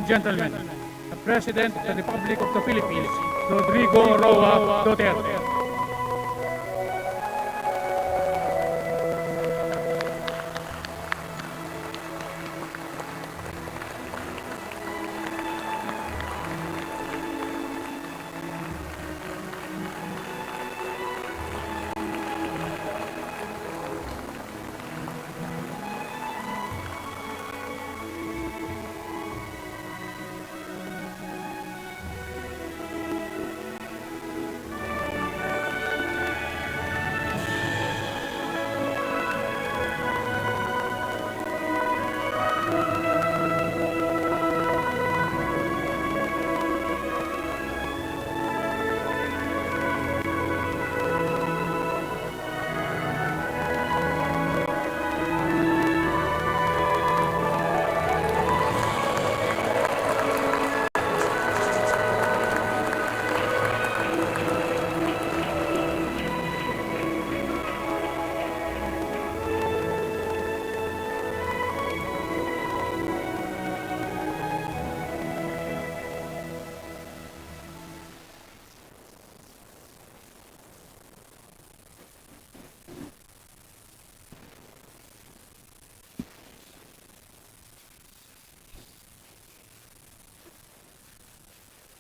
and gentlemen, the President of the Republic of the Philippines, Rodrigo Duterte.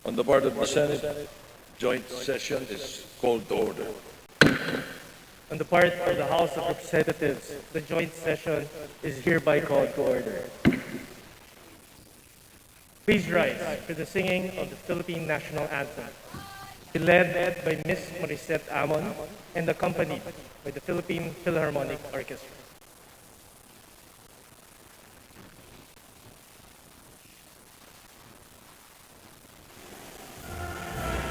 On the part of the Senate, joint session is called to order. On the part of the House of Representatives, the joint session is hereby called to order. Please rise for the singing of the Philippine National Anthem, led by Ms. Maricette Amon and accompanied by the Philippine Philharmonic Orchestra.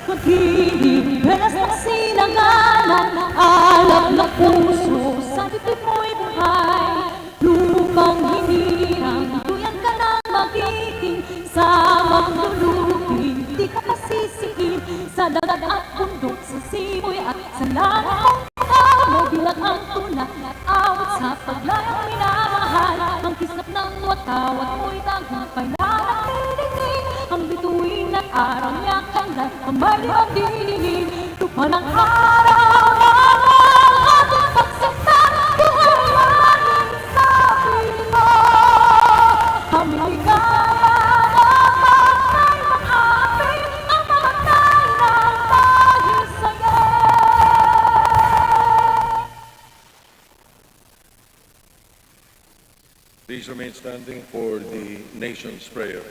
Pag-ibig ng sinagalan, alab na puso, sa dibdib mo'y buhay. Lupang hinirang, tuyan ka ng magiting, sa maglulupin, di ka masisikin. Sa dagat at bundok, sa simoy at sa langit, may bilang ang tunay at awit sa paglayang minamahal. Ang kisap ng watawat mo'y tagumpay na nakiligin. Ang bituin at araw niya kailan kamay ang dilim. Lupa ng araw ang ating pagsakta. Buhay manin sa Pilipino. Kami ligaya ng patay makapit. Ang mamatay ng dahil sa'yo. Please remain standing for the nation's prayer.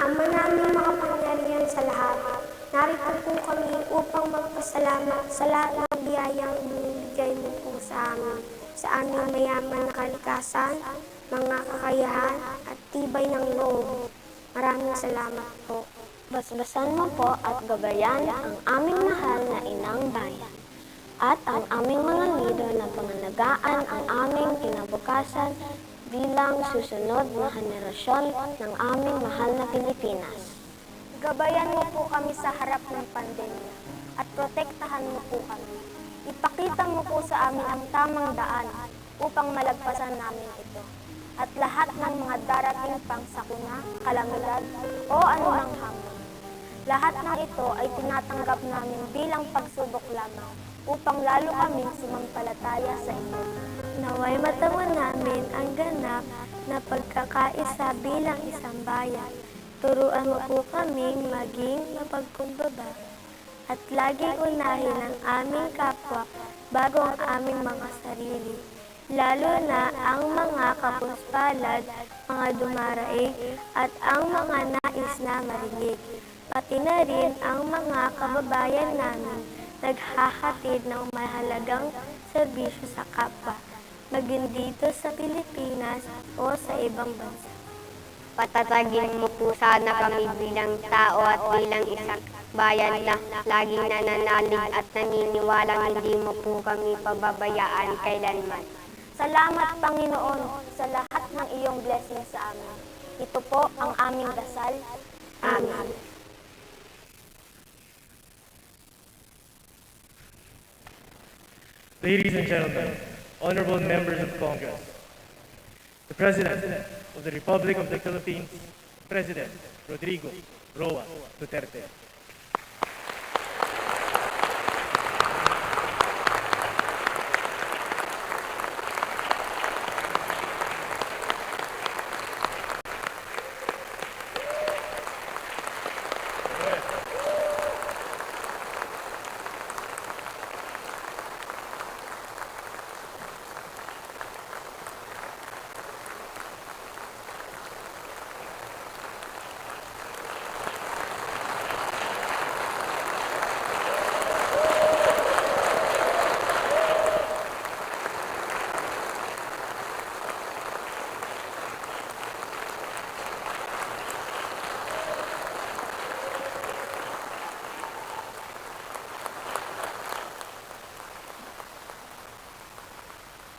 Ama namin makapangyarihan sa lahat, narito po kami upang magpasalamat sa lahat ng biyayang binibigay mo po sa amin, sa aming mayaman na kalikasan, mga kakayahan at tibay ng loob. Maraming salamat po. Basbasan mo po at gabayan ang aming mahal na inang bayan at ang aming mga lider na pangalagaan ang aming kinabukasan bilang susunod na henerasyon ng aming mahal na Pilipinas. Gabayan mo po kami sa harap ng pandemya at protektahan mo po kami. Ipakita mo po sa amin ang tamang daan upang malagpasan namin ito. At lahat ng mga darating pang sakuna, kalamidad o anumang hamon. Lahat ng ito ay tinatanggap namin bilang pagsubok lamang upang lalo kaming sumampalataya sa iyo. Naway matawan namin ang ganap na pagkakaisa bilang isang bayan. Turuan mo po kaming maging mapagkumbaba at laging unahin ang aming kapwa bago ang aming mga sarili. Lalo na ang mga kapuspalad, mga dumaraig at ang mga nais na marinig. Pati na rin ang mga kababayan namin naghahatid ng mahalagang serbisyo sa kapwa, maging dito sa Pilipinas o sa ibang bansa. Patatagin mo po sana kami bilang tao at bilang isang bayan na laging nananalig at naniniwalang hindi mo po kami pababayaan kailanman. Salamat, Panginoon, sa lahat ng iyong blessing sa amin. Ito po ang aming dasal. Amen. Ladies and gentlemen, honorable members of Congress, the President of the Republic of the Philippines, President Rodrigo Roa Duterte.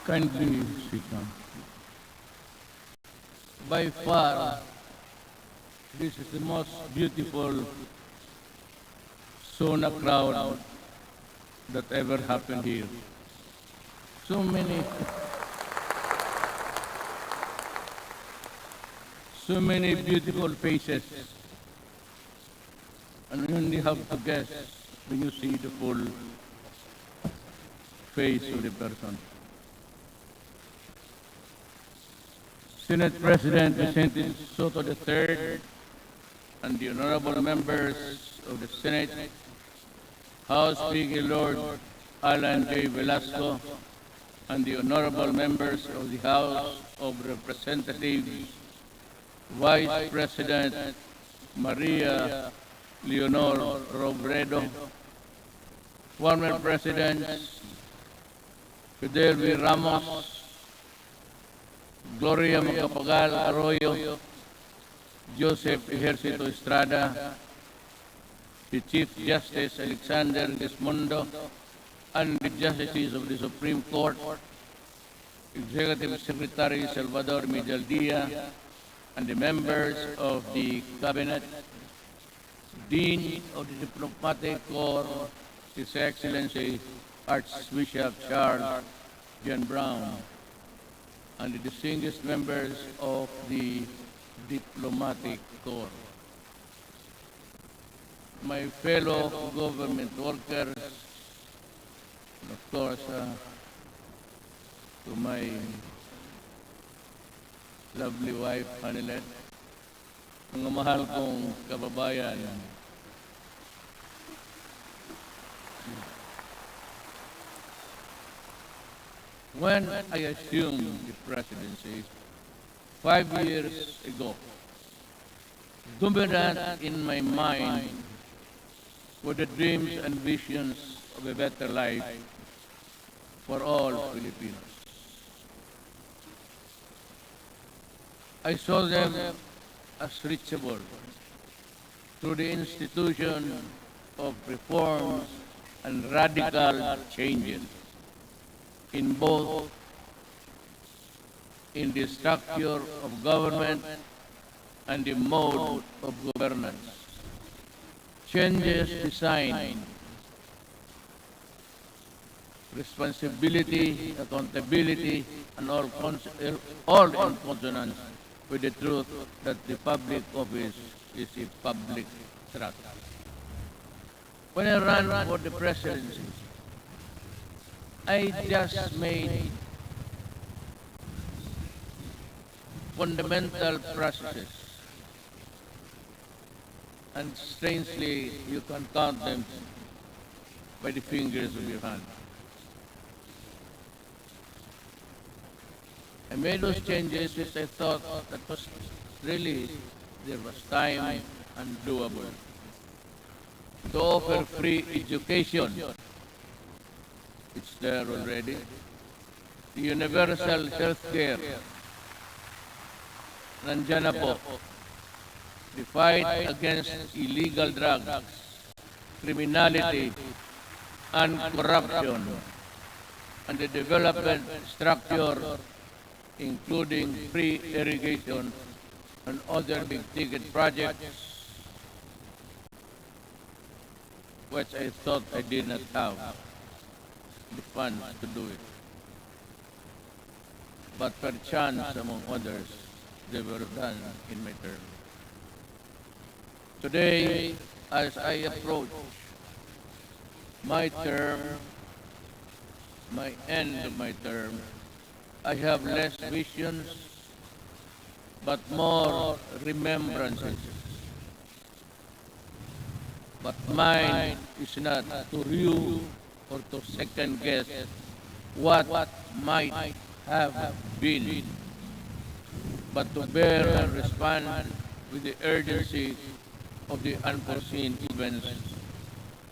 Kindly sit down. By far, this is the most beautiful Sona crowd that ever happened here. So many beautiful faces. And you only have to guess when you see the full face of the person. Senate President Vicente Soto III and the honorable members of the Senate, House Speaker Lord Alan J. Velasco, and the honorable members of the House of Representatives, Vice President Maria Leonor Robredo, former Presidents Fidel V. Ramos, Gloria Macapagal Arroyo, Joseph Ejercito Estrada, the Chief Justice Alexander Gismondo, and the Justices of the Supreme Court, Executive Secretary Salvador Medialdia, and the members of the Cabinet, Dean of the Diplomatic Corps, His Excellency Archbishop Charles John Brown, and the distinguished members of the Diplomatic Corps. My fellow government workers, and of course, to my lovely wife, Hanilet, mga mahal kong kababayan, when I assumed the presidency 5 years ago, dominant in my mind were the dreams and visions of a better life for all Filipinos. I saw them as reachable through the institution of reforms and radical changes in both in the structure of government and the mode of governance. Changes designed responsibility, accountability, and all in consonance with the truth that the public office is a public trust. When I ran for the presidency, I just made fundamental processes, and strangely, you can count them by the fingers of your hand. I made those changes which I thought that was really, there was time and doable. To offer free education, it's there already. The universal health care, nandiyan na po. The fight against illegal drugs, criminality, and corruption, and the development structure, including free irrigation and other big-ticket projects, which I thought I did not have. the funds to do it. But perchance, among others, they were done in my term. Today, as I approach my term, my end of my term, I have less visions, but more remembrances. But mine is not to review or to second guess what might have been, but to bear and respond with the urgency of the unforeseen events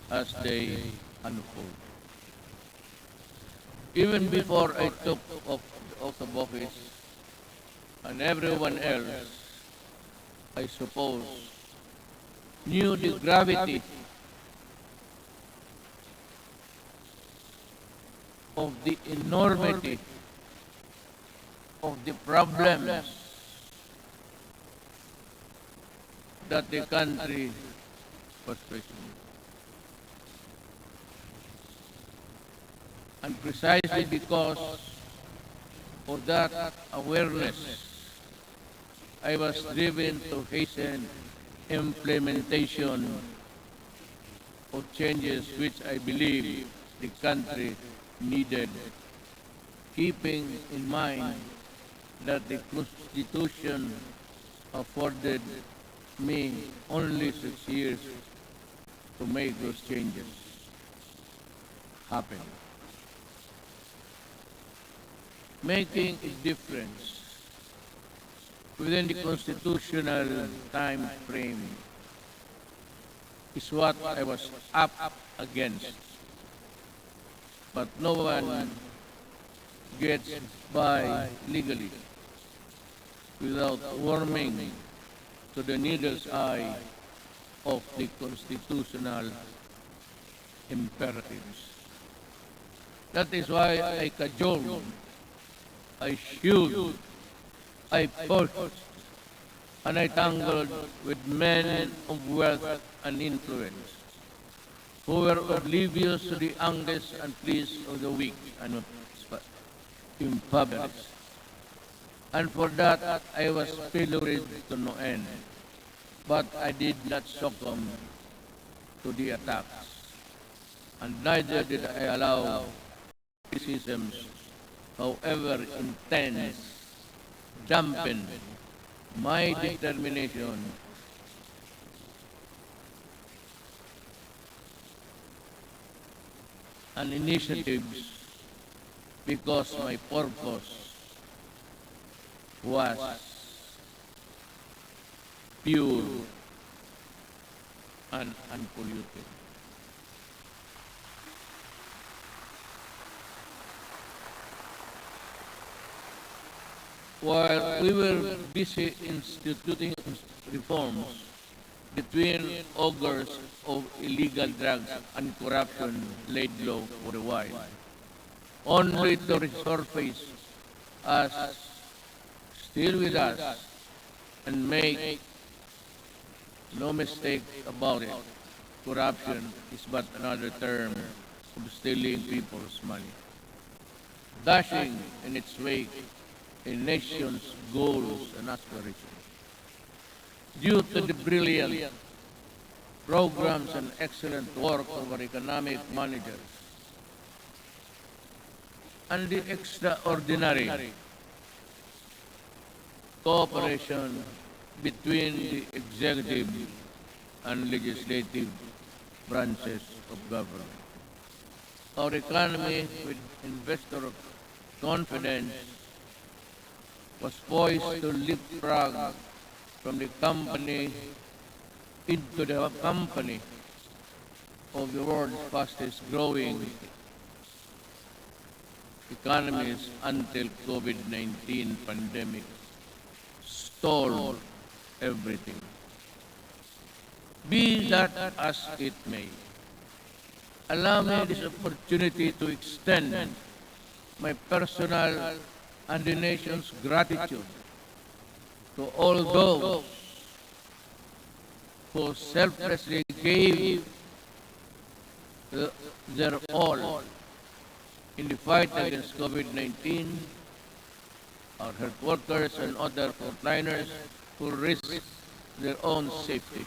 as they unfold. Even before I took off the oath of office, and everyone else, I suppose, knew the gravity of the enormity of the problems that the country was facing. And precisely because of that awareness, I was driven to hasten implementation of changes which I believe the country needed, keeping in mind that the Constitution afforded me only 6 years to make those changes happen. Making a difference within the constitutional time frame is what I was up against. But no one gets by legally without warming to the needle's eye of the constitutional imperatives. That is why I cajoled, I shewed, I pushed, and I tangled with men of wealth and influence who were oblivious to the angst and pleas of the weak and impoverished. And for that, I was pilloried to no end. But I did not succumb to the attacks, and neither did I allow criticisms, however intense, dampen my determination and initiatives, because my purpose was pure and unpolluted. While we were busy instituting reforms, the twin ogres of illegal drugs and corruption laid low for a while, only to resurface as still with us. And make no mistake about it, corruption is but another term of stealing people's money, dashing in its wake a nation's goals and aspirations. Due to the brilliant programs and excellent work of our economic managers and the extraordinary cooperation between the executive and legislative branches of government, our economy, with investor confidence, was poised to leapfrog from the company into the company of the world's fastest growing economies until COVID-19 pandemic stole everything. Be that as it may, allow me this opportunity to extend my personal and the nation's gratitude to all those who selflessly gave their all in the fight against COVID-19, our health workers and other frontliners who risk their own safety.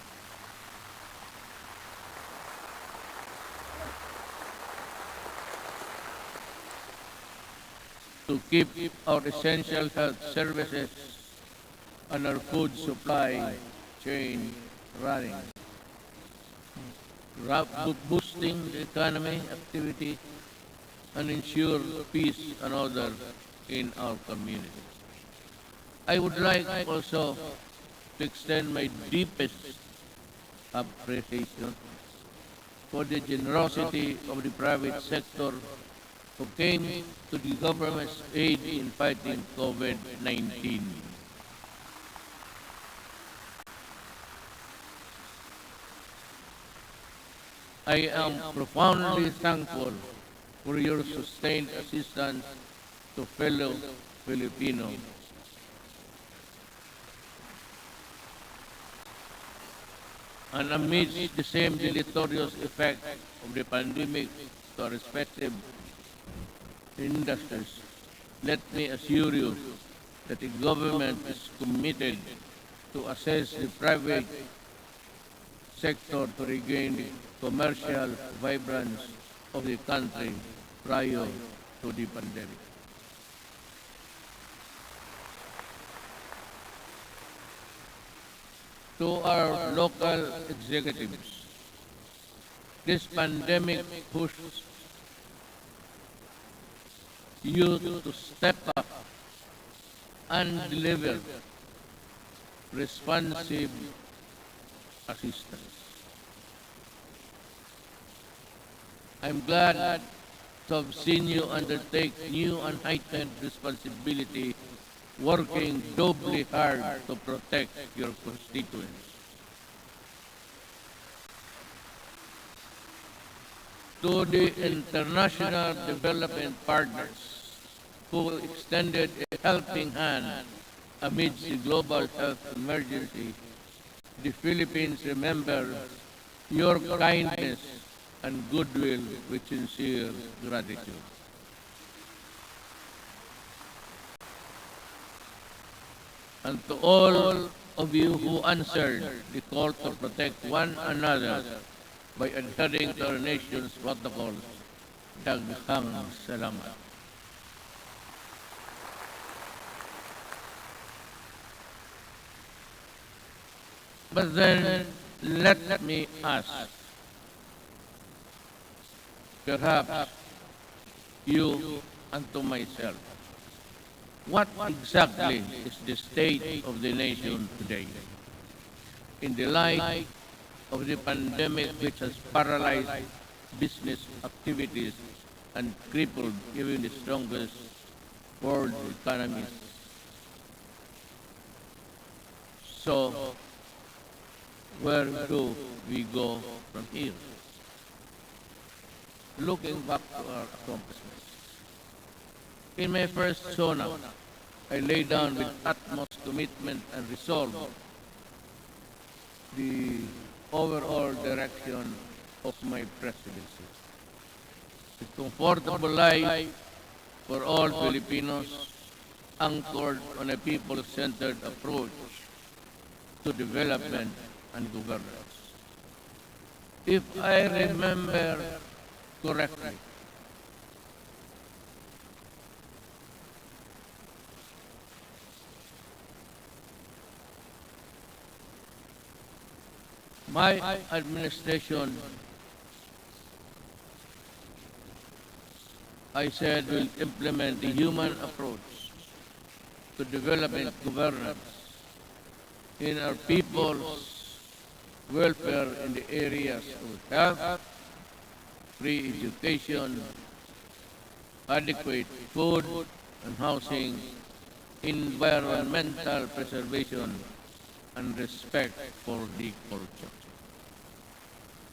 To keep our essential health services and our food supply chain running, boosting the economy, activity, and ensure peace and order in our community. I would like also to extend my deepest appreciation for the generosity of the private sector who came to the government's aid in fighting COVID-19. I am profoundly thankful for your sustained assistance to fellow Filipinos. And amidst the same deleterious effect of the pandemic to our respective industries, let me assure you that the government is committed to assess the private sector to regain the commercial vibrance of the country prior to the pandemic. To our local executives, this pandemic pushed you to step up and deliver responsive assistance. I'm glad to have seen you undertake new and heightened responsibility, working doubly hard to protect your constituents. To the international development partners who extended a helping hand amidst the global health emergency, the Philippines remember your kindness and goodwill with sincere gratitude. And to all of you who answered the call to protect one another by adhering to our nation's protocols, daghang salamat. But then, let me ask, perhaps you and to myself, what exactly is the state of the nation today? In the light of the pandemic which has paralyzed business activities and crippled even the strongest world economies. So, where do we go from here? Looking back to our accomplishments. In my first Sona, I laid down with utmost commitment and resolve the overall direction of my presidency. A comfortable life for all Filipinos, anchored on a people-centered approach to development and governance. If I remember correctly, my administration, I said, will implement the human approach to development governance in our people's welfare in the areas of health, free education, adequate food and housing, environmental preservation, and respect for the culture.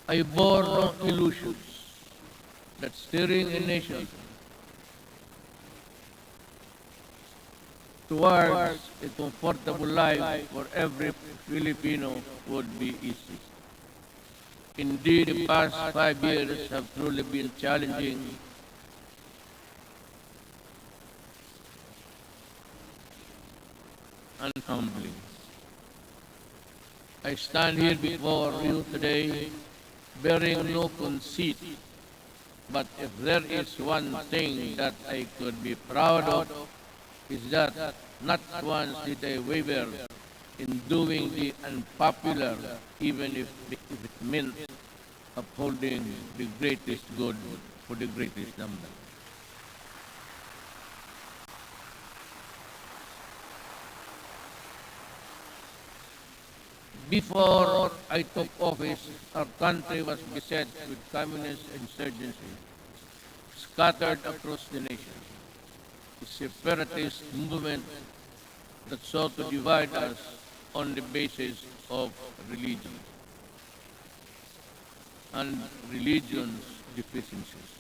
I bore no illusions that steering a nation towards a comfortable life for every Filipino would be easy. Indeed, the past 5 years have truly been challenging and humbling. I stand here before you today bearing no conceit, but if there is one thing that I could be proud of, is that not once did I waver in doing the unpopular, even if it meant upholding the greatest good for the greatest number. Before I took office, our country was beset with communist insurgency scattered across the nation. A separatist movement that sought to divide us on the basis of religion and religion's deficiencies,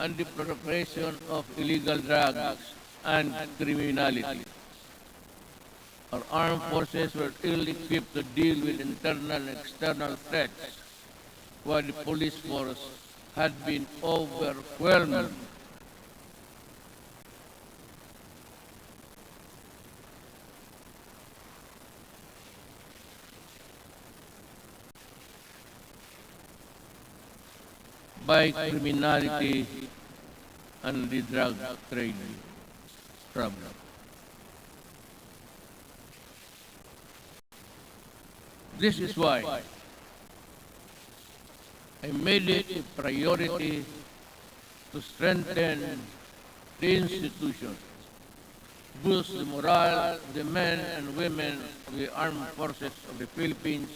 and the proliferation of illegal drugs and criminality. Our armed forces were ill-equipped to deal with internal and external threats, while the police force had been overwhelmed by criminality and the drug trade problem. This is why I made it a priority to strengthen the institution, boost the morale of the men and women of the armed forces of the Philippines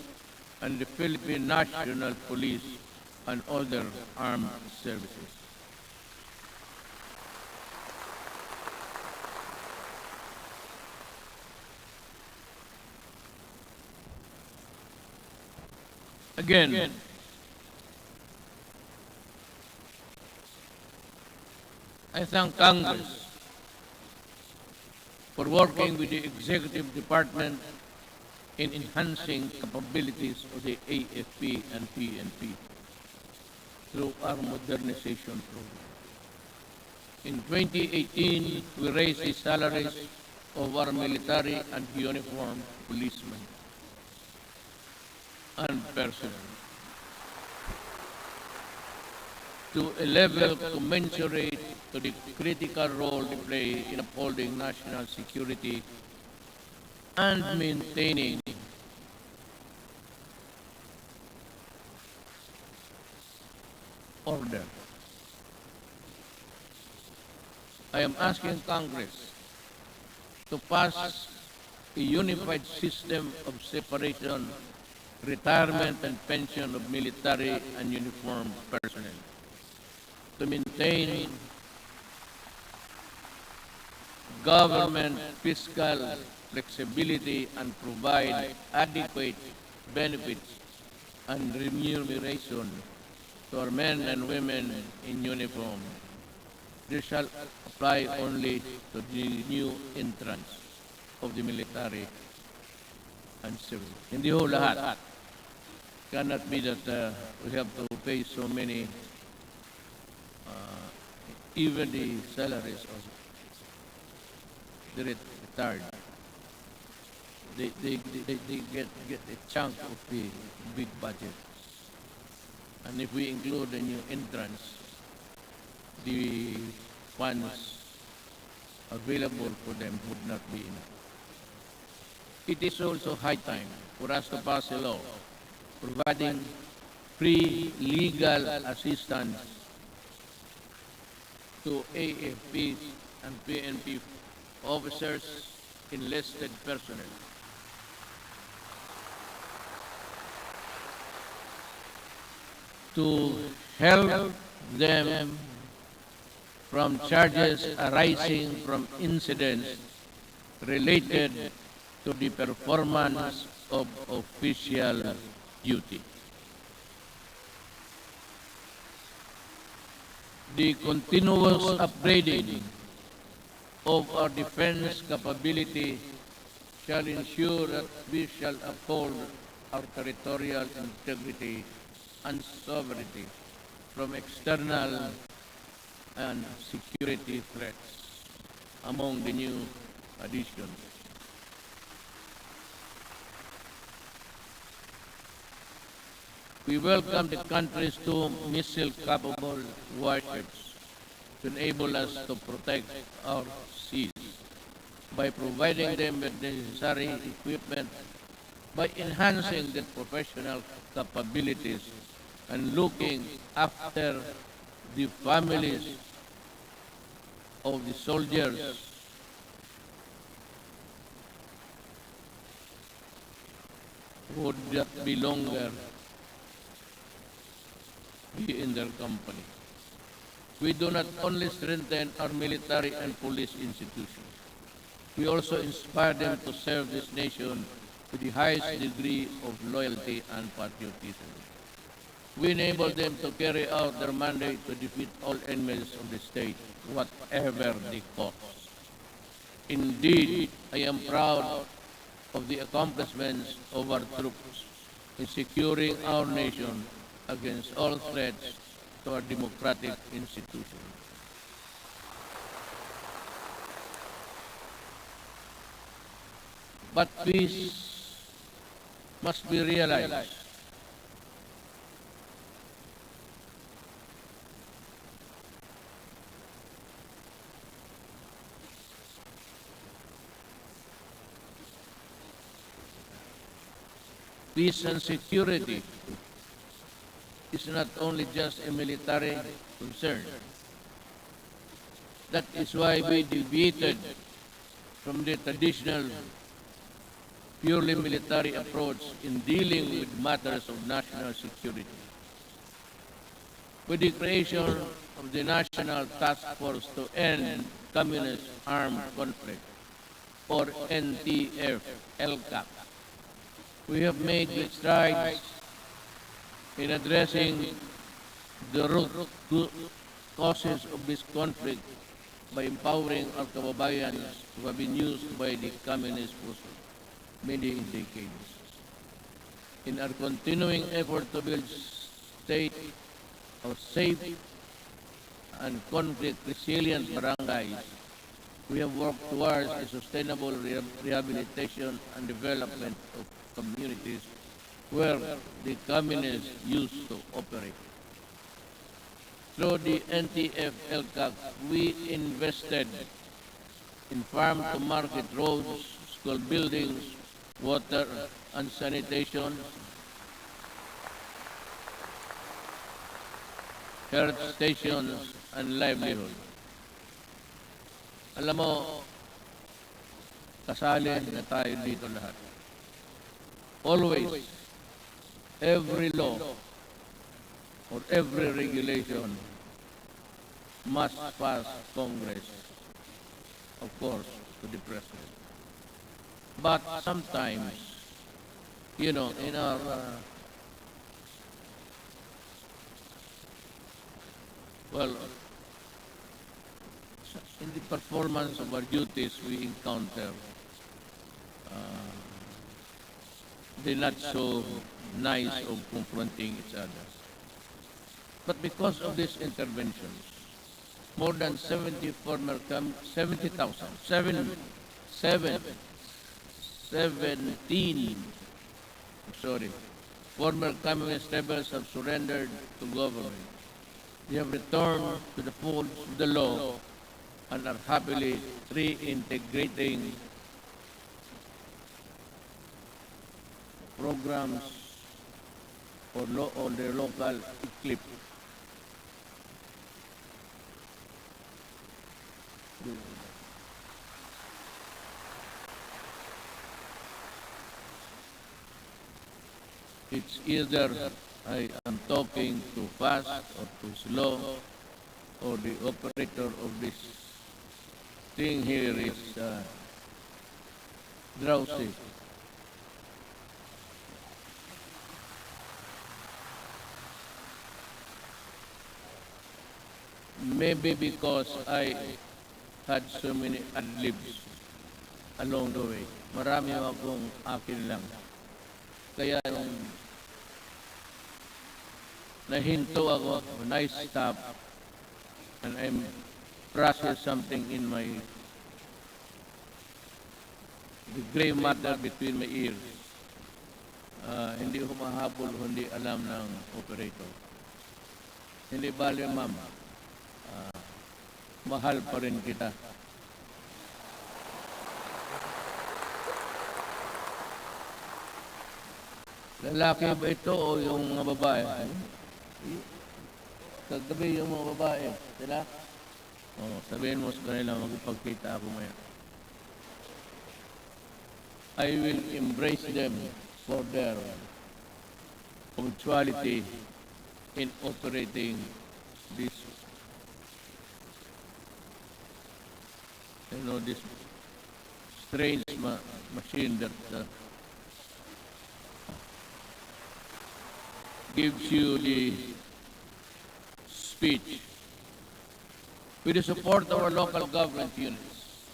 and the Philippine National Police and other armed services. Again, I thank Congress for working with the Executive Department in enhancing capabilities of the AFP and PNP through our modernization program. In 2018, we raised the salaries of our military and uniformed policemen and personnel to a level commensurate to the critical role they play in upholding national security and maintaining order. I am asking Congress to pass a unified system of separation, retirement, and pension of military and uniformed personnel to maintain government fiscal flexibility and provide adequate benefits and remuneration to our men and women in uniform. This shall apply only to the new entrants of the military and civil. Hindi ho lahat. Cannot be that we have to pay so many, even the salaries of the retired. They get a chunk of the big budget. And if we include the new entrants, the funds available for them would not be enough. It is also high time for us to pass a law providing free legal assistance to AFP and PNP officers, enlisted personnel. To help them from charges arising from incidents related to the performance of official duty. The continuous upgrading of our defense capability shall ensure that we shall uphold our territorial integrity and sovereignty from external and security threats. Among the new addition. We welcome the country's two missile-capable warships to enable us to protect our seas by providing them with necessary equipment, by enhancing their professional capabilities, and looking after the families of the soldiers would not be longer be in their company. We do not only strengthen our military and police institutions, we also inspire them to serve this nation with the highest degree of loyalty and patriotism. We enable them to carry out their mandate to defeat all enemies of the state, whatever the cost. Indeed, I am proud of the accomplishments of our troops in securing our nation against all threats to our democratic institutions. But peace must be realized. Peace and security is not only just a military concern. That is why we deviated from the traditional purely military approach in dealing with matters of national security. With the creation of the National Task Force to End Communist Armed Conflict, or NTF-LCAC, we have made great strides in addressing the root causes of this conflict by empowering our kababayan who have been used by the communist for many decades. In our continuing effort to build state of safe and conflict-resilient barangays, we have worked towards a sustainable rehabilitation and development of communities where the communists used to operate. Through the NTF-LCAC, we invested in farm-to-market roads, school buildings, water and sanitation, health stations, and livelihood. Alam mo, kasali na tayo dito lahat. Always, every law or every regulation must pass Congress, of course, to the President. But sometimes, in our in the performance of our duties, we encounter the not so nice of confronting each other. But because of these interventions, more than 70 former 70,000, 17, former communist rebels have surrendered to government. They have returned to the fold of the law and are happily reintegrating programs on their local eclipse. It's either I am talking too fast or too slow, or the operator of this thing here is drowsy. Maybe because I had so many ad-libs along the way. Marami akong akin lang. Kaya nung nahinto ako, when I stop and I'm process something in my the gray matter between my ears. Hindi humahabol, hindi alam ng operator. Hindi bali, ma'am. Mahal pa rin kita. Lalaki ba ito o yung mga babae? Kagabi yung mga babae. Sila? Sabihin mo sa kanila, magpagkita ako ngayon. I will embrace them for their punctuality in operating this, this strange machine that gives you the speech. With the support of our local government units,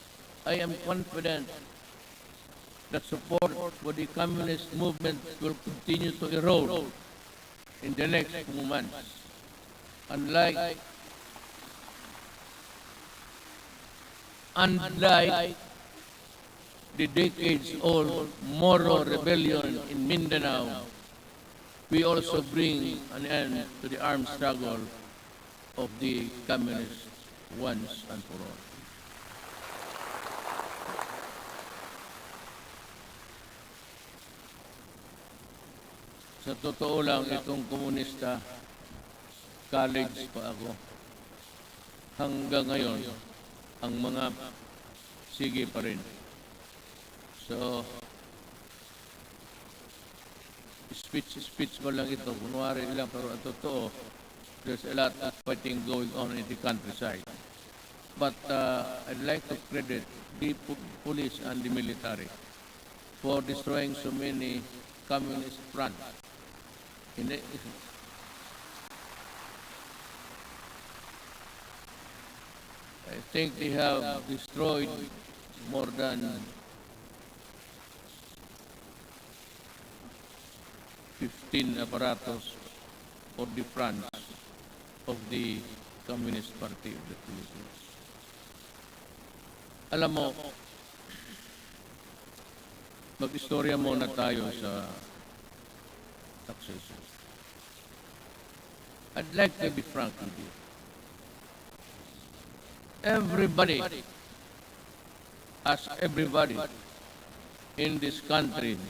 I am confident that support for the communist movement will continue to erode in the next few months. Unlike the decades-old Moro rebellion in Mindanao, we also bring an end to the armed struggle of the communists once and for all. Sa totoo lang, itong komunista, college pa ako. Hanggang ngayon, ang mga sige pa rin. So, speech mo lang ito, kunwari lang, pero ang totoo, there's a lot of fighting going on in the countryside. But I'd like to credit the police and the military for destroying so many communist fronts. I think they have destroyed more than 15 apparatus or the fronts of the Communist Party of the Philippines. Alam mo, mag-istorya muna tayo sa taxation. I'd like to be frank with you. Everybody, as everybody in this country,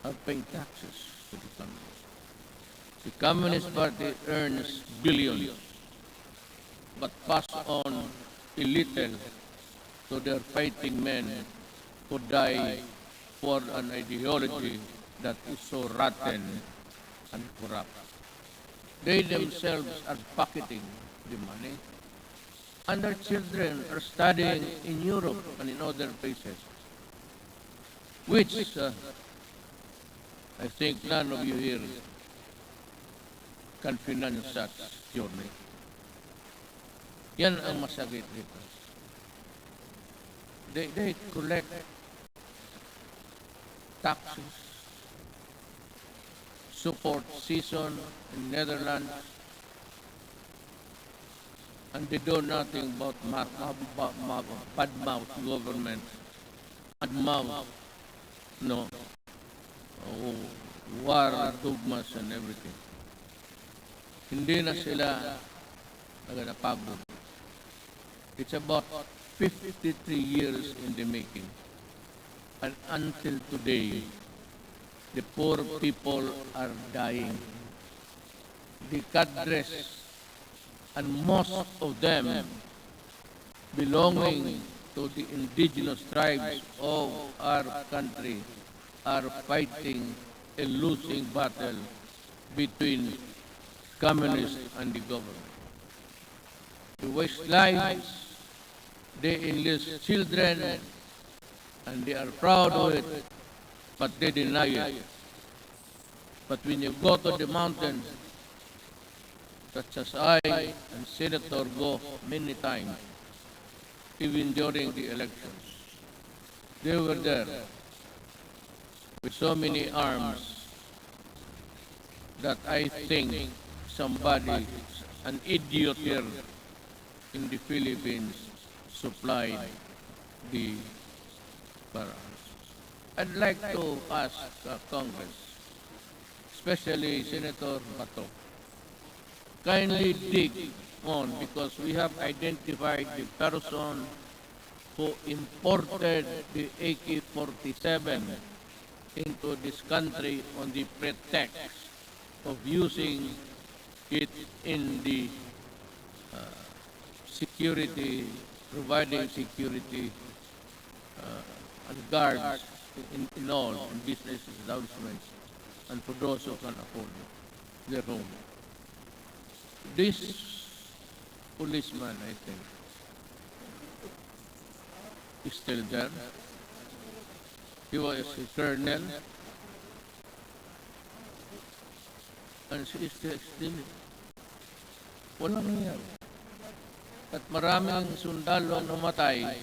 are paying taxes to the Communist. The Communist Party earns billions, but pass on a little to their fighting men who die for an ideology that is so rotten and corrupt. They themselves are pocketing the money, and their children are studying in Europe and in other places, which I think none of you here can finance such journey. Yan ang masakit dito. They collect taxes, support season in Netherlands, and they do nothing but bad-mouth government, bad-mouth, war, dogmas, and everything. Hindi na sila napagod. It's about 53 years in the making. And until today, the poor people are dying. The cadres, and most of them belonging to the indigenous tribes of our country, are fighting a losing battle between communists and the government. They waste lives, they enlist children, and they are proud of it, but they deny it. But when you go to the mountains, such as I and Senator go many times, even during the elections, they were there with so many arms that I think somebody, an idiot here in the Philippines, supplied the firearms. I'd like to ask Congress, especially Senator Bato, kindly dig on because we have identified the person who imported the AK-47 into this country on the pretext of using it in the security, providing security and guards in all, in business establishments, and for those who can afford their home. This policeman, I think, is still there. He was a colonel, and she is still walang nangyari. At maraming sundalo ang namatay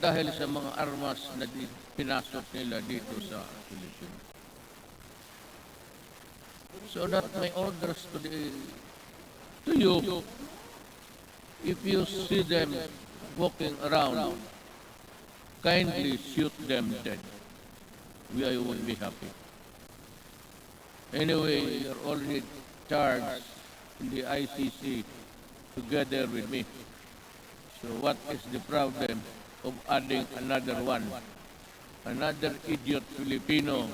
dahil sa mga armas na pinasok nila dito sa Pilipinas. So that my orders to you, if you see them walking around, kindly shoot them dead. We will be happy. Anyway, you're already charged in the ICC together with me. So what is the problem of adding another one? Another idiot Filipino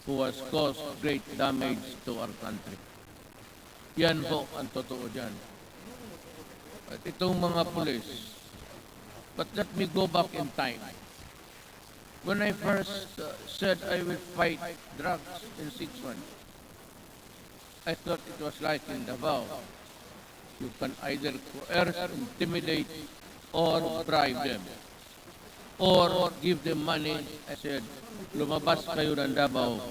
who has caused great damage to our country. Yan po ang totoo dyan. At itong mga pulis, but let me go back in time. When I first said I will fight drugs in 6-1, I thought it was like in Davao. You can either coerce, intimidate, or bribe them. Or give them money. I said, lumabas kayo ng Davao,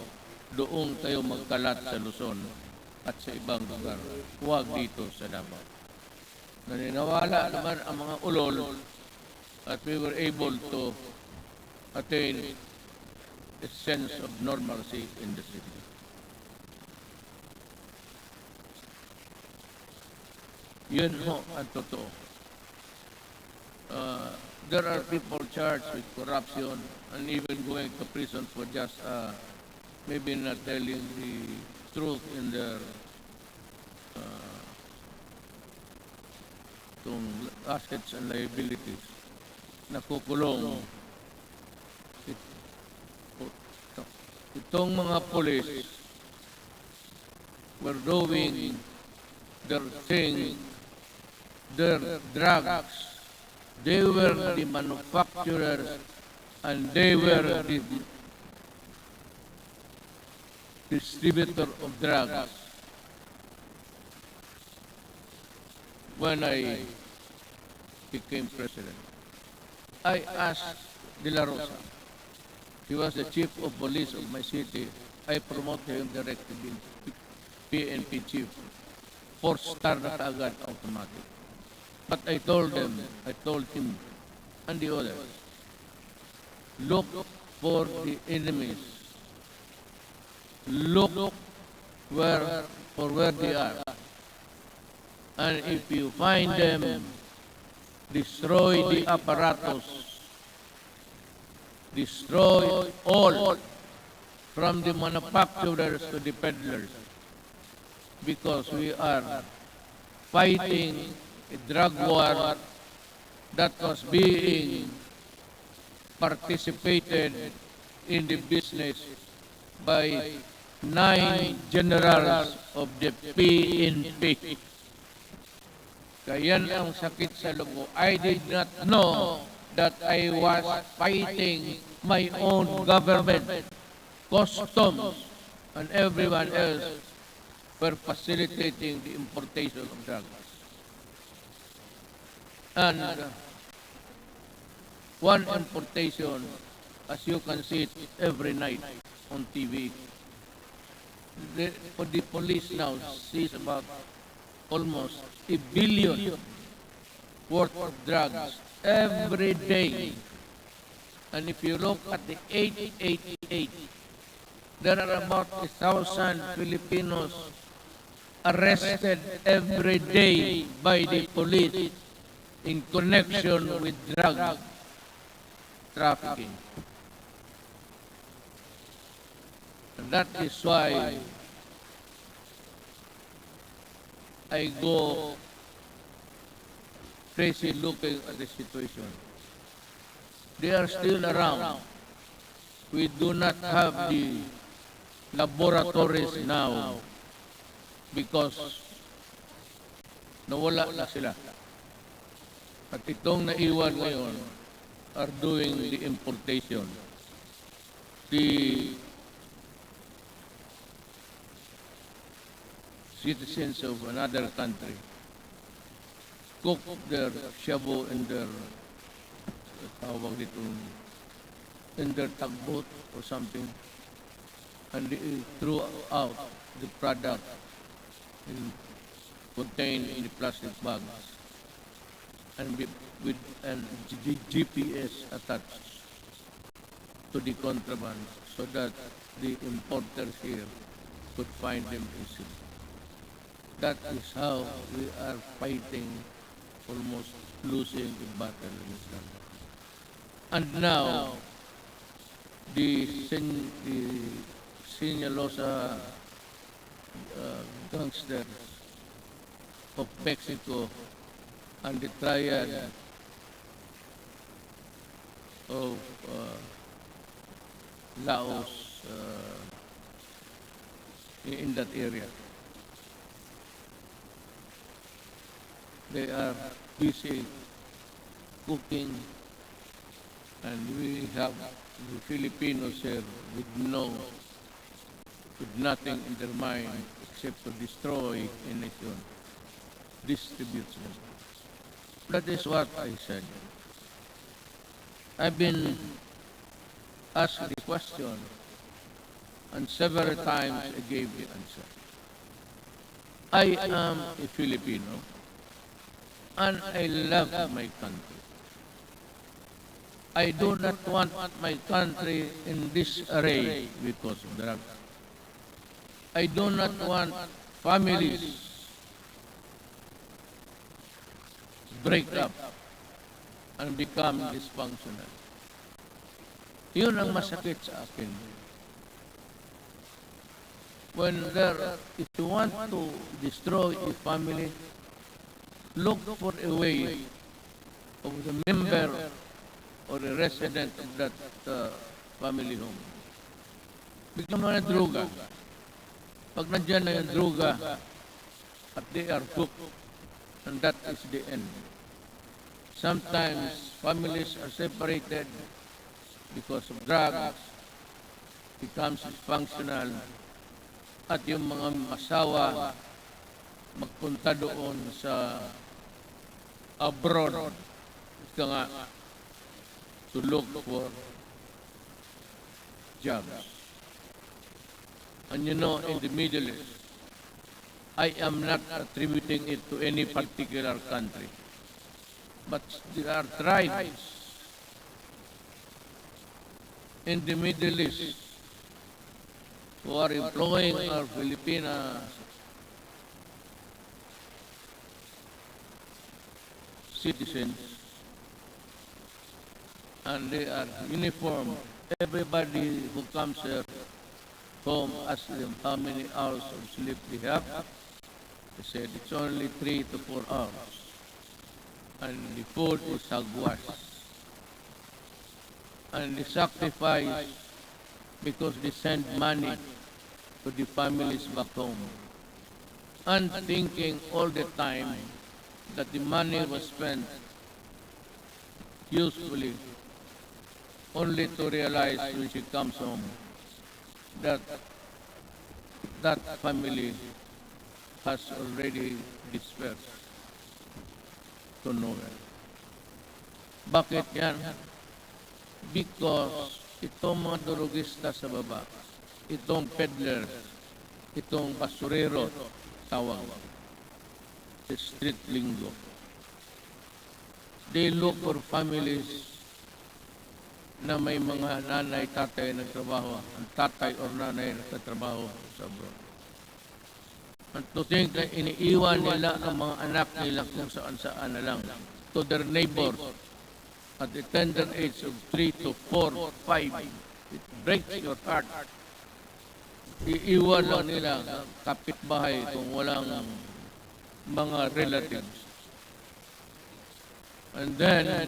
doon kayo magkalat sa Luzon at sa ibang lugar. Huwag dito sa Davao. Naniniwala naman ang mga ulol at we were able to attain a sense of normalcy in the city. Yun ho ang totoo. There are people charged with corruption and even going to prison for just maybe not telling the truth in their assets and liabilities. Nakukulong. Itong mga police were doing their thing, their drugs. They were the manufacturers and they were the distributor of drugs. When I became president, I asked De La Rosa. He was the chief of police of my city. I promoted him directly being PNP chief. 4-star na kaagad automatic. But I told him, and the others, look for the enemies. Look for where they are. And if you find them, destroy the apparatus. Destroy all, from the manufacturers to the peddlers. Because we are fighting a drug war that was being participated in the business by 9 generals of the PNP. Kaya yan ang sakit sa loob. I did not know that I was fighting my own government, customs, and everyone else were facilitating the importation of drugs. And one importation, as you can see it every night on TV, the police now sees about almost $1 billion worth of drugs every day. And if you look at the 888, there are about 1,000 Filipinos arrested every day by the police in connection with drugs. trafficking. And that is why I go crazy looking at the situation. They are still around. We do not have the laboratories now because nawala na sila. At itong naiwan ngayon are doing the importation. The citizens of another country cook their shabu in their tawag dito, in their tugboat or something, and they threw out the product contained in the plastic bags and with the GPS attached to the contraband so that the importers here could find them easily. That is how we are fighting, almost losing the battle in Islam. And now, the Sinalosa gangsters of Mexico and the triad of Laos in that area. They are busy cooking, and we have the Filipinos here with nothing in their mind except to destroy a nation, distribute them. That is what I said. I've been asked the question, and several times I gave the answer. I am a Filipino, and I love my country. I do not want my country in disarray because of drugs. I do not want families break up and become dysfunctional. Yun ang masakit sa akin. If you want to destroy a family, look for a way of the member or a resident of that family home. Bigyan mo na droga. Pag nandyan na yung droga at they are cooked, and that is the end. Sometimes families are separated because of drugs, becomes dysfunctional, at yung mga asawa magpunta doon sa abroad ika nga to look for jobs. And you know, in the Middle East, I am not attributing it to any particular country, but there are tribes in the Middle East who are employing our Filipina citizens, and they are uniform. Everybody who comes here home, ask them how many hours of sleep they have. They said it's only 3 to 4 hours. And the food is hagwas. And they sacrifice because they send money to the families back home. And thinking all the time that the money was spent usefully, only to realize when she comes home that that family has already dispersed to nowhere. Bakit yan? Because itong mga durugista sa baba, itong peddler, itong basurero, tawag, the street lingo, they look for families na may mga nanay, tatay nagtrabaho, ang tatay or nanay nagtatrabaho sa abroad. At to think na iniiwan nila ang mga anak nila kung saan-saan na lang to their neighbors at the tender age of 3 to 4, 5. It breaks your heart. Iiwan lang nila ang kapitbahay kung walang mga relatives. And then,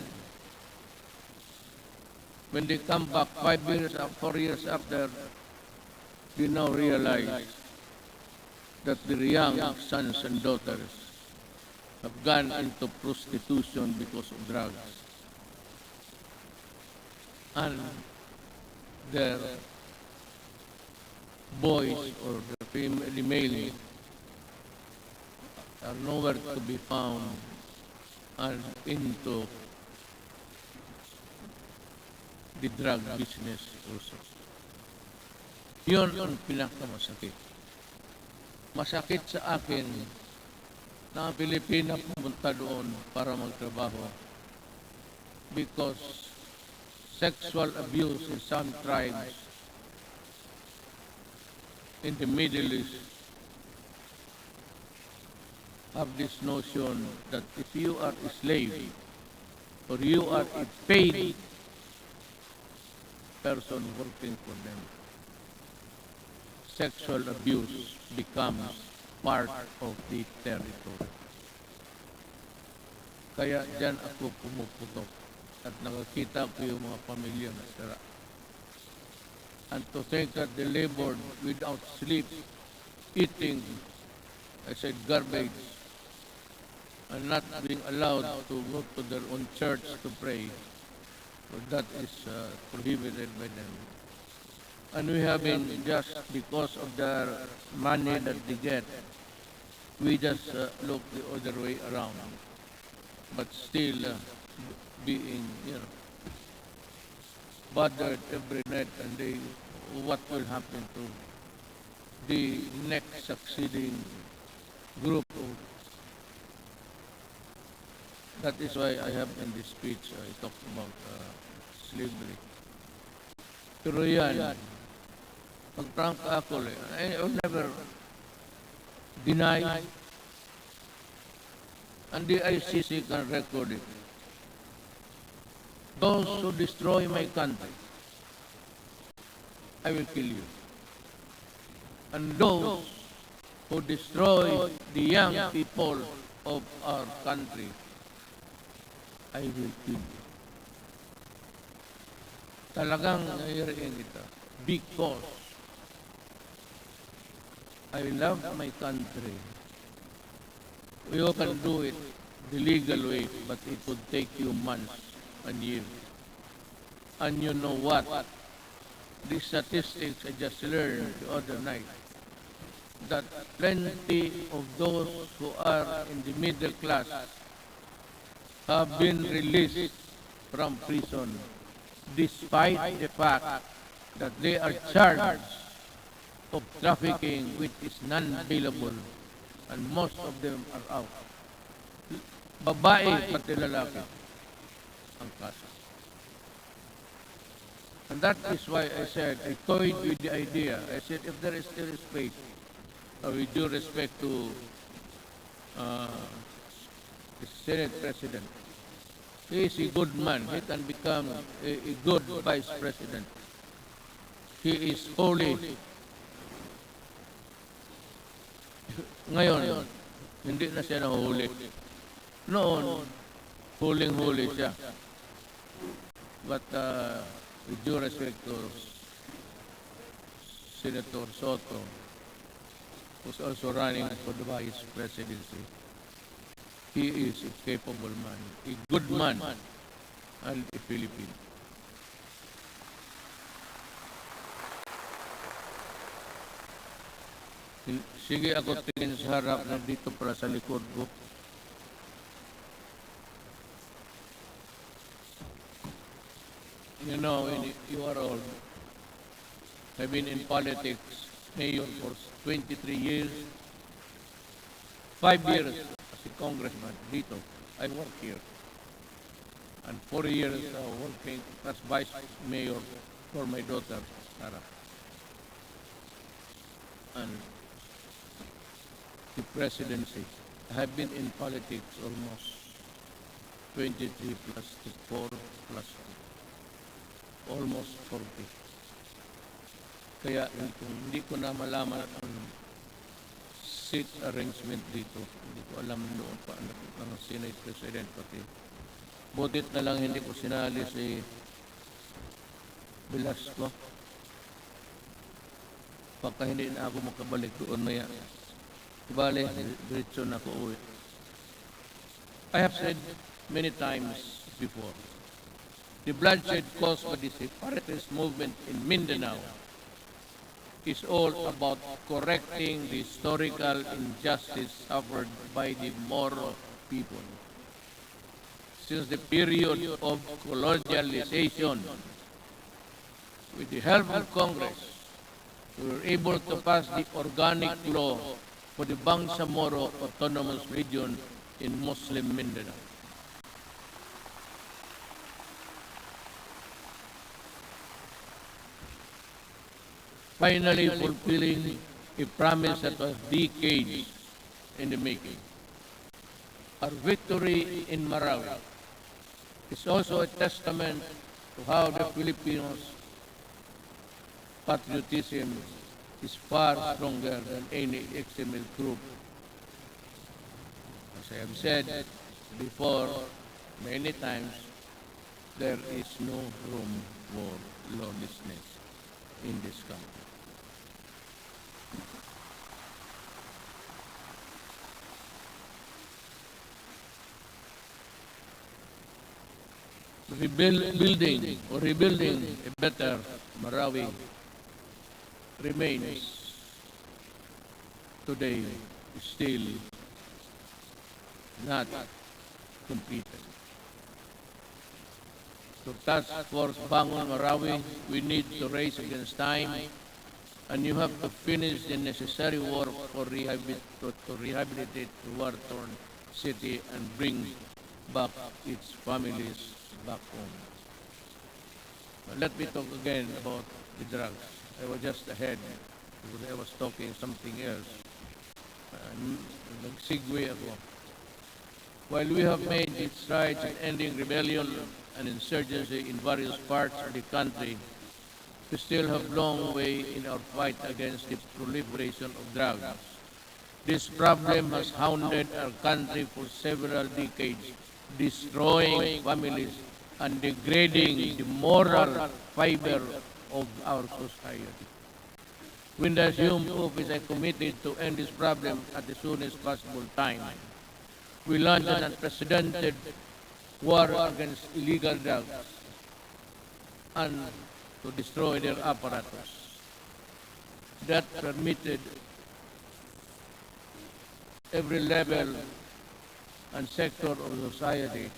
when they come back 5 years, 4 years after, you now realize that their young sons and daughters have gone into prostitution because of drugs. And their boys or the male are nowhere to be found and into the drug business also. Yun ang pinakamasakit. Masakit sa akin na ang Pilipina pumunta doon para magtrabaho because sexual abuse in some tribes in the Middle East have this notion that if you are a slave or you are a paid person working for them, sexual abuse becomes part of the territory. Kaya dyan ako pumuputok at nakakita ko yung mga pamilya na sira. And to think that they labored without sleep, eating, I said, garbage, and not being allowed to go to their own church to pray, so that is prohibited by them. And we have been, just because of the money that they get, we just look the other way around, but still being, bothered every night and day. What will happen to the next succeeding group of. That is why I have in this speech, I talked about slavery. Pero yan, pag-prank ako, I will never deny, and the ICC can record it. Those who destroy my country, I will kill you. And those who destroy the young people of our country, I will kill you. Talagang nairin ito. Because I love my country. You can do it the legal way, but it would take you months and years. And you know what? The statistics I just learned the other night, that plenty of those who are in the middle class have been released from prison despite the fact that they are charged of trafficking which is non-bailable, and most of them are out. Babae pati lalaki ang kaso. And that is why I said, I toyed with the idea. I said, if there is still space, with due respect to the Senate President, he is a good man. He can become a good Vice President. He is holy. Ngayon, hindi na siya nahuli. Noon, huling-huli siya. But with due respect to Senator Soto, who's also running for the Vice Presidency, he is a capable man, a good man, and a Filipino. Sige ako tingin sa harap na dito para sa likod ko. You know, you are old. I've been in politics, mayor for 23 years. 5 years as a congressman dito. I work here. And 4 years working as vice mayor for my daughter, Sarah. And the presidency. I have been in politics almost 23 plus 4 plus 2. Almost 40. Kaya kung hindi ko na malaman ang seat arrangement dito, hindi ko alam noon pa ng Senate President pati. Butit na lang hindi ko sinali si Velasco. Baka hindi na ako makabalik doon maya. Ibale, diretso na ako uwi. I have said many times before, the bloodshed caused by the separatist movement in Mindanao is all about correcting the historical injustice suffered by the Moro people. Since the period of colonialization, with the help of Congress, we were able to pass the organic law for the Bangsamoro Autonomous Region in Muslim Mindanao. Finally fulfilling a promise that was decades in the making. Our victory in Marawi is also a testament to how the Filipinos' patriotism is far stronger than any extremist group. As I have said before many times, there is no room for lawlessness in this country. Rebuilding a better Marawi remains today still not completed. To task force Bangon Marawi, we need to race against time, and you have to finish the necessary work for to rehabilitate the war-torn city and bring back its families back home. But let me talk again about the drugs. I was just ahead because I was talking something else. Nag-segue ako. While we have made strides in ending rebellion and insurgency in various parts of the country, we still have a long way in our fight against the proliferation of drugs. This problem has hounded our country for several decades, destroying families and degrading the moral fiber of our society. Winda's Hume Office is committed to end this problem at the soonest possible time. We launched an unprecedented war against illegal drugs and to destroy their apparatus. That permitted every level and sector of society.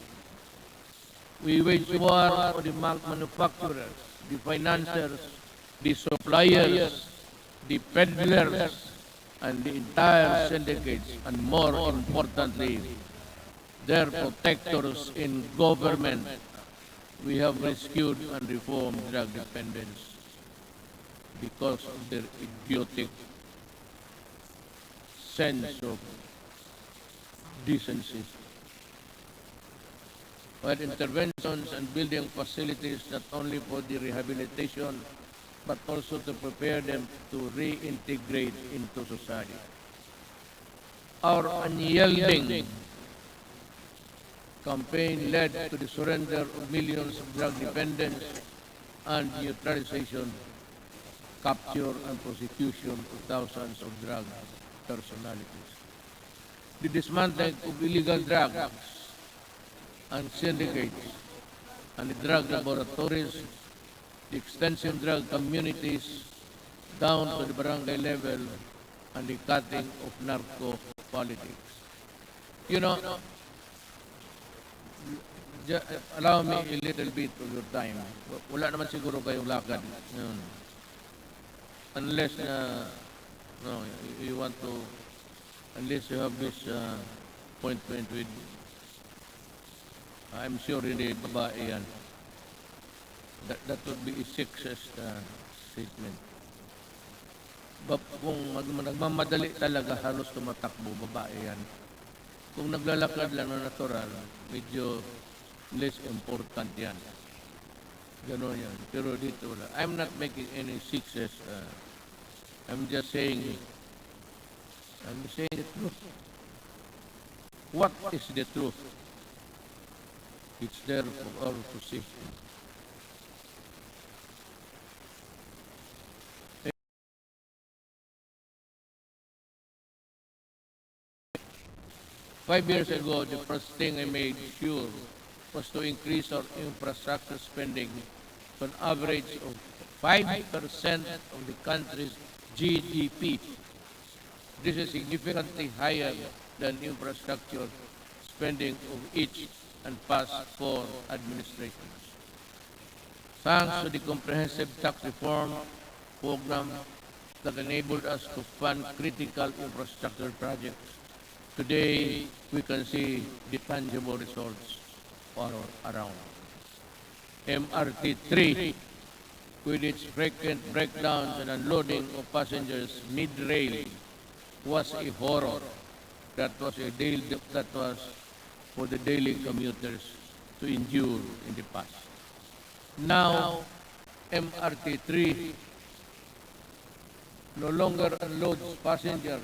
We wage war on the manufacturers, the financiers, the suppliers, the peddlers, and the entire syndicates, and more importantly, their protectors in government. We have rescued and reformed drug dependence because of their idiotic sense of decency. While interventions and building facilities not only for the rehabilitation but also to prepare them to reintegrate into society. Our unyielding campaign led to the surrender of millions of drug dependents and neutralization, capture, and prosecution of thousands of drug personalities. The dismantling of illegal drugs and syndicates and the drug laboratories, the extensive drug communities down to the barangay level, and the cutting of narco politics. You know, allow me a little bit of your time. Wala naman siguro kayong lakad. Yun. Unless no, you want to, unless you have this appointment with, I'm sure hindi babae yan. That would be a sexist statement. Kung nagmamadali talaga, halos tumatakbo, babae yan. Kung naglalakad lang na natural, medyo less important yan. Ganon yan. Pero dito wala. I'm not making any success. I'm just saying the truth. What is the truth? It's there for all to see. 5 years ago, the first thing I made sure was to increase our infrastructure spending to an average of 5% of the country's GDP. This is significantly higher than infrastructure spending of each and past 4 administrations. Thanks to the comprehensive tax reform program that enabled us to fund critical infrastructure projects, today we can see the tangible results all around. MRT-3, with its frequent breakdowns and unloading of passengers mid-rail, was a horror. That was for the daily commuters to endure in the past. Now, MRT-3 no longer unloads passengers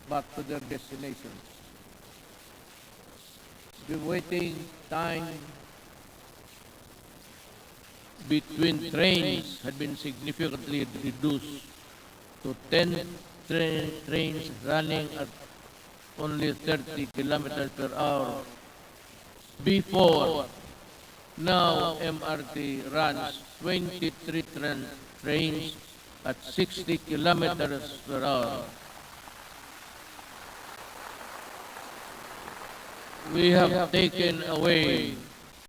but to their destinations. The waiting time between trains had been significantly reduced to 10 trains running at only 30 kilometers per hour before. Now MRT runs 23 trains at 60 kilometers per hour. We have taken away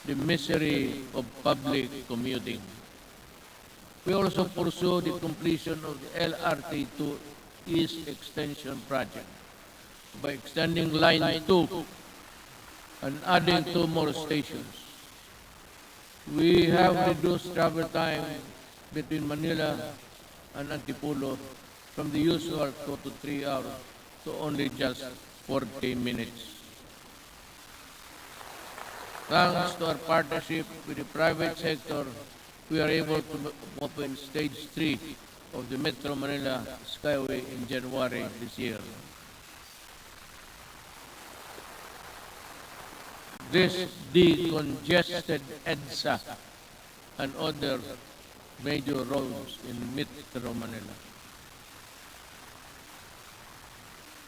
the misery of public commuting. We also pursue the completion of the LRT to East Extension Project by extending Line 2 and adding 2 more stations. We have reduced travel time between Manila and Antipolo from the usual 2 to 3 hours to only just 40 minutes. Thanks to our partnership with the private sector, we are able to open Stage 3 of the Metro Manila Skyway in January this year. This decongested EDSA and other major roads in Metro Manila.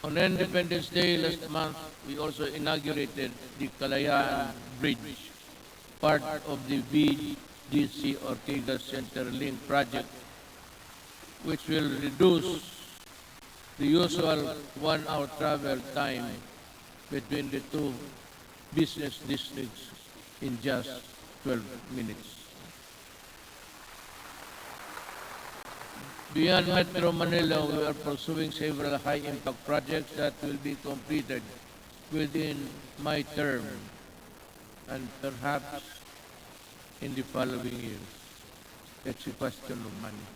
On Independence Day last month, we also inaugurated the Kalayaan Bridge, part of the BGC Ortigas Centerlink project, which will reduce the usual 1-hour travel time between the 2 business districts in just 12 minutes. Beyond Metro Manila, we are pursuing several high-impact projects that will be completed within my term and perhaps in the following years. It's a question of money.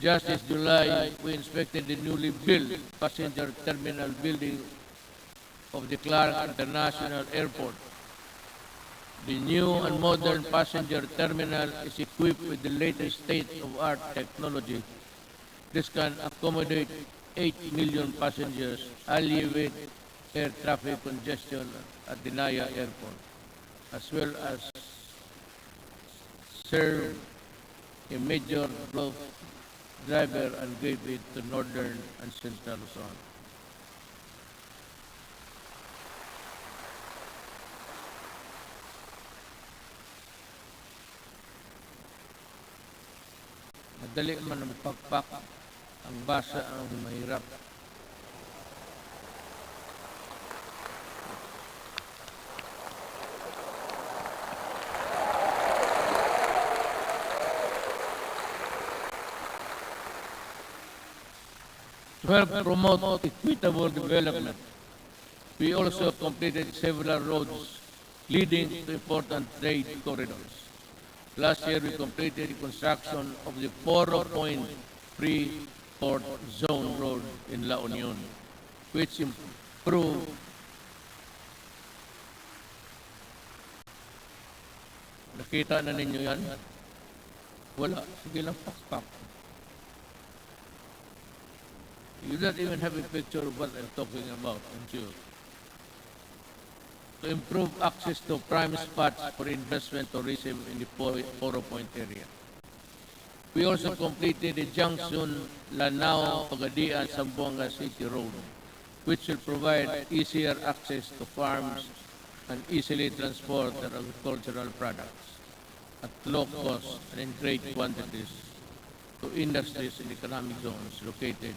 Just this July, we inspected the newly built passenger terminal building of the Clark International Airport. The new and modern passenger terminal is equipped with the latest state-of-art technology. This can accommodate 8 million passengers, alleviate air traffic congestion at the Naya Airport, as well as serve a major growth driver and gateway to northern and central Luzon. Madali man ang pagpak, ang basa ang mahirap. To help promote equitable development, we also completed several roads leading to important trade corridors. Last year, we completed the construction of the 4-point Freeport Zone Road in La Union, which improved Kita na ninyo yan? Wala. Sige lang, pakpak. You don't even have a picture of what I'm talking about, I'm sure. To improve access to prime spots for investment tourism in the Poro Point area. We also completed the junction Lanao-Pagadian Zamboanga City Road, which will provide easier access to farms and easily transport their agricultural products at low cost and in great quantities to industries and economic zones located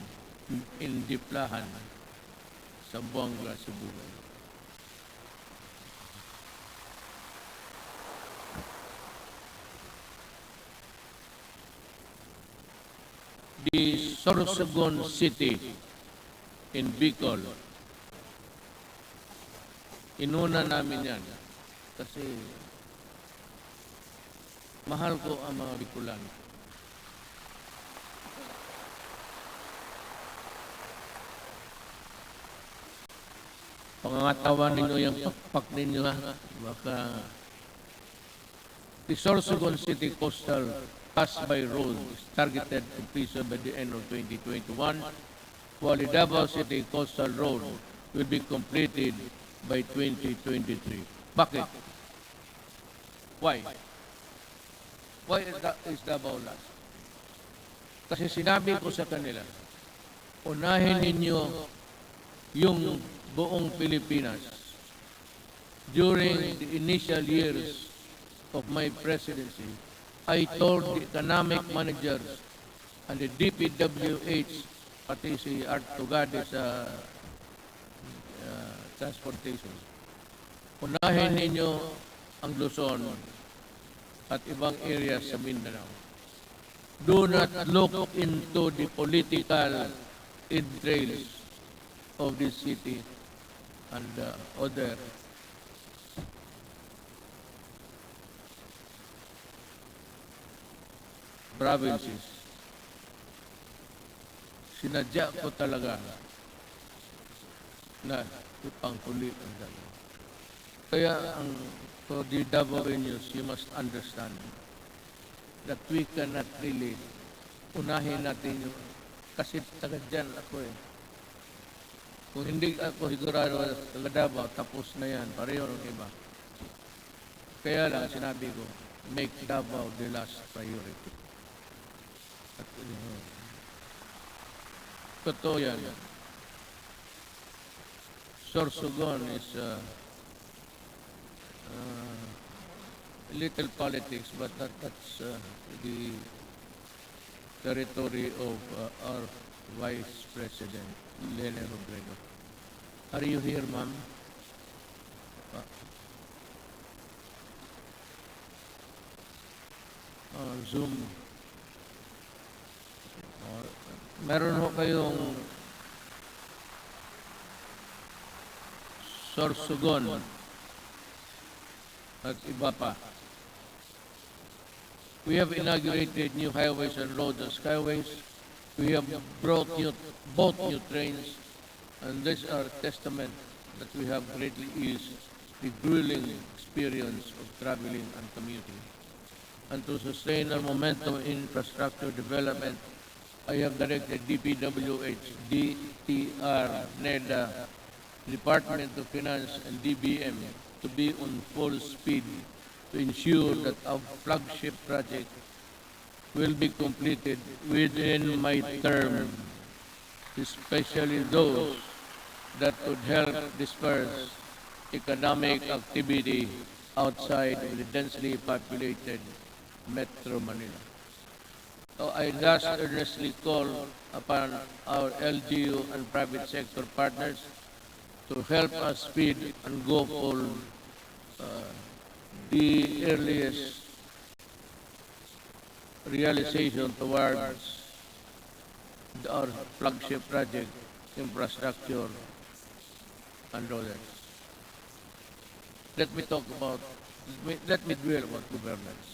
in Diplahan, Zamboanga, Cebu. The Sorsogon City in Bicol. Inuna namin yan kasi mahal ko ang mga Bicolan. Pangangatawan ninyo yung pakpak ninyo ha. Baka the Sorsogon City Coastal Pass-by Road is targeted completion by the end of 2021, while the Davao City Coastal Road will be completed by 2023. Bakit? Why? Why is Davao last? Kasi sinabi ko sa kanila, unahin ninyo yung buong Pilipinas. During the initial years of my presidency, I told the economic managers and the DPWH, pati si Art Tugade sa transportation, unahin ninyo ang Luzon at ibang areas sa Mindanao. Do not look into the political entrails of this city and other provinces. Sinadya ko talaga na ipangkulit ang dalawa. Kaya ang for the Davaoenos, you must understand that we cannot really unahin natin yung kasi taga dyan ako eh. Kung hindi ako sigurado taga Davao, tapos na yan, pareho ng iba. Kaya lang sinabi ko, make Davao the last priority. At, totoo yan. Sorsogon is little politics, but that's the territory of our Vice President, Rodrigo. Are you here, ma'am? Zoom. Meron ho kayong Sorsogon at iba pa. We have inaugurated new highways and roads and skyways. We have brought both new trains, and these are testament that we have greatly eased the grueling experience of traveling and commuting. And to sustain our momentum in infrastructure development, I have directed DPWH, DTR, NEDA, Department of Finance, and DBM to be on full speed to ensure that our flagship project will be completed within my term, especially those that would help disperse economic activity outside of the densely populated Metro Manila. So I thus earnestly call upon our LGU and private sector partners to help us speed and go for the earliest realization towards our flagship project, infrastructure, and others. Let me dwell about governance.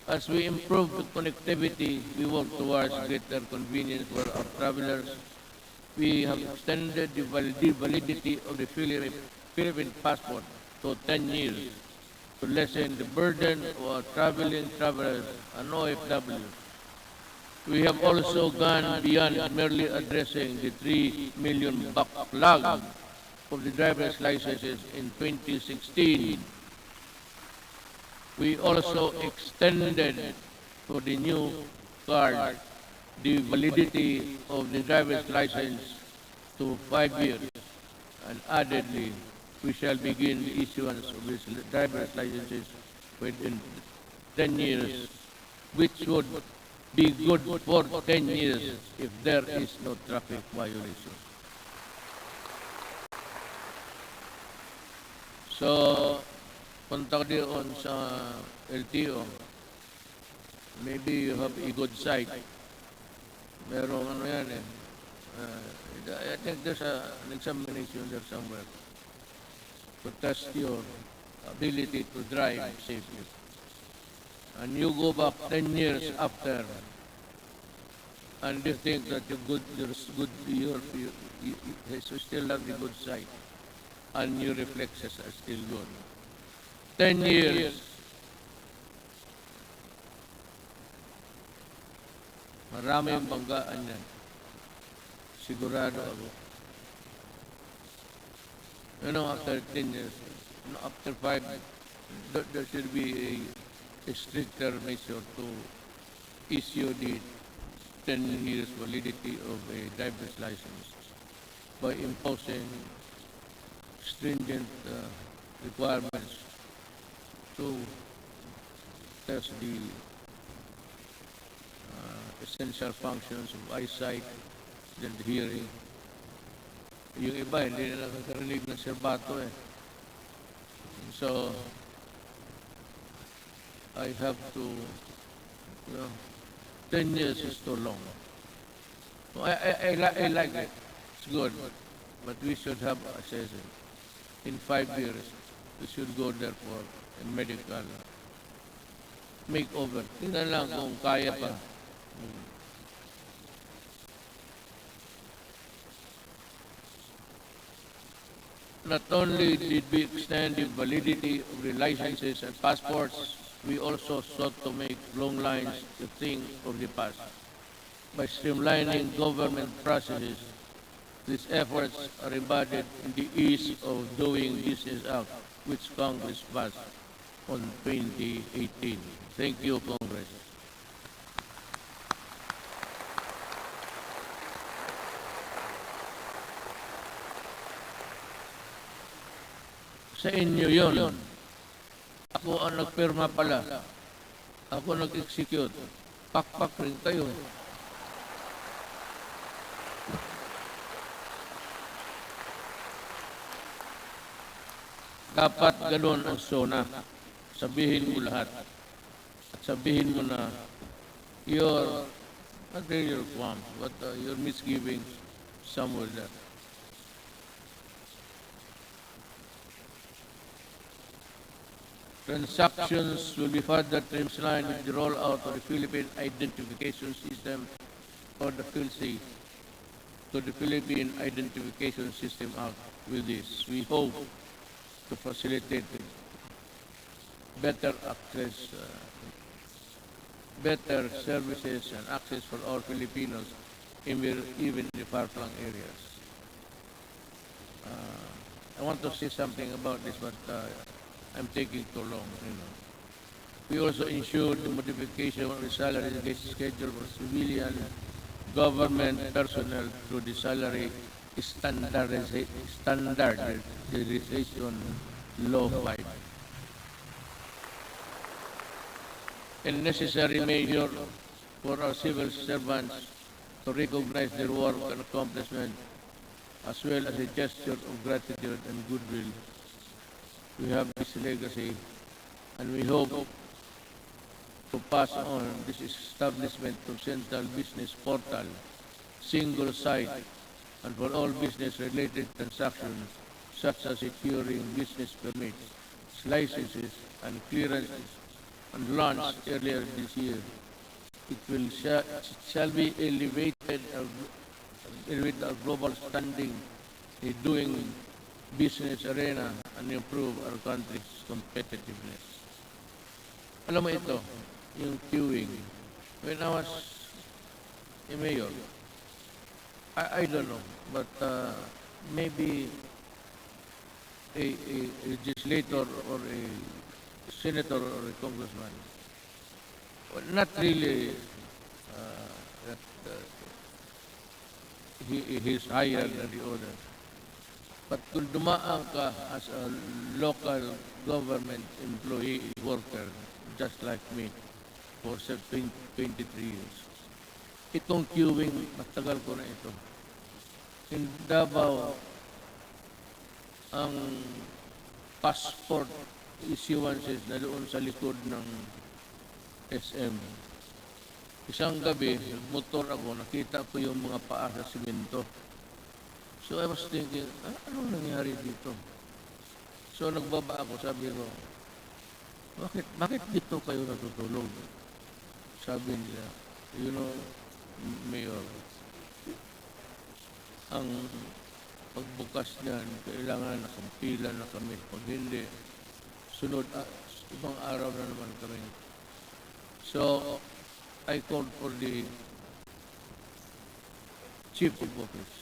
As we improve the connectivity, we work towards greater convenience for our travelers. We have extended the validity of the Philippine passport to 10 years to lessen the burden of traveling travelers and OFWs. We have also gone beyond merely addressing the 3 million backlog of the driver's licenses in 2016. We also extended for the new card the validity of the driver's license to 5 years, and addedly, we shall begin the issuance of these driver's licenses within 10 years, which would be good for 10 years if there is no traffic violation. So, punta ka doon sa LTO, maybe you have a good site. Merong ano yan eh. I think there's an examination there somewhere to test your ability to drive safely. And you go back 10 years after, and you think that you still have the good sight, and your reflexes are still good. 10 years. Marami yung banggaan yan. Sigurado ako. After 10 years, after 5, there should be a stricter measure to issue the 10 years validity of a driver's license by imposing stringent requirements to test the essential functions of eyesight and hearing. Yung iba, hindi na nakakarinig ng serbato eh. So, I have to, 10 years is too long. So I like it. It's good. But we should have a session. In 5 years, we should go there for a medical makeover. Tingnan lang kung kaya pa. Not only did we extend the validity of the licenses and passports, we also sought to make long lines a thing of the past. By streamlining government processes, these efforts are embodied in the Ease of Doing Business Act, which Congress passed on 2018. Thank you, Congress. Sa inyo yun. Ako ang nagpirma pala. Ako nag-execute. Pakpak rin kayo. Dapat ganun ang Sona. Sabihin mo lahat. At sabihin mo na you're not really your qualms, but your misgivings somewhere there. Transactions will be further streamlined with the rollout of the Philippine Identification System, or the PhilSy, to the Philippine Identification System Act. With this, we hope to facilitate better access, better services and access for all Filipinos, even in the far-flung areas. I want to say something about this, but I'm taking too long. We also ensured the modification of the salary schedule for civilian government personnel through the salary standardization law 5. A necessary measure for our civil servants to recognize their work and accomplishment, as well as a gesture of gratitude and goodwill. We have this legacy, and we hope to pass on this establishment of central business portal, single site, and for all business-related transactions, such as securing business permits, licenses, and clearances, and launched earlier this year. It shall be elevated with our global standing in doing business arena and improve our country's competitiveness. Alam mo ito, yung queuing. When I was a mayor, I don't know, but maybe a legislator or a senator or a congressman, well, not really that he's higher than the other. But kung dumaan ka as a local government employee, worker, just like me, for 23 years, itong queuing, matagal ko na ito. In Davao, ang passport issuances na doon sa likod ng SM. Isang gabi, motor ako, nakita ko yung mga paa sa simento. So I was thinking, anong nangyari dito? So nagbaba ako, sabi ko, bakit dito kayo natutulog? Sabi nila, you know, Mayor, ang pagbukas niyan, kailangan nakampila na kami. Pag hindi, sunod, ibang araw na naman kami. So, I called for the chief of office.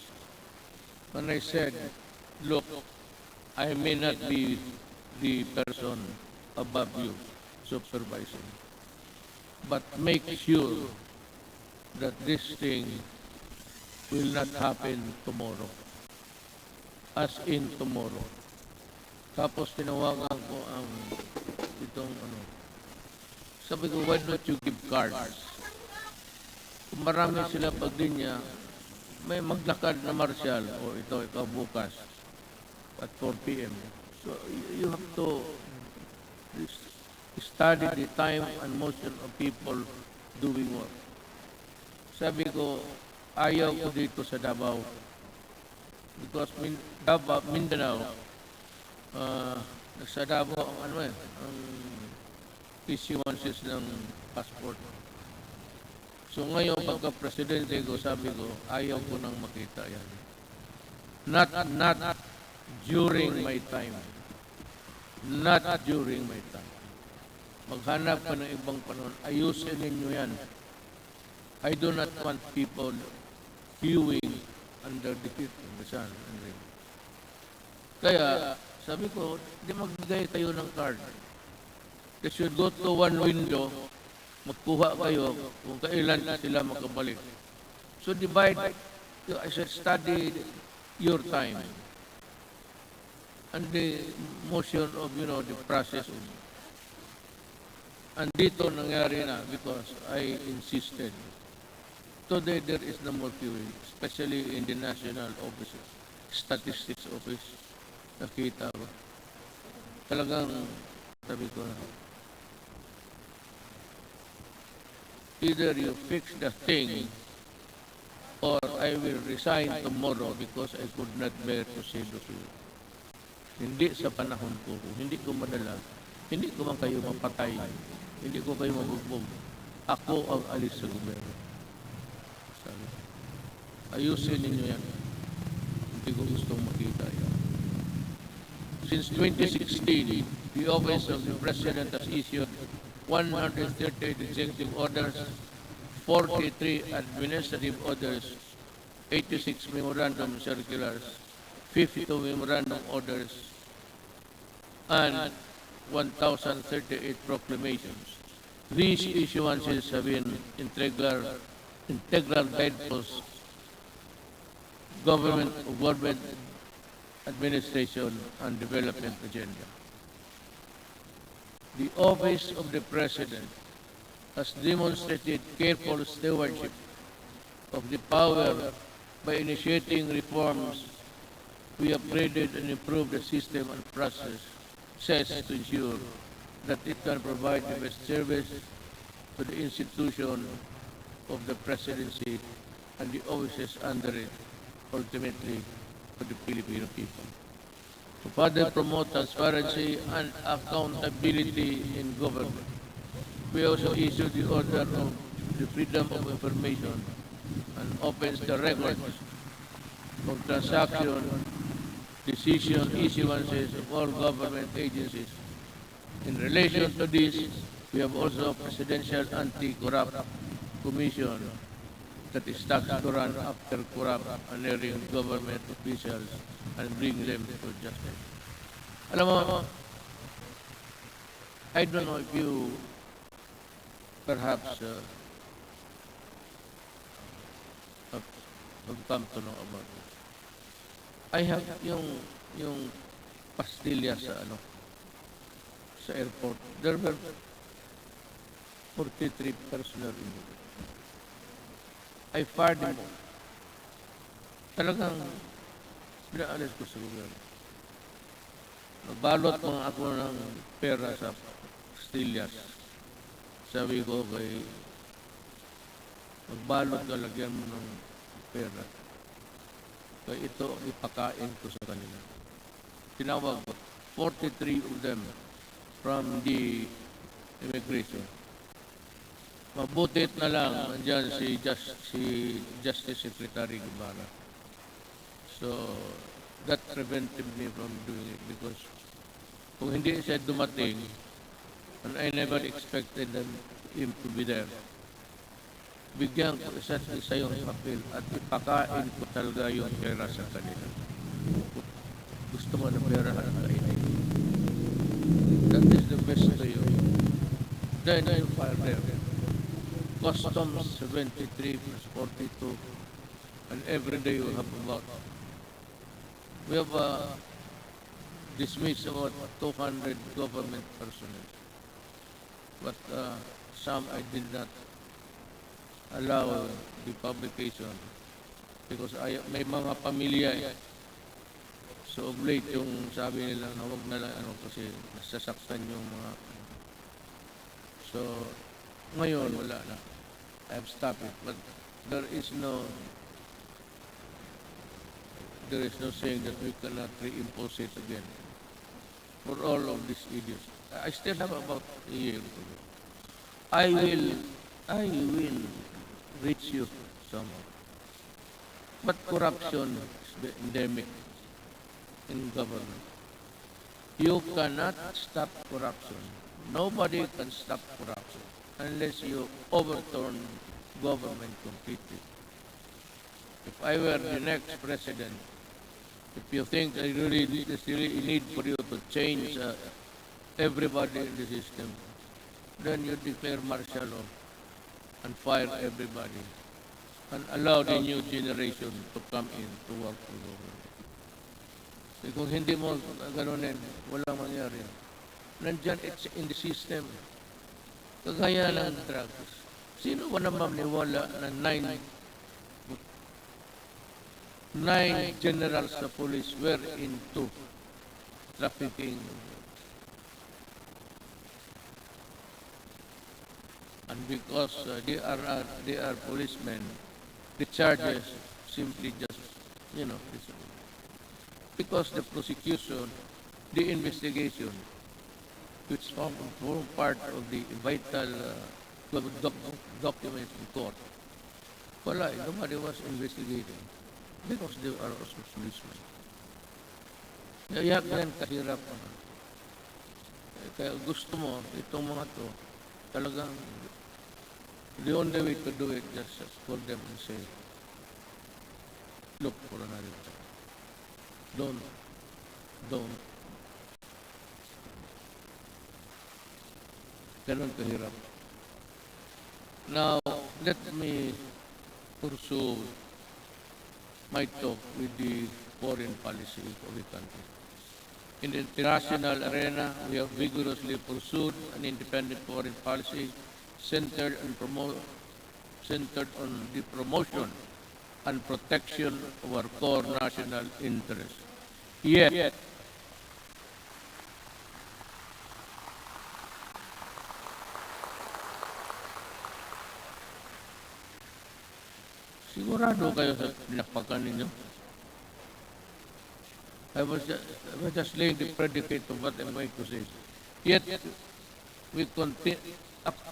When I said, look, I may not be the person above you supervising, but make sure that this thing will not happen tomorrow. As in tomorrow. Tapos tinawagan ko ang itong sabi ko, why don't you give cards? Kung marami sila pagdinya, may maglakad na martial, o ikaw bukas, at 4 p.m. So, you have to study the time and motion of people doing work. Sabi ko, ayaw ko dito sa Davao. Because Mindanao, sa Davao ang issuances ng passport. So ngayon, pagka-presidente ko, sabi ko, ayaw ko nang makita yan. Not during my time. Not during my time. Maghanap ka ng ibang panahon. Ayusin ninyo yan. I do not want people queuing under the heat of the sun and rain. Kaya, sabi ko, di magbigay kayo ng card. They should go to one window, magkuha kayo kung kailan sila makabalik. So divide, I should study your time and the motion of, the process. And dito nangyari na because I insisted. Today there is no more queuing, especially in the National Office, Statistics Office. Nakita ko. Talagang, sabi ko na, either you fix the thing or I will resign tomorrow because I could not bear to say to you. Hindi sa panahon ko, hindi ko madala, hindi ko man kayo mapatay, hindi ko kayo mabugbog. Ako ang alis sa gobyerno. Sabi, ayusin ninyo yan. Hindi ko gustong makita yan. Since 2016, the Office of the President has issued 138 executive orders, 43 administrative orders, 86 memorandum circulars, 52 memorandum orders, and 1,038 proclamations. These issuances have been integral guideposts government administration and development agenda. The Office of the President has demonstrated careful stewardship of the power by initiating reforms. We upgraded and improved the system and process to ensure that it can provide the best service to the institution of the presidency and the offices under it, ultimately for the Filipino people. To further promote transparency and accountability in government, we also issued the order of the freedom of information and opens the records of transaction decision issuances of all government agencies. In relation to this, we have also a Presidential Anti-Corrupt Commission that is tasked to run after corrupt and erring government officials and bring them to justice. Alam mo, I don't know if you perhaps have come to know about it. I have yung pastilya sa sa airport. There were 43 personnel injured. I fired them all. Talagang pinaalis ko sa gobyerno. Nabalot mga ako ng pera sa pastillas. Sabi ko kay magbalot ka, lagyan mo ng pera. Kaya ito ipakain ko sa kanila. Tinawag ko 43 of them from the immigration. Mabutit na lang nandiyan si Justice Secretary Guevara. So that prevented me from doing it because kung hindi siya dumating, and I never expected him to be there, bigyan ko isa yung papel at ipakain ko talaga yung pera sa kanila. Gusto mo na pera at kainin. That is the best to you. Then you file there. Customs 73 plus 42, and every day we have dismissed about 200 government personnel. But some I did not allow the publication because may mga pamilya so of late yung sabi nila na wag na lang kasi nasasaktan yung mga so ngayon wala na. I have stopped it, but there is no saying that we cannot reimpose it again for all of these idiots. I still have about a year to go. I will reach you somehow. But corruption is endemic in government. You cannot stop corruption. Nobody can stop corruption unless you overturn government completely. If I were the next president, if you think there's really need for you to change everybody in the system, then you declare martial law and fire everybody and allow the new generation to come in to work for government. Kung hindi mo ganunin, walang mangyari. Nandyan, it's in the system. Kagaya ng drugs. Sino ba naman niwala na 9 generals sa police were into trafficking? And because they are policemen, the charges simply just, because the prosecution, the investigation, which form part of the vital documents in court, nobody was investigating because they are also policemen. Kaya yan kahirap. Kaya gusto mo, itong mga to, talagang the only way to do it just for them to say, look for another job. Don't. Ganon kahirap. Now, let me pursue my talk with the foreign policy of the country. In the international arena, we have vigorously pursued an independent foreign policy centered on the promotion and protection of our core national interests. Yet, sigurado kayo sa pinapakan ninyo? I was just laying the predicate of what I'm going to say. Yet, we continue.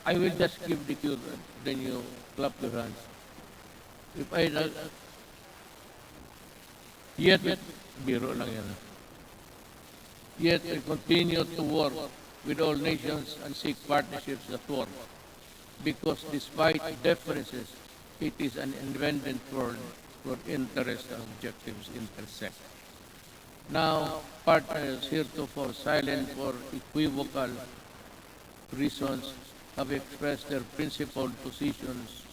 I will just give the cue, then you clap your hands. Yet, biro lang yan. Yet we continue to work with all nations and seek partnerships that work. Because despite differences, it is an independent world where interests and objectives intersect. Now, partners heretofore silent for equivocal reasons have expressed their principled positions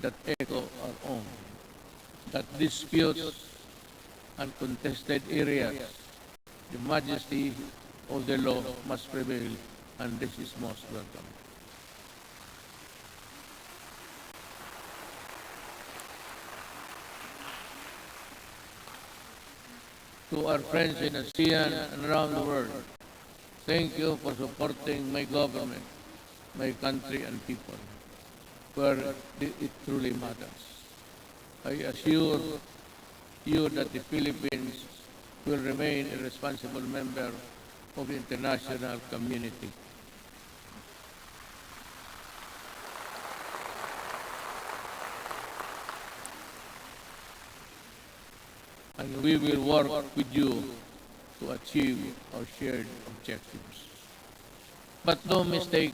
that echo our own, that disputes and contested areas, the majesty of the law must prevail, and this is most welcome. To our friends in ASEAN and around the world, thank you for supporting my government, my country and people, where it truly matters. I assure you that the Philippines will remain a responsible member of the international community. And we will work with you to achieve our shared objectives. But no mistake,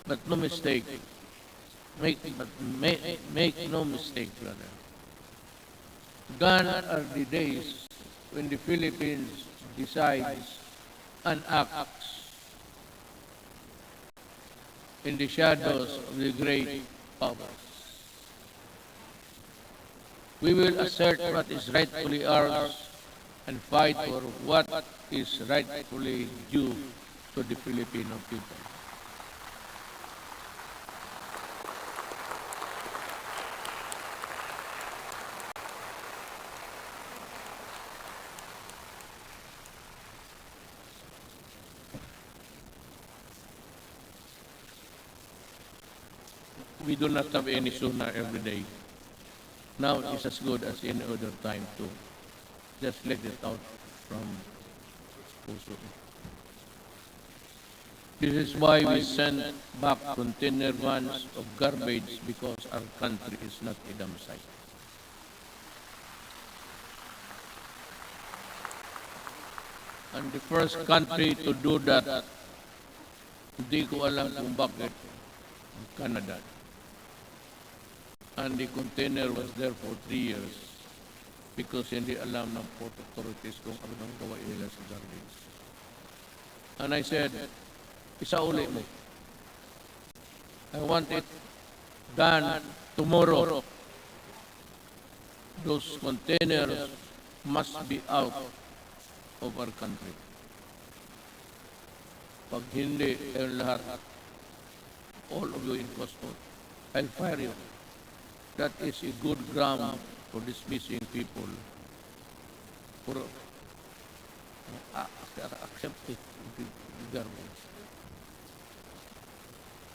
make no mistake, brother. Gone are the days when the Philippines decides and acts in the shadows of the great powers. We will assert what is rightfully ours and fight for what is rightfully due to the Filipino people. We do not have any Sona every day. Now it's as good as any other time to just let it out from Puso. This is why we send back container vans of garbage, because our country is not a dump site. And the first country to do that, hindi ko alam kung bakit, Canada. And the container was there for 3 years because hindi alam ng port authorities kung ano ang gawain nila sa garbage. And I said, isauli mo. I want it done tomorrow. Those containers must be out of our country. Pag hindi, lahat, all of you in custody, I'll fire you. That is a good ground for dismissing people for accepting the garbage.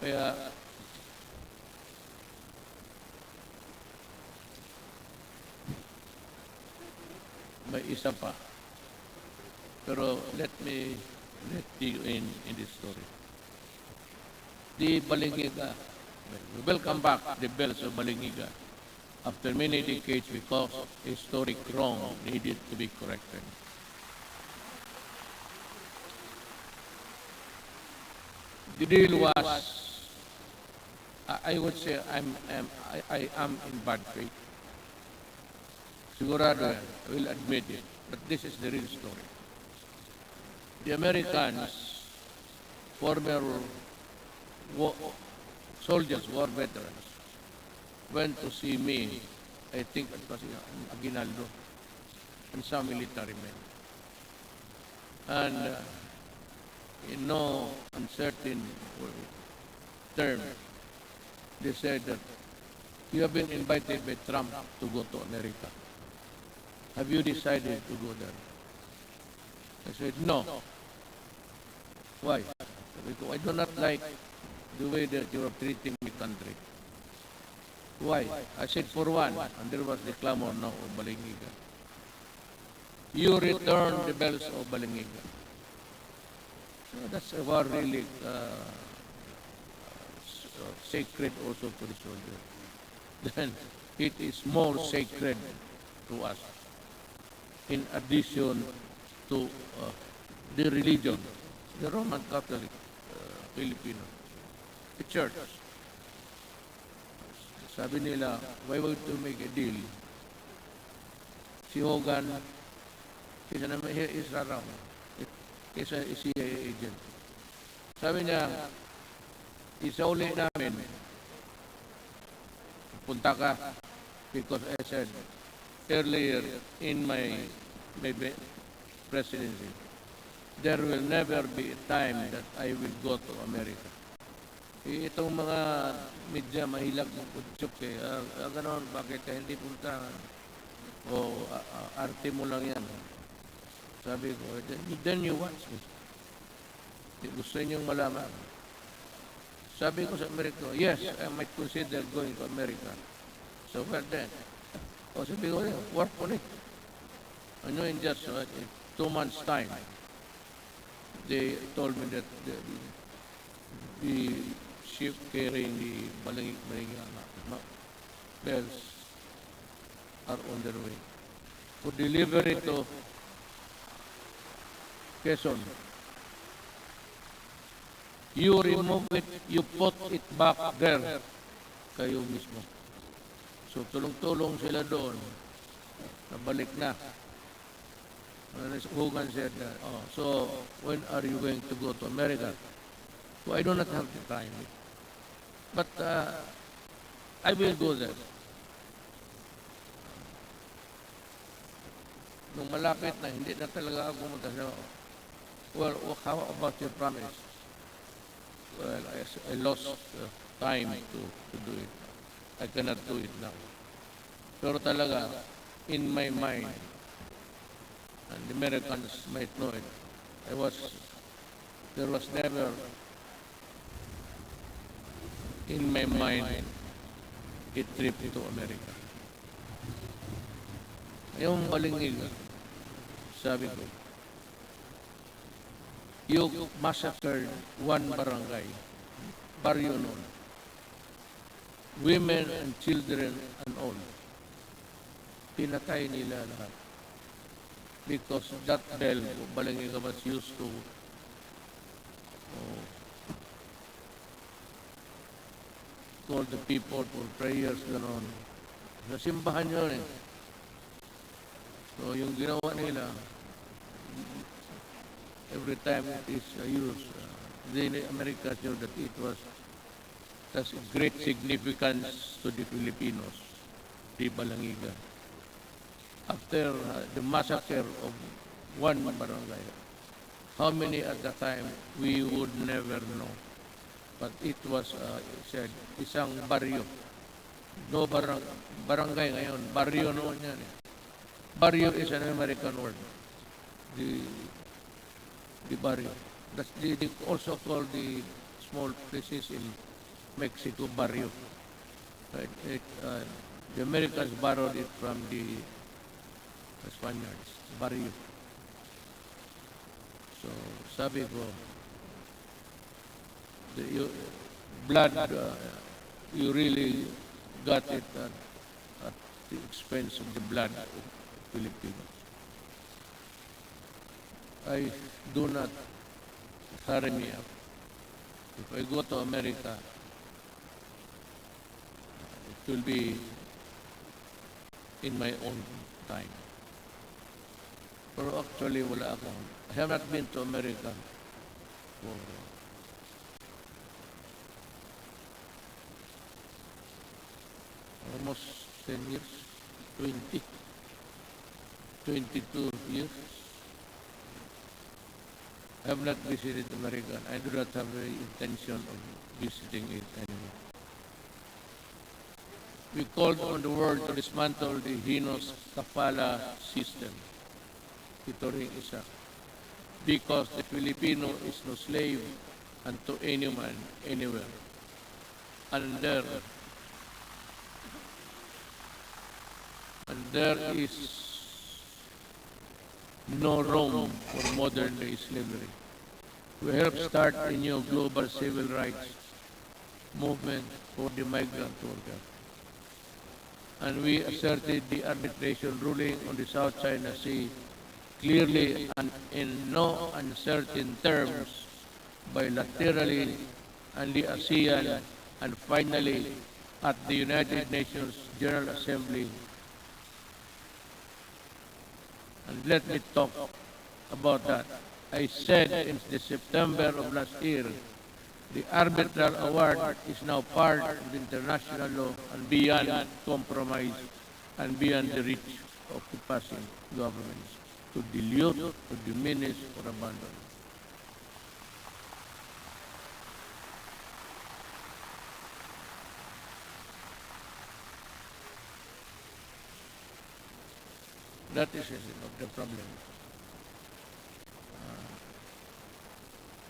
Kaya may isa pa. Pero let you in this story. The Balingiga, we welcome back the bells of Balingiga after many decades because historic wrong needed to be corrected. The deal was, I would say I am in bad faith. Sigurado, I will admit it, but this is the real story. The Americans, former soldiers, war veterans, went to see me, I think it was in Aguinaldo, and some military men. And in no uncertain term, they said that you have been invited by Trump to go to America. Have you decided to go there? I said, no. Why? Because I do not like the way that you are treating the country. Why? I said, for one, and there was the clamor now of Balingiga. You return the bells of Balingiga. So that's a war really sacred also to the soldier. Then it is more sacred to us in addition to the religion, the Roman Catholic Filipino, the church. Sabi nila, why would to make a deal? Si Hogan, isa naman, he is around. Isa is CIA agent. Sabi niya, isauli namin, punta ka, because I said earlier in my presidency, there will never be a time that I will go to America. Itong mga media mahilag ng kutsuk eh. Ganon, bakit ka hindi punta? O arte mo lang yan. Sabi ko, then you watch me. Gusto ninyong malaman. Sabi ko sa Amerika, yes, I might consider going to America. So well then. O sabi ko, work on it. Ano in just 2 months time, they told me that the ship carrying the Balangig bells are on their way. To deliver it to Quezon. You remove it, you put it back there. Kayo mismo. So tulong-tulong sila doon. Nabalik na. Hogan said that, so when are you going to go to America? So I do not have the time. But I will go there. Nung malapit na, hindi na talaga ako pumunta siya. Well, how about your promise? Well, I lost time to do it. I cannot do it now. Pero talaga, in my mind, and the Americans might know it, there was never in my mind a trip to America. Yung Balingig, sabi ko, you massacred one barangay, baryo noon, women and children and all. Pinatay nila lahat. Because that bell, Balingig was used to call the people for prayers, gano'n. Sa simbahan yun eh. So yung ginawa nila, every time it is used, the Americans knew that that's a great significance to the Filipinos, the Balangiga. After the massacre of one barangay, how many at the time, we would never know. But it was said, isang baryo. No barangay ngayon, baryo noon yan eh. Baryo is an American word. The barrio. That's they also call the small places in Mexico barrio. Right? The Americans borrowed it from the Spaniards, barrio. So sabi ko, blood, you really got it at the expense of the blood of Filipinos. I do not hurry me up. If I go to America, it will be in my own time. Pero actually, wala ako. I have not been to America for almost 10 years, 22 years. I have not visited America. I do not have the intention of visiting it anymore. We called on the world to dismantle the heinous kafala system. Ito rin isa. Because the Filipino is no slave unto any man, anywhere. And there is no room for modern day slavery. We help start a new global civil rights movement for the migrant worker. and we asserted the arbitration ruling on the South China Sea clearly and in no uncertain terms, bilaterally, and the ASEAN, and finally at the United Nations General Assembly. And let me talk about that. I said in the September of last year, the arbitral award is now part of the international law and beyond compromise and beyond the reach of the passing governments to dilute, to diminish, or abandon. That is the problem.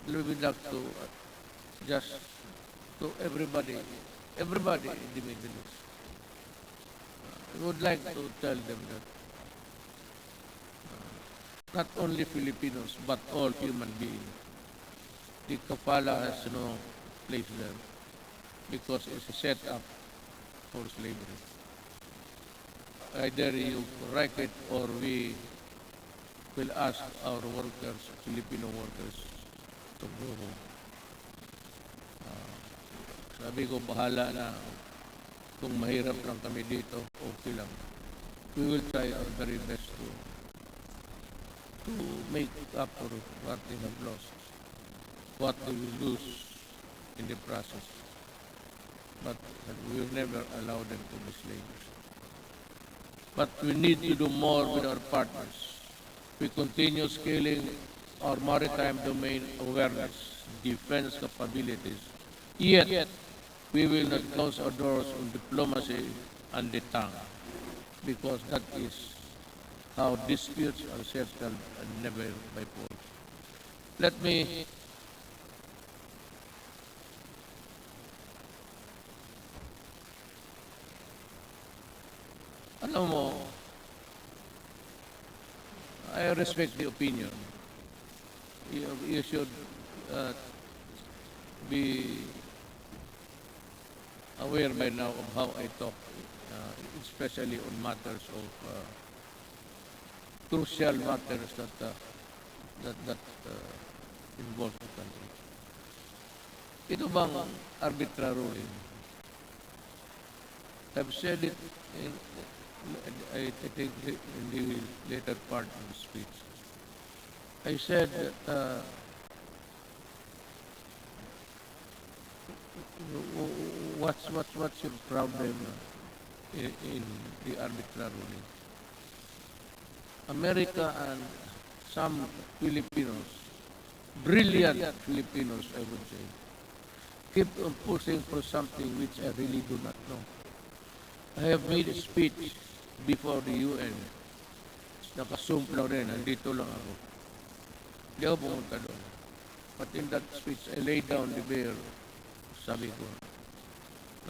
We would like to just to everybody in the Middle East. I would like to tell them that not only Filipinos but all human beings, the kafala has no place there because it's a setup for slavery. Either you correct it or we will ask our workers, Filipino workers, to go home. Sabi ko, bahala na. Kung mahirap lang kami dito, okay lang. We will try our very best to make up for what we have lost, what we will lose in the process. But we will never allow them to be slaves. But we need to do more with our partners. We continue scaling our maritime domain awareness, defense capabilities. Yet, we will not close our doors on diplomacy and the tongue, because that is how disputes are settled and never by force. Let me alam mo, I respect the opinion. You should be aware by now of how I talk, especially on matters of crucial matters that involve the country. Ito bang arbitral ruling? I've said it I think in the later part of the speech. I said that what's your problem in the arbitral ruling? America and some Filipinos, brilliant Filipinos, I would say, keep on pushing for something which I really do not know. I have made a speech before the UN. Nakasumplaw rin, nandito lang ako. Hindi ako pumunta doon. But in that speech, I laid down the bare, sabi ko,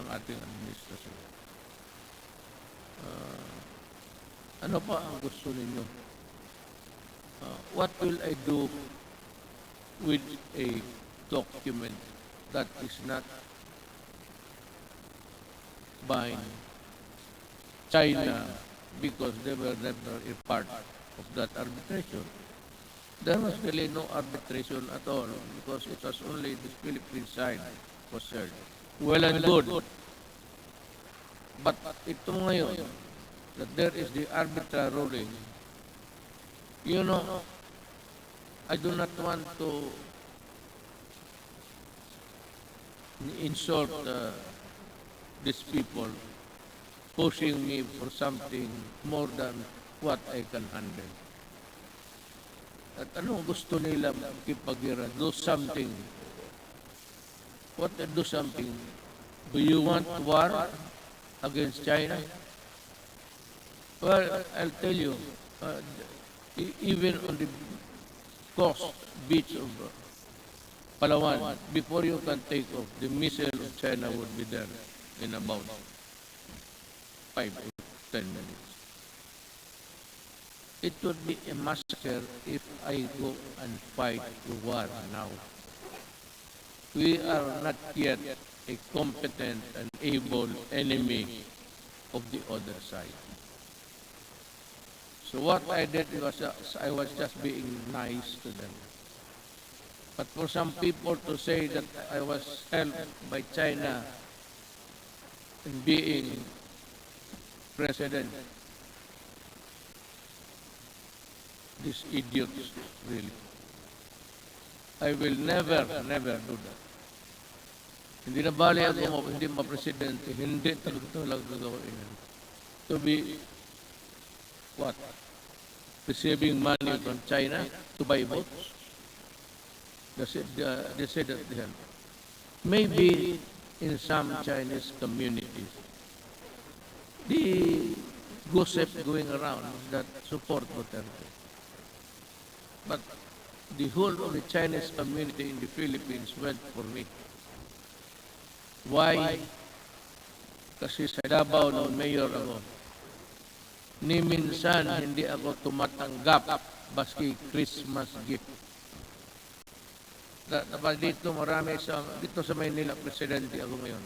ng ating administrasyon. Ano pa ang gusto ninyo? What will I do with a document that is not buying China because they were never a part of that arbitration? There was really no arbitration at all because it was only the Philippine side concerned. Well and good. But ito ngayon, that there is the arbitral ruling, you know, I do not want to insult these people pushing me for something more than what I can handle. At anong gusto nila makipagira? Do something. What do something? Do you want war against China? Well, I'll tell you, even on the coast beach of Palawan, before you can take off, the missile of China would be there in about 5 or 10 minutes. It would be a massacre if I go and fight the war now. We are not yet a competent and able enemy of the other side. So what I did was I was just being nice to them. But for some people to say that I was helped by China in being president, these idiots, really. I will never do that. Hindi na bali ako, hindi ma-presidente, hindi talaga gagawin yan. To be, what? Receiving money from China to buy votes? They said that they have. Maybe in some Chinese communities, the gossip going around that support Duterte. But the whole of the Chinese community in the Philippines went for me. Why? Kasi sa Davao ng mayor ako, ni minsan hindi ako tumatanggap baski Christmas gift. Dapat dito marami dito sa Maynila, presidente ako ngayon.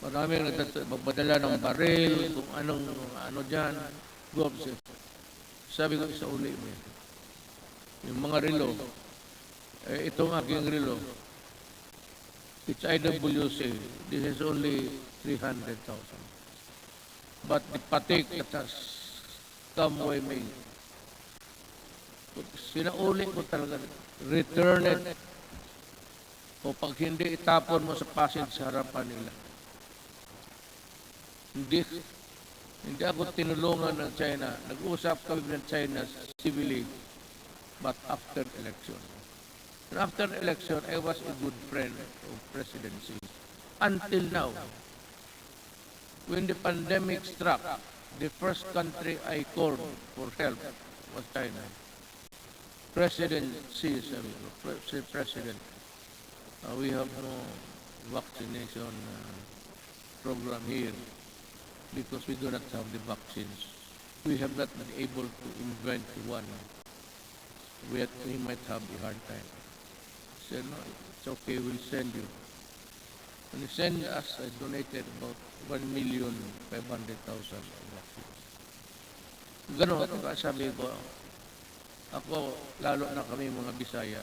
Maraming magpadala ng baril, kung ano dyan. Sabi ko sa uli mo yan. Yung mga relo, itong aking relo, it's IWC, this is only 300,000. But the patik that has come with me, sinauli ko talaga, return it. O pag hindi, itapon mo sa passage sa harapan nila. Hindi ako tinulungan ng China. Nag-usap kami ng China civilly, but after election. And after election, I was a good friend of presidency. Until now, when the pandemic struck, the first country I called for help was China. President President, we have no vaccination program here because we do not have the vaccines. We have not been able to invent one. We might have a hard time. He said, no, it's okay, we'll send you. When he sent us, I donated about 1,500,000 vaccines. Ganon, sabi ko, ako, lalo na kami mga Bisaya,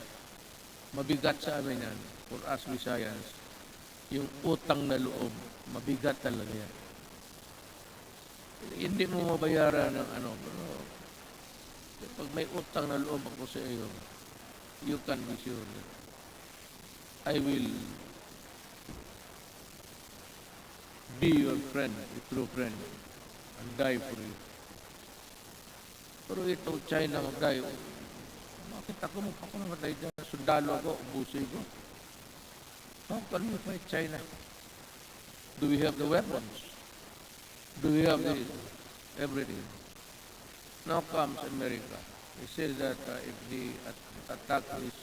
mabigat sa amin yan, for us Visayans, yung utang na loob, mabigat talaga yan. Hindi mo mabayaran ng pero pag may utang na loob ako sa iyo, you can be sure that I will be your friend, a true friend, and die for you. Pero ito, China mag-die. Bakit ako namatay dyan? Sundalo ako, ubusin ko. How can we fight China? Do we have the weapons? Do we have everything? Now comes America. They say that if the attack is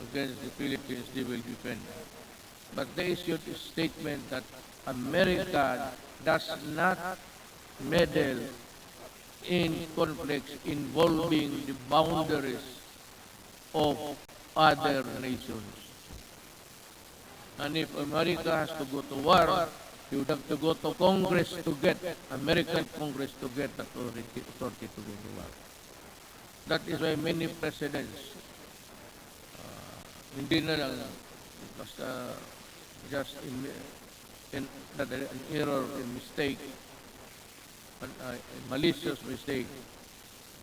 against the Philippines, they will defend. But they issued a statement that America does not meddle in conflicts involving the boundaries of other nations. And if America has to go to war, you would have to go to Congress to get, American Congress to get authority to go to war. That is why many presidents, hindi na lang, basta just an error, a mistake, a malicious mistake,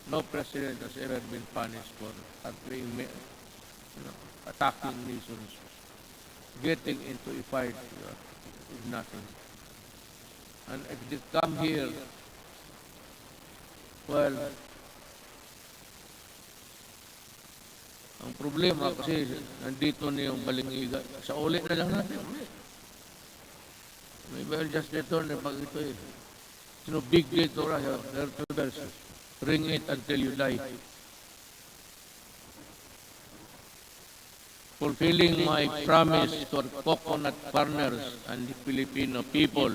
no president has ever been punished for attacking nations. Getting into a fight is nothing. And if they come here, well, ang problema kasi nandito na yung balingiga. Sa uli na lang natin. Maybe I'll just return na pag ito eh. You know, big dito Russia, there are two verses. Ring it until you die. Fulfilling my promise to our coconut farmers and the Filipino people,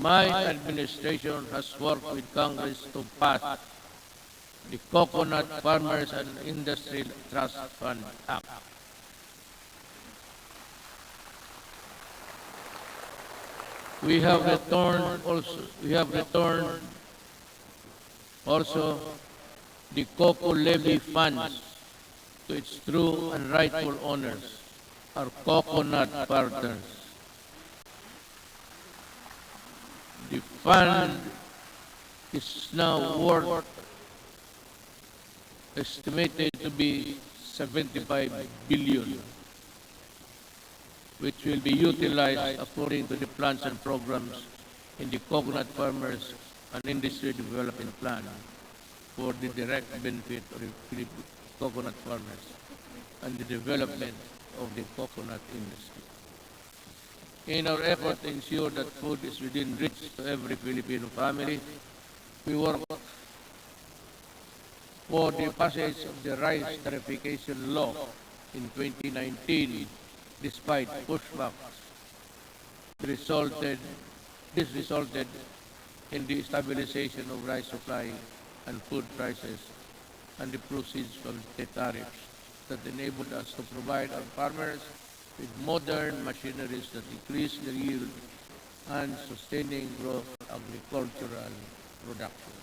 my administration has worked with Congress to pass the Coconut Farmers and Industry Trust Fund Act. We have returned also the cocoa levy funds to its true and rightful owners, our coconut partners. The fund is now worth estimated to be 75 billion, which will be utilized according to the plans and programs in the Coconut Farmers and Industry Development Plan for the direct benefit of the Philippine coconut farmers and the development of the coconut industry. In our effort to ensure that food is within reach to every Filipino family, we work for the passage of the rice tarification law in 2019 despite pushbacks. This resulted in the stabilization of rice supply and food prices and the proceeds from the tariffs that enabled us to provide our farmers with modern machineries that increase their yield and sustaining growth of agricultural production.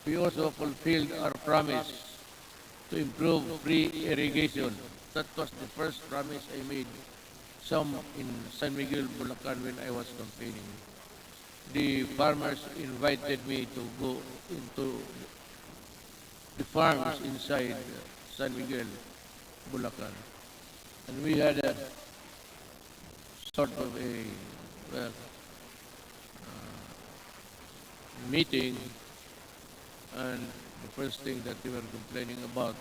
We also fulfilled our promise to improve free irrigation. That was the first promise I made some in San Miguel, Bulacan when I was campaigning. The farmers invited me to go into the farms inside San Miguel, Bulacan. And we had a sort of a meeting, and the first thing that they were complaining about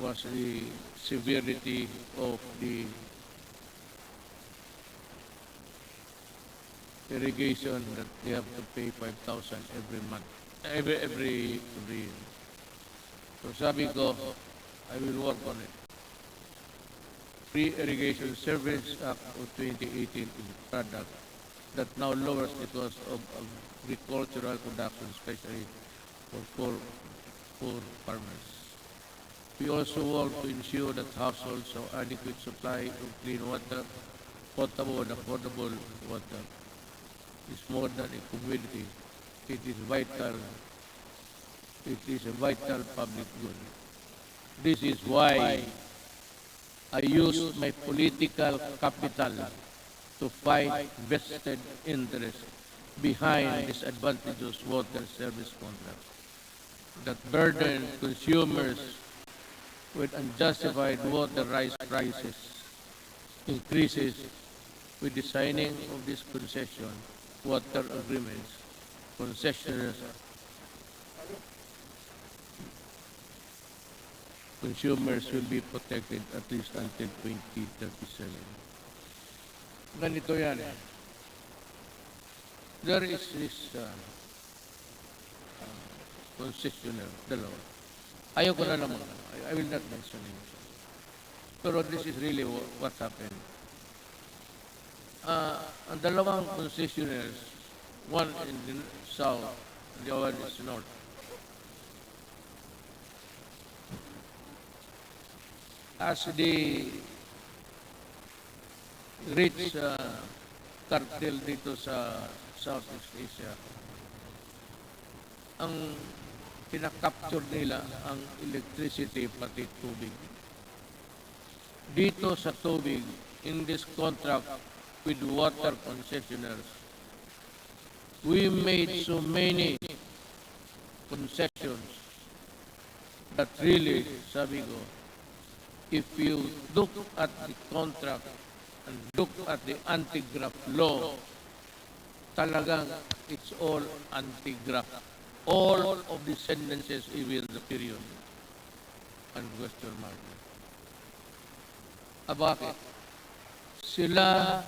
was the severity of the irrigation that they have to pay 5,000 every month, every year. So sabi ko, I will work on it. Free Irrigation Service Act of 2018 is a product that now lowers the cost of agricultural production, especially for poor farmers. We also work to ensure that households have adequate supply of clean water, potable and affordable water. It's more than a commodity. It is vital. It is a vital public good. This is why I use my political capital to fight vested interests behind disadvantageous water service contracts that burden consumers with unjustified water rights prices increases with the signing of this concession water agreements. Consumers will be protected at least until 2037. Ganito yan. There is this concessionaire, dalawa. Ayoko na naman. I will not mention it. Pero this is really what happened. Ang dalawang concessionaires, one in the south, the other is north. As the rich cartel dito sa Southeast Asia, ang pinakapture nila ang electricity pati tubig. Dito sa tubig, in this contract with water concessionaires, we made so many concessions that really, sabi ko, if you look at the contract and look at the anti-graft law, talagang it's all anti-graft. All of the sentences, even the period and question mark. Bakit? Sila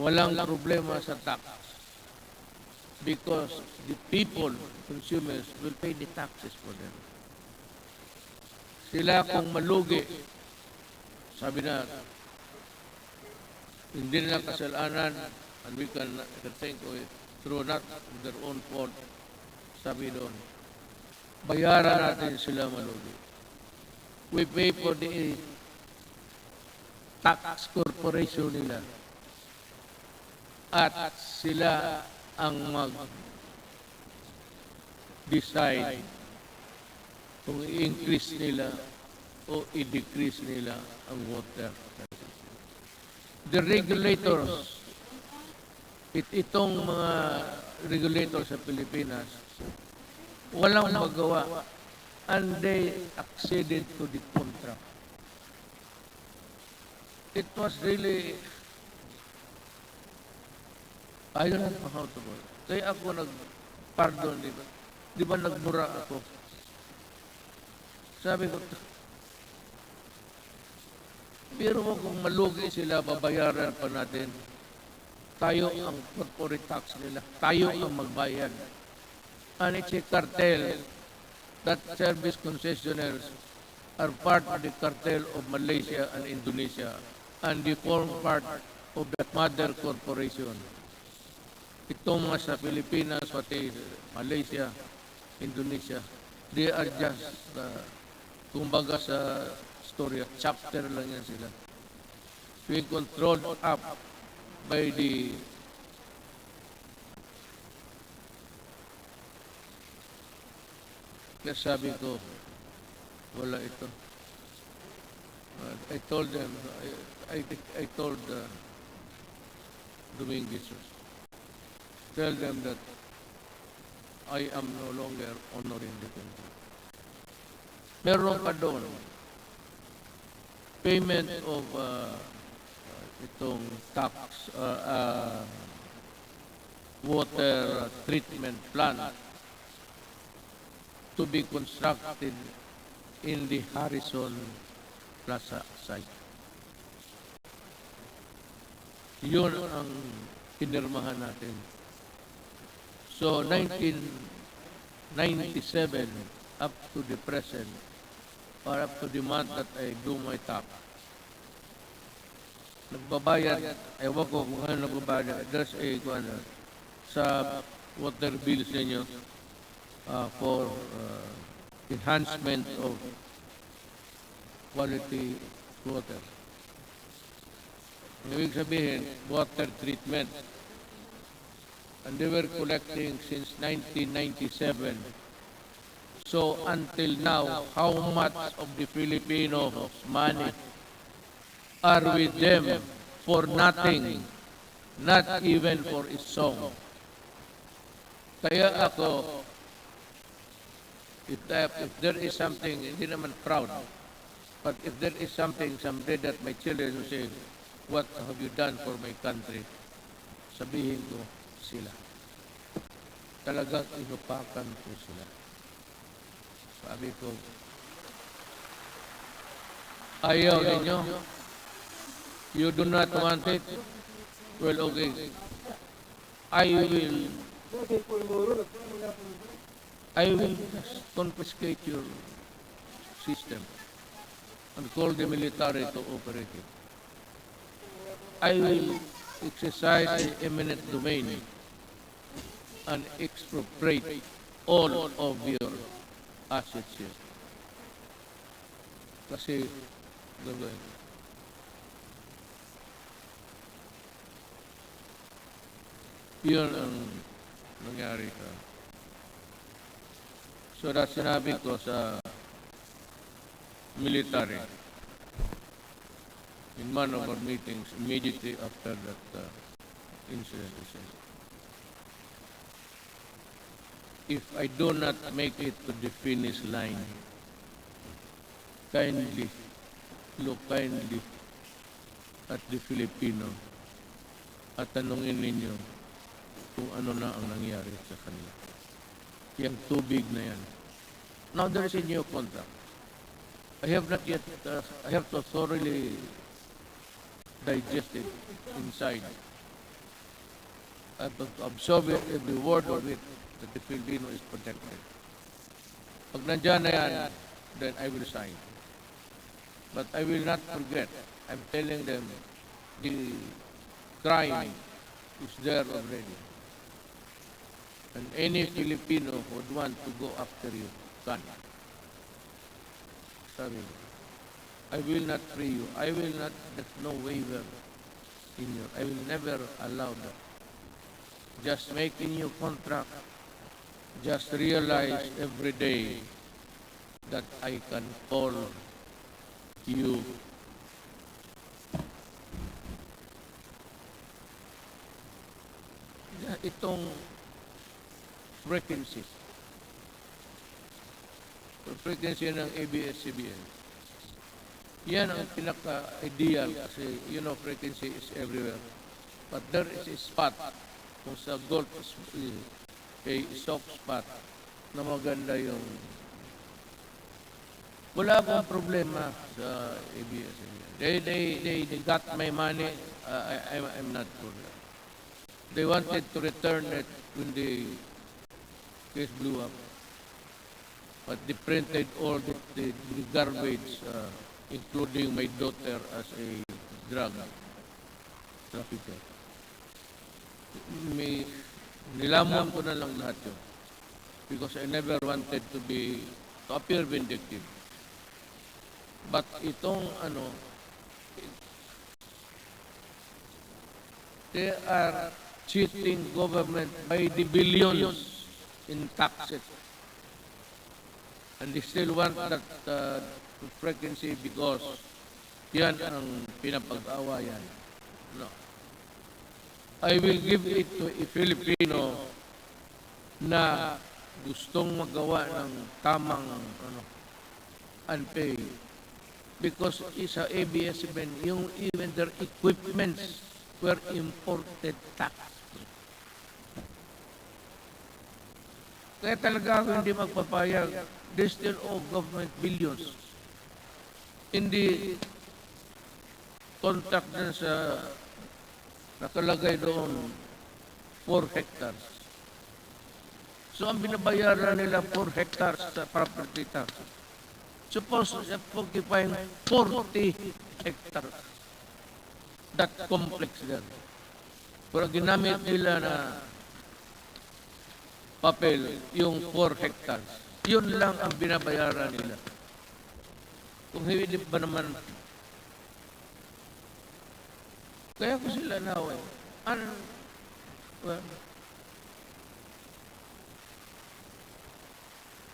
walang problema sa tax because the people, consumers, will pay the taxes for them. Sila kung malugi, sabi na, hindi nila kasalanan, and we can think of it through not their own fault, sabi doon, bayaran natin sila malugi. We pay for the tax corporation nila at sila ang mag-decide kung i-increase nila o i-decrease nila ang water. The regulators, itong mga regulators sa Pilipinas, walang magawa and they acceded to the contract. It was really, I don't know how to go. Kaya ako nag-pardon, di ba? Di ba nagmura ako? Sabi ko, pero kung malugi sila, babayaran pa natin. Tayo ang corporate tax nila. Tayo ang magbayad. And it's a cartel that service concessionaires are part of the cartel of Malaysia and Indonesia and they form part of that mother corporation. Itong mga sa Pilipinas, pati Malaysia, Indonesia, they are just, kumbaga sa storya, chapter lang yan sila. Being controlled up by the kaya sabi ko, wala ito. I told them, I told Dominguez, tell them that I am no longer honoring the country. Meron pa doon, payment of itong tax, water treatment plant to be constructed in the Harrison Plaza site. Yun ang pinirmahan natin. So, 1997 up to the present, or up to the month that I do my tax, nagbabayad, ewan ko kung ano nagbabayad, there's a, sa water bills ninyo, for enhancement of quality water. Ang ibig sabihin, water treatment. And they were collecting since 1997. So until now, how much of the Filipino money are with them for nothing, not even for a song? Kaya ako, if there is something, hindi naman proud, but if there is something someday that my children will say, what have you done for my country? Sabihin ko sila. Talagang inupakan ko sila. Sabi ko, ayaw ninyo. You do not want it? Well, okay. I will confiscate your system and call the military to operate it. I will exercise the eminent domain and expropriate all of your assets here. Kasi, gagawin. Yun ang nangyari ka. So, that sinabi ko sa military in one of our meetings immediately after that incident. If I do not make it to the finish line, kindly look kindly at the Filipino at tanungin ninyo kung ano na ang nangyari sa kanila. Yung tubig na yan. Now there is a new contract. I have not yet, I have to thoroughly digest it inside. I have to absorb it, every word of it, that the Filipino is protected. Pag nandyan na yan, then I will sign. But I will not forget. I'm telling them the crime is there already. And any Filipino would want to go after you, can. Sabi ko. I will not free you. I will not, there's no waiver in you. I will never allow that. Just making you contract, just realize every day that I can call you itong frequency. Frequency ng ABS-CBN. Yan ang pinaka-ideal kasi, frequency is everywhere. But there is a spot kung sa Gulf is a soft spot na maganda yung wala akong problema sa ABS-CBN. They got my money. I'm not problem. They wanted to return it when the case blew up. But they printed all the garbage, including my daughter as a drug trafficker. Nilamon ko na lang lahat yun. Because I never wanted to appear vindictive. But itong they are cheating government by the billions in taxes. And they still want that frequency because yan ang pinapag-awayan. No. I will give it to a Filipino na gustong magawa ng tamang unpaid. Because sa ABS-CBN, even their equipments were imported tax. Kaya talaga ako hindi magpapayag. They still owe government billions. Hindi contract na sa nakalagay doon 4 hectares. So ang binabayaran nila 4 hectares sa property tax. Suppose occupying 40 hectares. That complex there. Pero ginamit nila na papel yung 4 hectares. Yun lang ang binabayaran nila. Kung hindi ba naman, kaya ko sila naway.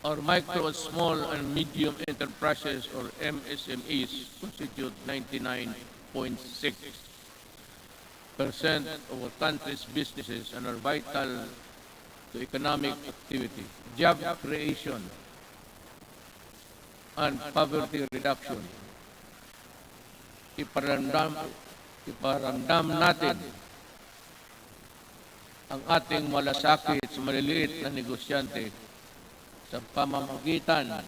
Our micro, small, and medium enterprises, or MSMEs, constitute 99.6% of our country's businesses and are vital to economic activity, job creation, and poverty reduction. Iparamdam natin ang ating malasakit sa maliliit na negosyante sa pamamagitan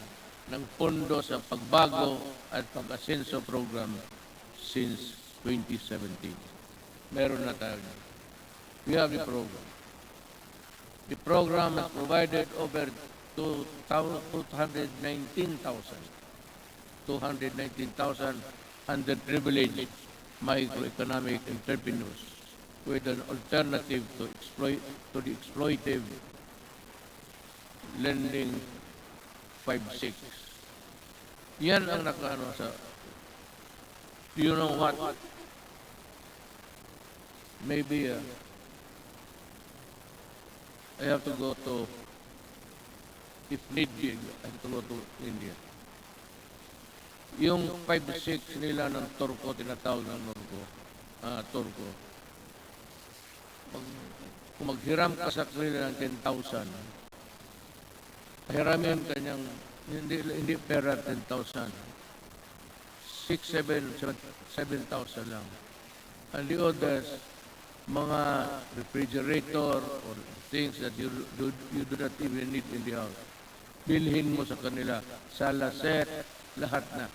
ng pondo sa pagbago at pag-asenso program since 2017. Meron na tayo. We have the program. The program has provided over 219,000 underprivileged microeconomic entrepreneurs with an alternative to the exploitive lending 5-6. Yan ang nakaano sa, do you know what? Maybe I have to go to, if need be, I have to go to India. Yung 5-6 nila ng Turko, tinatawag ng Turko, kung maghiram ka sa kanila ng 10,000, hiramin kanyang, hindi pera 10,000, 7,000 lang. And the others, mga refrigerator or things that you do not even need in the house. Bilhin mo sa kanila, sala set, lahat na.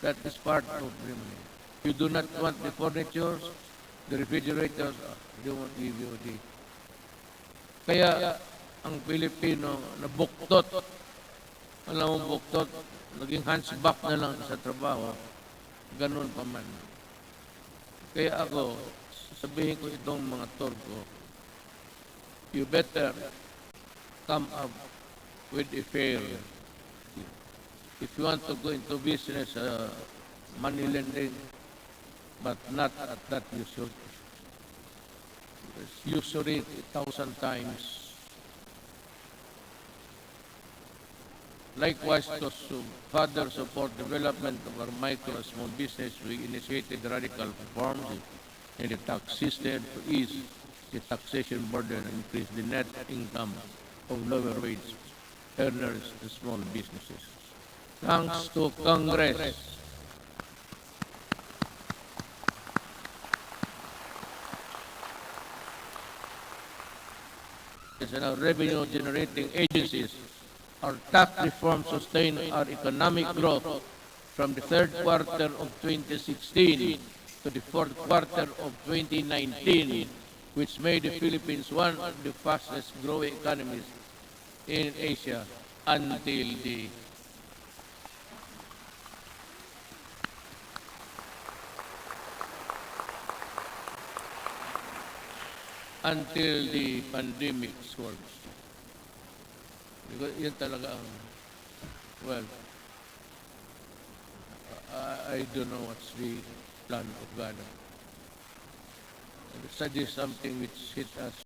That is part of the money. You do not want the furniture, the refrigerators, they won't give you the. Kaya, ang Pilipino na buktot, alam mo buktot, naging hunchback na lang sa trabaho, ganun pa man. Kaya ako, sabihin ko itong mga Turko, you better come up with a fair. If you want to go into business money lending, but not at that usury 1,000 times. Likewise, to further support development of our micro and small business, we initiated radical reforms in the tax system to ease the taxation burden and increase the net income of lower wage earners and small businesses. Thanks to Congress. And our revenue generating agencies, our tax reform sustained our economic growth from the third quarter of 2016 to the fourth quarter of 2019, which made the Philippines one of the fastest growing economies in Asia until the pandemic surged. Because yun talaga ang, well, I don't know what's the plan of God. Such is something which hit us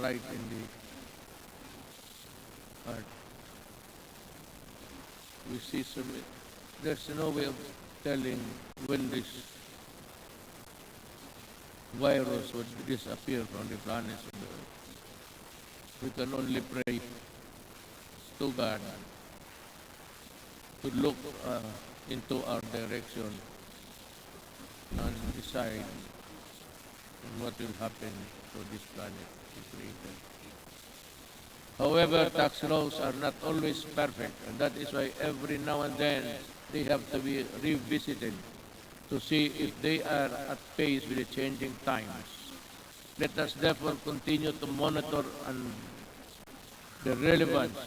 right in the heart. We see there's no way of telling when this virus would disappear from the planet of the earth. We can only pray to God to look into our direction and decide what will happen to this planet we created. However, tax laws are not always perfect, and that is why every now and then they have to be revisited to see if they are at pace with the changing times. Let us therefore continue to monitor the relevance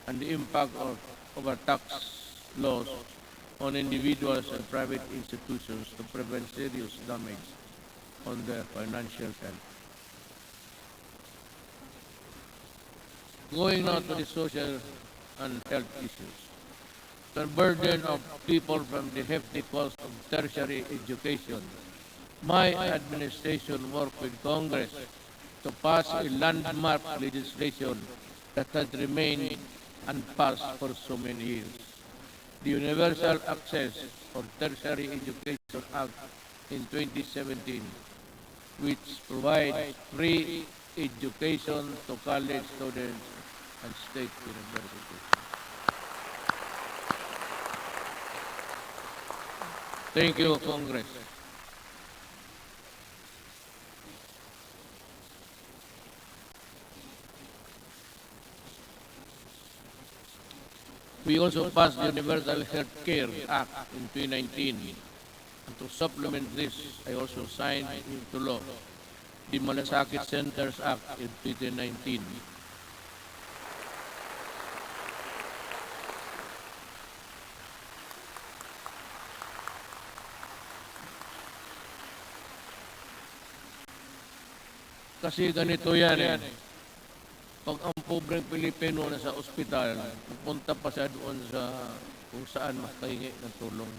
and the impact of our tax laws on individuals and private institutions to prevent serious damage on their financial health. Going now to the social and health issues. The burden of people from the hefty cost of tertiary education. My administration worked with Congress to pass a landmark legislation that has remained unpassed for so many years. The Universal Access for Tertiary Education Act in 2017, which provides free education to college students and state universities. Thank you, Congress. We also passed the Universal Health Care Act in 2019. And to supplement this, I also signed into law the Malasakit Centers Act in 2019. Kasi ganito yan eh. Pag ang pobreng Pilipino na sa ospital, pupunta pa siya doon sa kung saan makahingi ng tulong.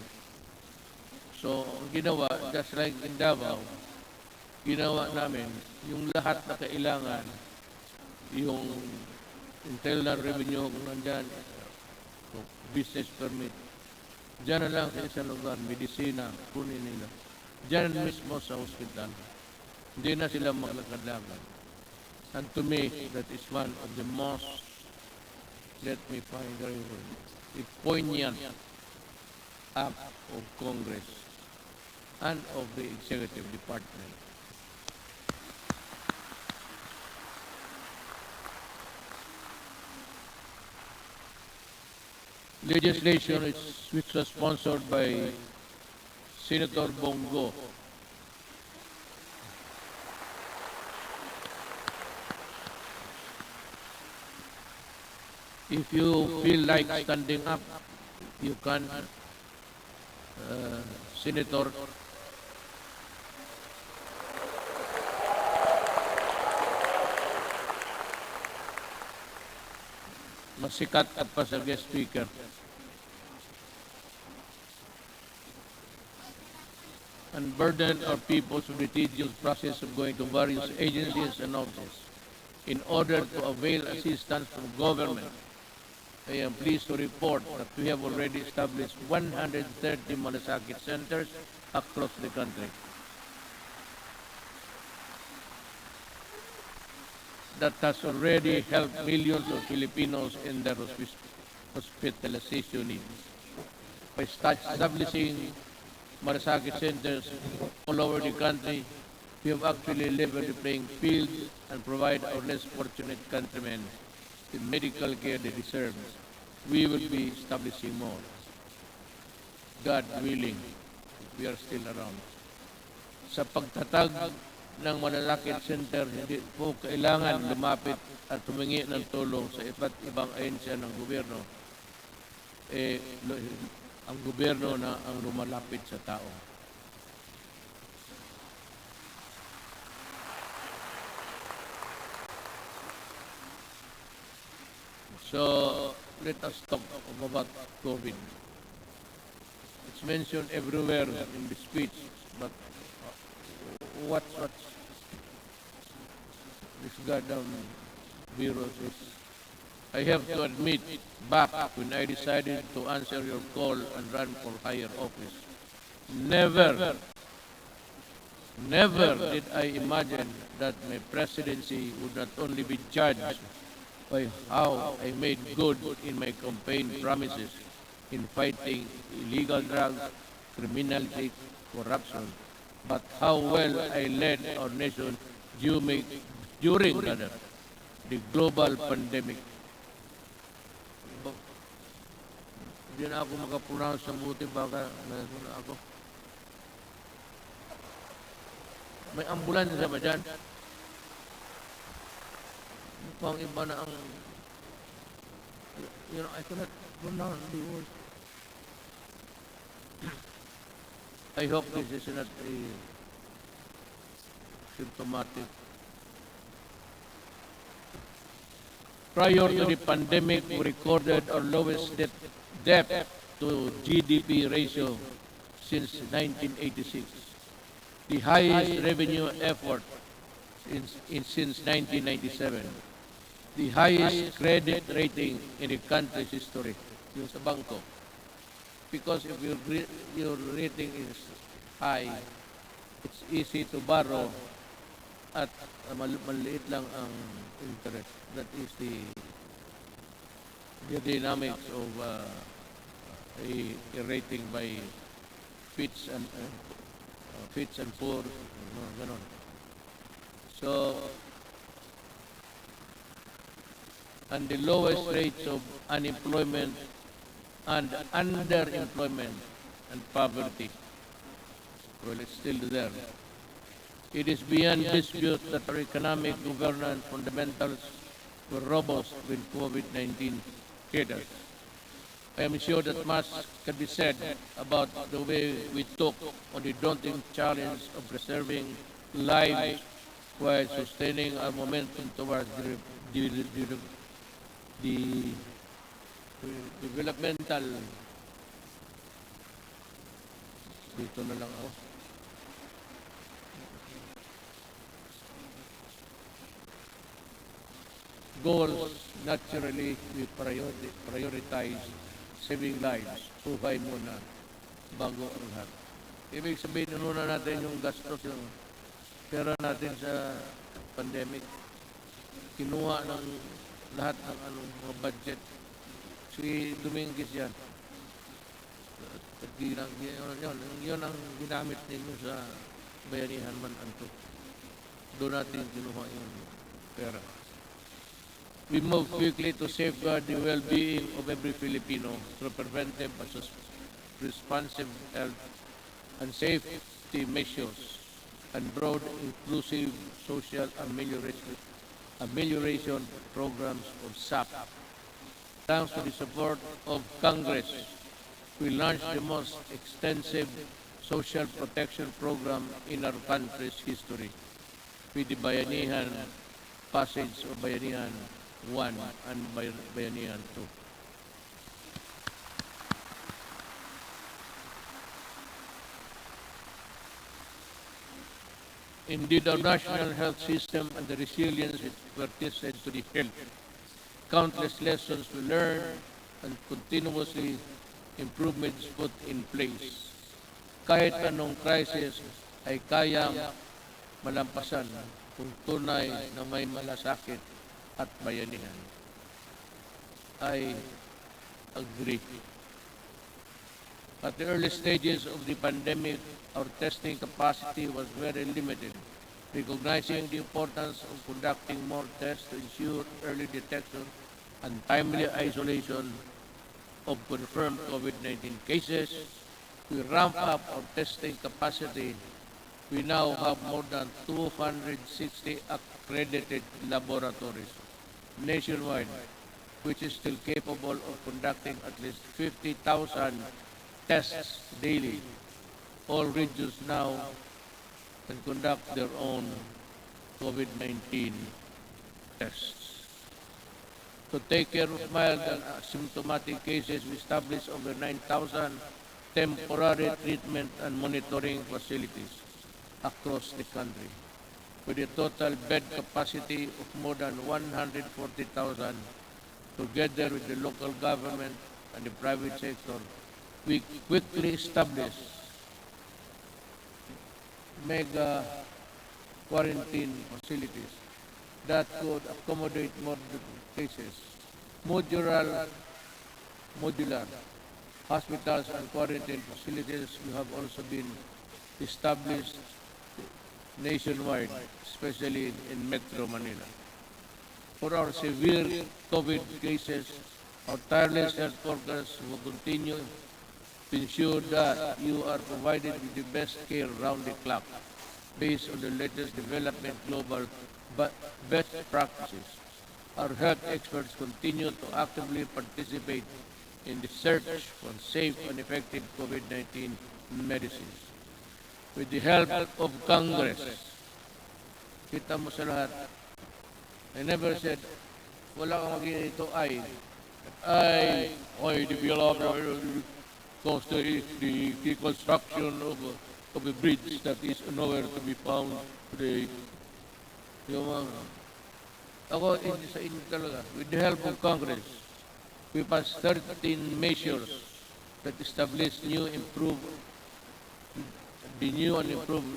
So, ang ginawa, just like in Davao, ginawa namin yung lahat na kailangan, yung internal revenue kung nandyan, business permit, dyan na lang sa isang lugar, medisina, kunin nila. Dyan mismo sa ospital. Hindi na sila maglakad-lakad. And to me, that is one of the most, let me find the word, a poignant act of Congress and of the Executive Department. Legislation which was sponsored by Senator Bongo. If you feel like standing up, you can, Senator. Masikat at pa sa guest speaker. unburden our peoples with the tedious process of going to various agencies and offices in order to avail assistance from government. I am pleased to report that we have already established 130 malasakit centers across the country. That has already helped millions of Filipinos in their hospitalization needs. By establishing malasakit centers all over the country, we have actually leveled the playing field and provide our less fortunate countrymen the medical care they deserve. We will be establishing more. God willing, we are still around. Sa pagtatag ng malalakit center, hindi po kailangan lumapit at humingi ng tulong sa iba't ibang ahensya ng gobyerno. Ang gobyerno na ang lumalapit sa tao. So, let us talk about COVID. It's mentioned everywhere in the speech, but what's this goddamn virus is? I have to admit, back when I decided to answer your call and run for higher office, never did I imagine that my presidency would not only be judged by how I made good in my campaign promises in fighting illegal drugs, criminality, corruption, but how well I led our nation during the global pandemic. Hindi na ako makapronounce sa buti, baka meron na ako. May ambulansya ba dyan? Mukhang iba na ang... I cannot pronounce the word. I hope this is not a symptomatic. Prior to the pandemic, we recorded our lowest debt to GDP ratio since 1986, the highest revenue effort since 1997, the highest credit rating in the country's history, yung sa bangko. Because if your rating is high, it's easy to borrow at maliit lang ang interest. That is the dynamics of a rating by Fitch and Poor, ganon. So, and the lowest rates of unemployment and underemployment and poverty. Well, it's still there. It is beyond dispute that our economic governance fundamentals were robust when COVID-19 hit us. I am sure that much can be said about the way we took on the daunting challenge of preserving lives while sustaining our momentum towards the developmental. Dito na lang ako. Goals, naturally, we prioritize saving lives. Buhay muna bago ang lahat. Ibig sabihin, muna natin yung gastos, yung pera natin sa pandemic. Kinuha ng lahat ng mga budget. Si Dominguez yan. Yun ang ginamit ninyo sa bayanihan man anto. Doon natin kinuha yung pera. We move quickly to safeguard the well-being of every Filipino through preventive and responsive health and safety measures and broad inclusive social amelioration programs of SAP. Thanks to the support of Congress, we launched the most extensive social protection program in our country's history with the Bayanihan Passage of Bayanihan 1 and Bayanihan 2. Indeed, our national health system and the resilience it pertains to the health. Countless lessons to learn and continuously improvements put in place. Kahit anong crisis ay kayang malampasan kung tunay na may malasakit at bayanihan. I agree. At the early stages of the pandemic, our testing capacity was very limited. Recognizing the importance of conducting more tests to ensure early detection and timely isolation of confirmed COVID-19 cases, we ramp up our testing capacity. We now have more than 260 accredited laboratories nationwide, which is still capable of conducting at least 50,000 tests daily. All regions now can conduct their own COVID-19 tests. To take care of mild and asymptomatic cases, we established over 9,000 temporary treatment and monitoring facilities across the country, with a total bed capacity of more than 140,000. Together with the local government and the private sector, we quickly established mega quarantine facilities that could accommodate more cases. Modular hospitals and quarantine facilities have also been established nationwide, especially in Metro Manila. For our severe COVID cases, our tireless health workers will continue to ensure that you are provided with the best care round the clock based on the latest development global best practices. Our health experts continue to actively participate in the search for safe and effective COVID-19 medicines. With the help of Congress, kita mo sa lahat, I never said, wala kang magiging ito develop the construction of a bridge that is nowhere to be found today. Ako, sa inyo talaga, with the help of Congress, we passed 13 measures that establish the new and improved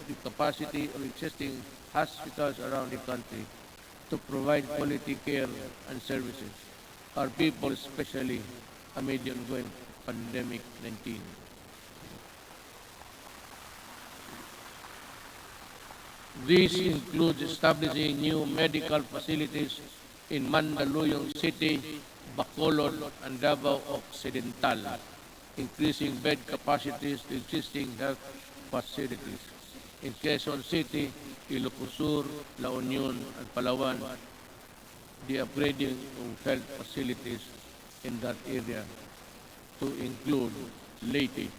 the capacity of existing hospitals around the country to provide quality care and services. Our people, especially amid the ongoing pandemic-19. These include establishing new medical facilities in Mandaluyong City, Bacolod, and Davao Occidental, increasing bed capacities to existing health facilities. In Quezon City, Ilocos Sur, La Union, and Palawan, the upgrading of health facilities in that area to include Leyte.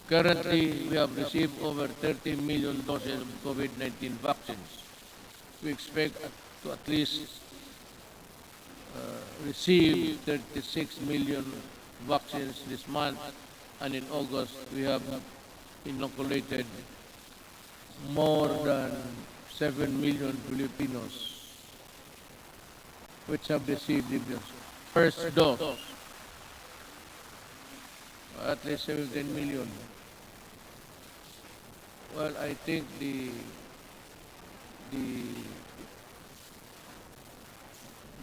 Currently, we have received over 30 million doses of COVID-19 vaccines. We expect to at least receive 36 million vaccines this month, and in August, we have inoculated more than 7 million Filipinos which have received the first dose, at least 17 million. Well, I think the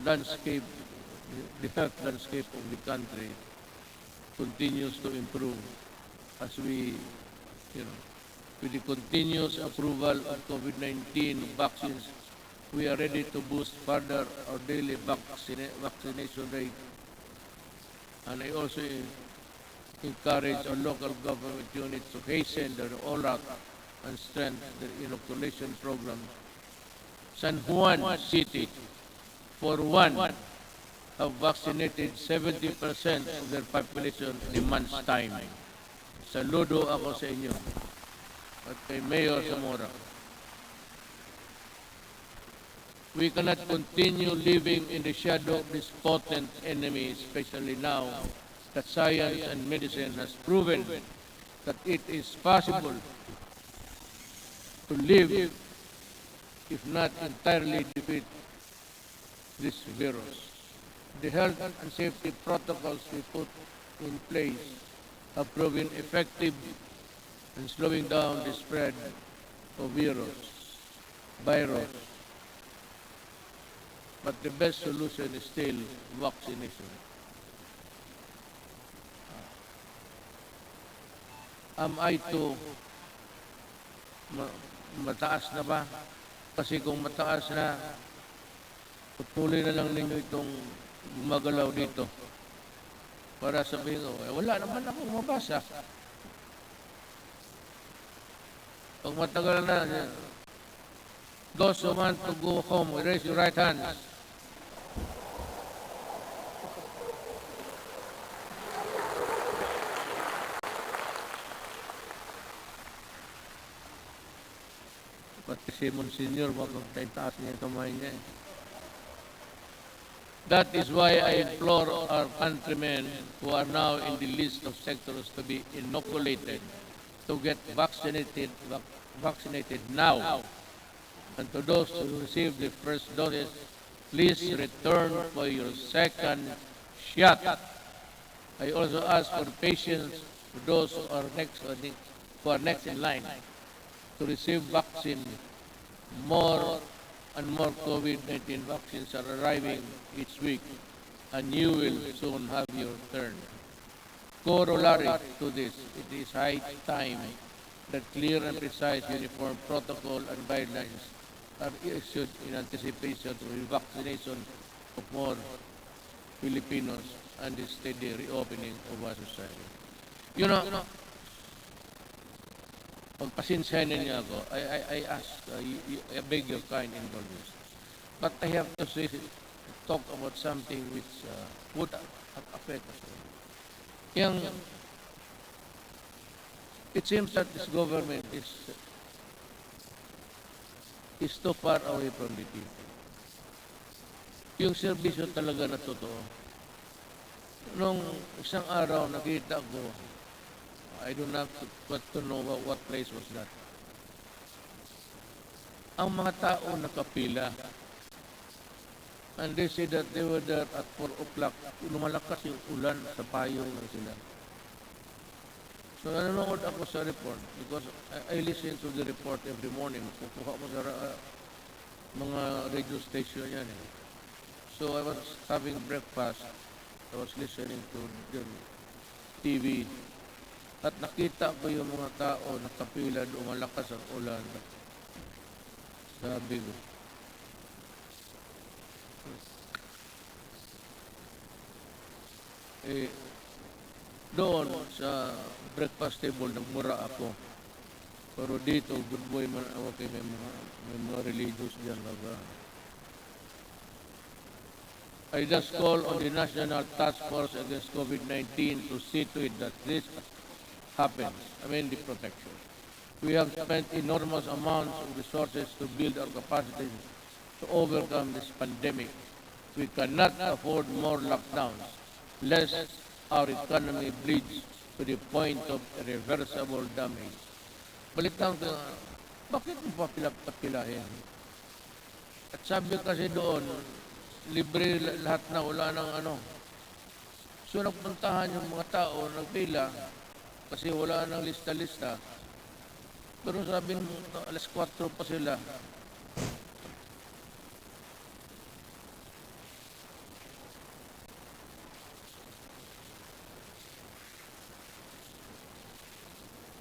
landscape, the health landscape of the country continues to improve as we, with the continuous approval of COVID-19 vaccines, we are ready to boost further our daily vaccination rate. And I also encourage our local government units to hasten their rollout and strengthen their inoculation program. San Juan City, for one, have vaccinated 70% of their population in a month's time. Saludo ako sa inyo at kay Mayor Zamora. We cannot continue living in the shadow of this potent enemy, especially now that science and medicine has proven that it is possible to live, if not entirely defeat this virus. The health and safety protocols we put in place have proven effective in slowing down the spread of virus. But the best solution is still vaccination. Am I to mataas na ba? Kasi kung mataas na, patuloy na lang ninyo itong gumagalaw dito. Para sabihin ko, wala naman akong mabasa. Pag matagal na, those who want to go home, raise your right hands. Pati si Monsignor, makapagtaitaas niya yung kamay niya. That is why I implore our countrymen who are now in the list of sectors to be inoculated to get vaccinated now. And to those who received the first doses, please return for your second shot. I also ask for patience for those who are next in line to receive vaccine. More and more COVID-19 vaccines are arriving each week, and you will soon have your turn. Corollary to this, it is high time that clear and precise uniform protocol and guidelines are issued in anticipation of the vaccination of more Filipinos and the steady reopening of our society. You know, pagpasensyahan niyo ako, I ask, I beg your kind indulgence. But I have to talk about something which would affect us. It seems that this government is too far away from the people. Yung serbisyo talaga na totoo. Nung isang araw nakita ko, I don't have to know what place was that. Ang mga tao nakapila. And they said that they were there at 4 o'clock. Lumalakas yung ulan sa payong lang sila. So nanonood ako sa report because I listen to the report every morning. Kukuha ko sa mga radio station yan eh. So I was having breakfast. I was listening to the TV. At nakita ko yung mga tao nakapila doon, malakas ang ulan. Sabi ko, doon sa breakfast table nagmura ako. Pero dito, good boy man ako kay may mga religious dyan. I just call on the National Task Force against COVID-19 to see to it that this happens, the protection. We have spent enormous amounts of resources to build our capacity to overcome this pandemic. We cannot afford more lockdowns, lest our economy bleeds to the point of irreversible damage. Baliktang ko, bakit mo pa pilahin? At sabi kasi doon, libre lahat na, wala ng So nagpuntahan yung mga tao, nagpila, kasi wala nang lista-lista. Pero sabi mo, alas 4 pa sila.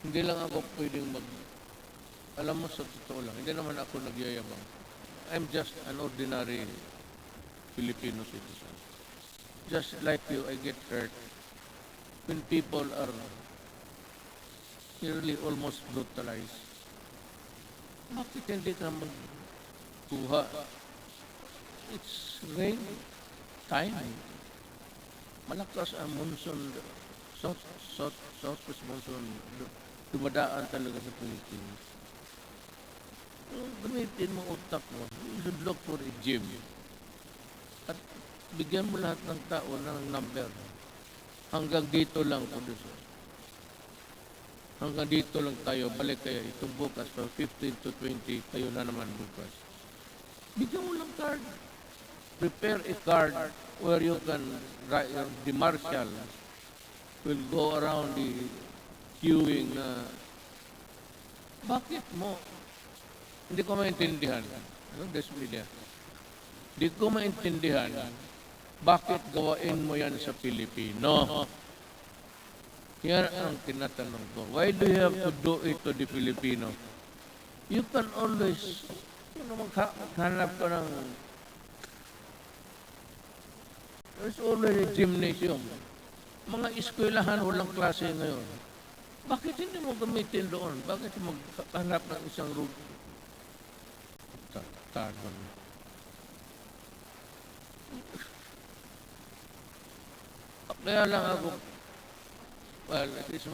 Hindi lang ako pwedeng alam mo sa totoo lang, hindi naman ako nagyayabang. I'm just an ordinary Filipino citizen. Just like you, I get hurt when people are really almost brutalized. Bakit hindi ka magkuha? It's rain time. Malakas ang monsoon, southwest monsoon, dumadaan talaga sa Pilipinas. Gamitin mo utak mo. You should look for a gym. At bigyan mo lahat ng tao ng number. Hanggang dito lang po. Hanggang dito lang tayo, balik kayo itong bukas, from 15 to 20, kayo na naman bukas. Bigyan mo lang card. Prepare a card where you can write, the marshal will go around the queuing na bakit mo? Hindi ko maintindihan. Ano, this media? Hindi ko maintindihan bakit gawain mo yan sa Pilipino. Yan ang tinatanong ko. Why do you have to do it to the Filipino? You can always, maghanap ka ng, there's always a gymnasium. Mga eskwelahan, walang klase ngayon. Bakit hindi mo gamitin doon? Bakit maghanap ng isang room? Tanong. Kaya lang ako, well, it is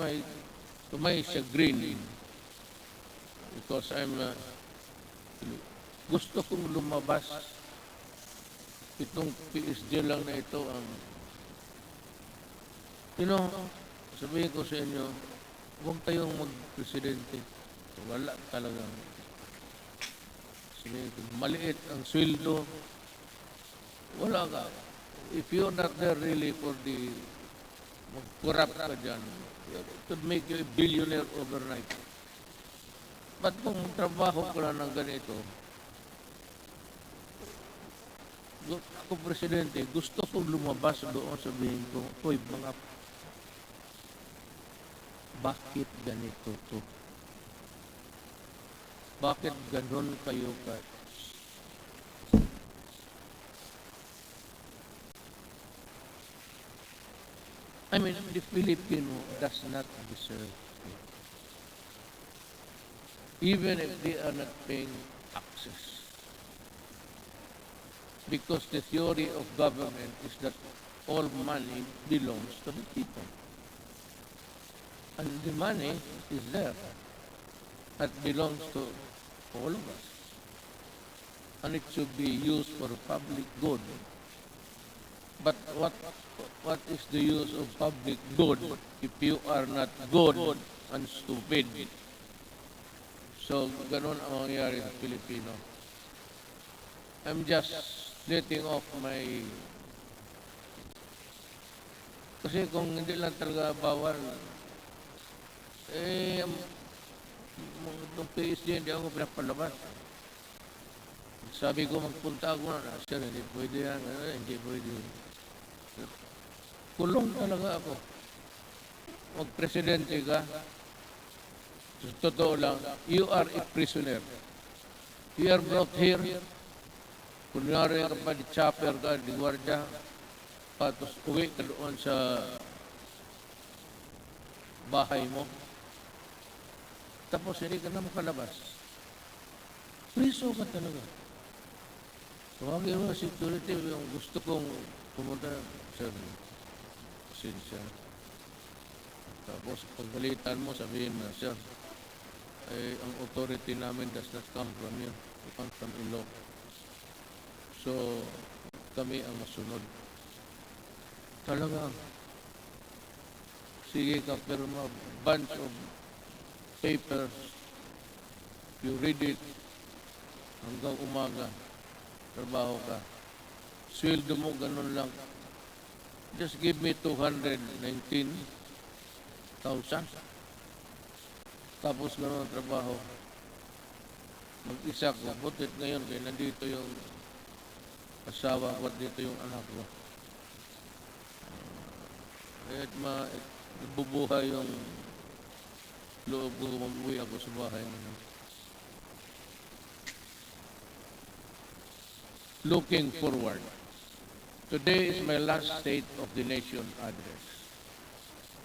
to my chagrin, because gusto kong lumabas. Itong PSD lang na ito ang, sabihin ko sa inyo, huwag kayong mag-presidente. Wala talagang. Sabihin ko, maliit ang sweldo. Wala ka. If you're not there really for the mag-corrupt ka dyan, it could make you a billionaire overnight. Ba't kung trabaho ka na ng ganito, ako presidente, gusto kong lumabas doon, sabihin ko, hoy, mga, bakit ganito to? Bakit ganon kayo ka? I mean, the Filipino does not deserve it. Even if they are not paying taxes. Because the theory of government is that all money belongs to the people. And the money is there. That belongs to all of us. And it should be used for public good. But what is the use of public good if you are not good and stupid? So, ganon ang mangyayari sa Pilipino. I'm just letting off my... Kasi kung hindi lang talaga bawal, itong PSD hindi ako pinapalabas. Sabi ko, magpunta ako na, sir, hindi pwede yan, hindi pwede. Kulong talaga ako. Mag-presidente ka, totoo lang, you are a prisoner. You are brought here, kunyari ka pa di chopper ka, di gwardiya, tapos uwi ka doon sa bahay mo. Tapos hindi ka na makalabas. Priso ka talaga. Tawagin mo security, yung gusto kong pumunta sa sinsya. Tapos pagbalitan mo, sabihin mo, sir, ang authority namin does not come from you. It comes from Ilo. So, kami ang masunod. Talaga. Sige ka, pero bunch of papers, you read it hanggang umaga, trabaho ka. Sweldo mo, ganun lang. Just give me 219,000. Tapos ganun ang trabaho. Mag-isa ko. Butit ngayon kaya nandito yung asawa ko at dito yung anak ko. Kaya bubuhay yung loob ko mag-uwi ako sa bahay. Looking forward. Today is my last State of the Nation address.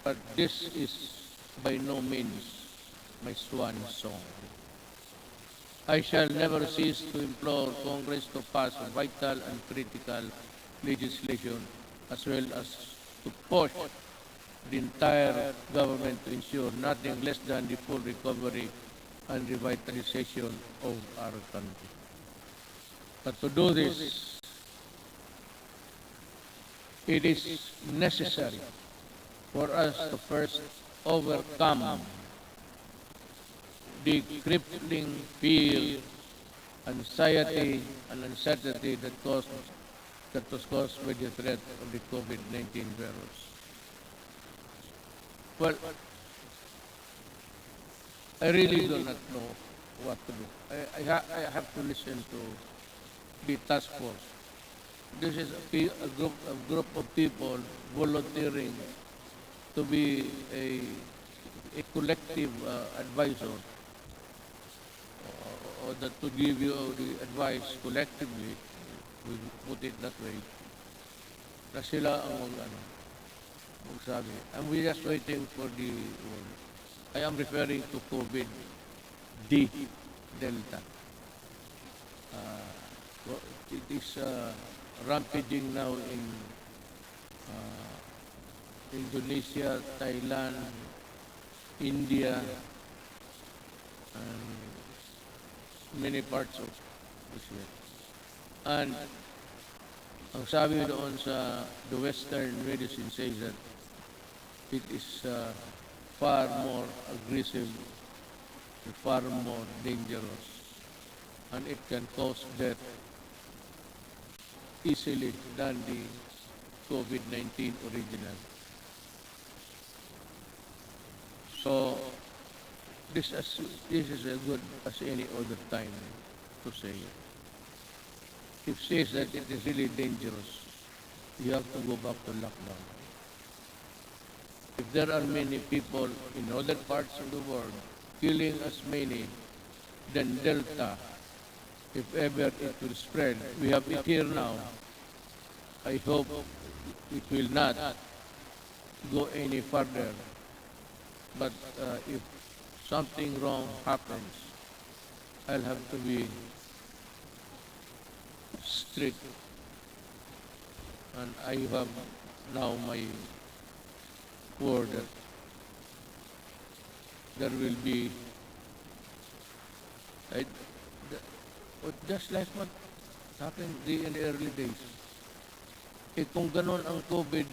But this is by no means my swan song. I shall never cease to implore Congress to pass vital and critical legislation as well as to push the entire government to ensure nothing less than the full recovery and revitalization of our country. But to do this, it is necessary for us to first overcome the crippling fear, anxiety, and uncertainty that was caused by the threat of the COVID-19 virus. Well, I really do not know what to do. I have to listen to the task force. This is a group of people volunteering to be a collective advisor, or that to give you the advice collectively, we put it that way, na sila ang magsabi. And we're just waiting for the, I am referring to COVID-D Delta. It is rampaging now in Indonesia, Thailand, India, and many parts of Asia. And ang sabi doon sa the Western medicine says that it is far more aggressive and far more dangerous, and it can cause death easily than the COVID-19 original. So this is as good as any other time to say it. If says that it is really dangerous, you have to go back to lockdown. If there are many people in other parts of the world killing as many than Delta, if ever it will spread, we have it here now. I hope it will not go any further. But if something wrong happens, I'll have to be strict. And I have now my word that there will be, just like what happened in the early days. Kung ganon ang COVID,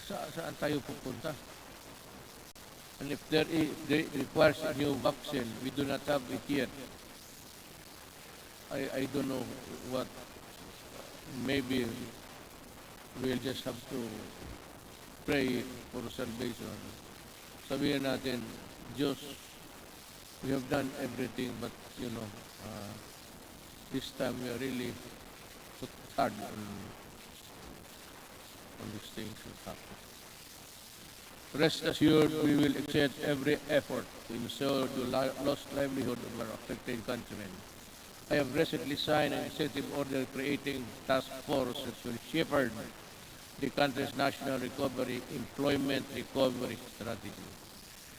saan tayo pupunta? And if there requires a new vaccine, we do not have it yet. I don't know what, maybe we'll just have to pray for salvation. Sabihin natin, Diyos, we have done everything, but this time we are really put hard on these things that happen. Rest assured, we will exert every effort to ensure the lost livelihood of our affected countrymen. I have recently signed an executive order creating task force that will shepherd the country's national employment recovery strategy.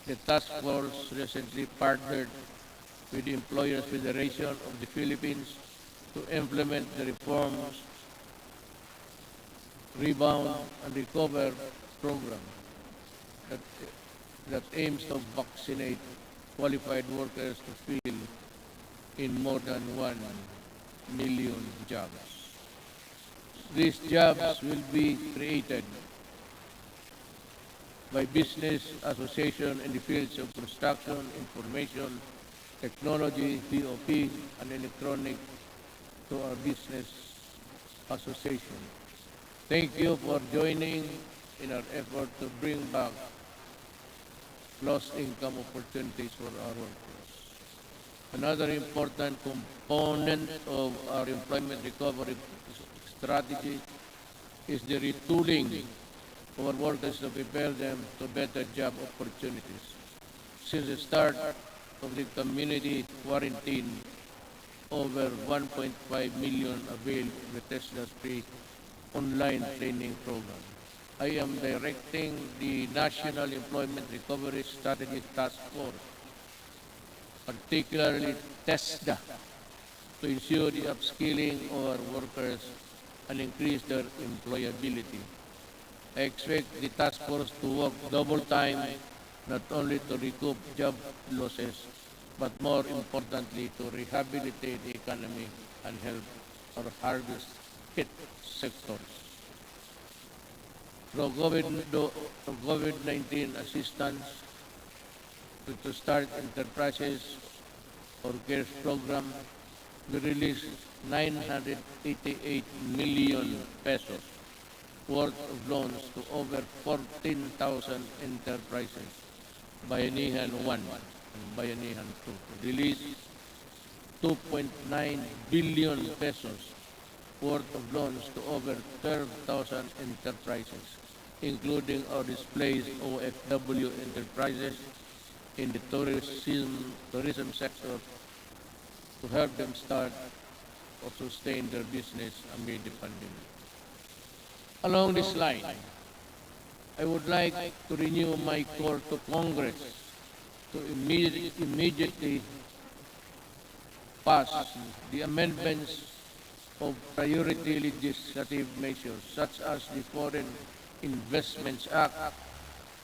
The task force recently partnered with the Employers Federation of the Philippines to implement the reforms Rebound and Recover program that aims to vaccinate qualified workers to fill in more than 1 million jobs. These jobs will be created by business association in the fields of construction, information, technology, POP, and electronic to our business association. Thank you for joining in our effort to bring back lost income opportunities for our workers. Another important component of our employment recovery strategy is the retooling of our workers to prepare them to better job opportunities. Since the start of the community quarantine, over 1.5 million availed the Tesla's free online training program. I am directing the National Employment Recovery Strategy Task Force, particularly TESDA, to ensure the upskilling of our workers and increase their employability. I expect the task force to work double time, not only to recoup job losses, but more importantly, to rehabilitate the economy and help our harvest hit sectors through COVID-19 assistance to start enterprises or CARES program, we released 988 million pesos worth of loans to over 14,000 enterprises. Bayanihan 1 and Bayanihan 2. Released 2.9 billion pesos worth of loans to over 12,000 enterprises, including our displaced OFW enterprises in the tourism sector to help them start or sustain their business amid the pandemic. Along this line, I would like to renew my call to Congress to immediately pass the amendments of priority legislative measures such as the Foreign Investments Act,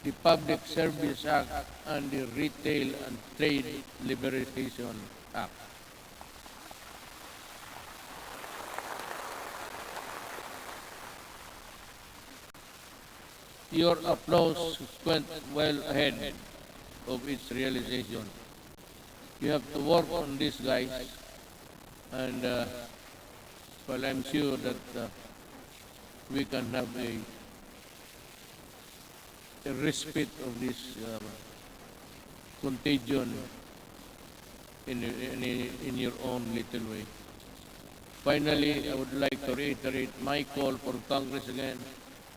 the Public Service Act, and the Retail and Trade Liberalization Act. Your applause went well ahead of its realization. You have to work on this, guys, and well, I'm sure that we can have a respite of this contagion in your own little way. Finally, I would like to reiterate my call for Congress again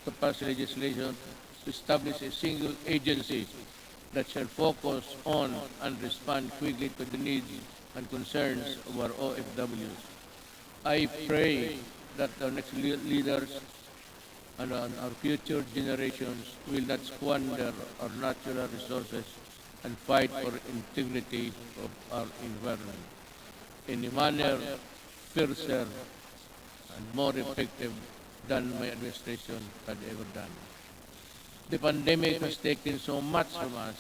to pass legislation to establish a single agency that shall focus on and respond quickly to the needs and concerns of our OFWs. I pray that our next leaders and our future generations will not squander our natural resources and fight for integrity of our environment in a manner fiercer and more effective than my administration had ever done. The pandemic has taken so much from us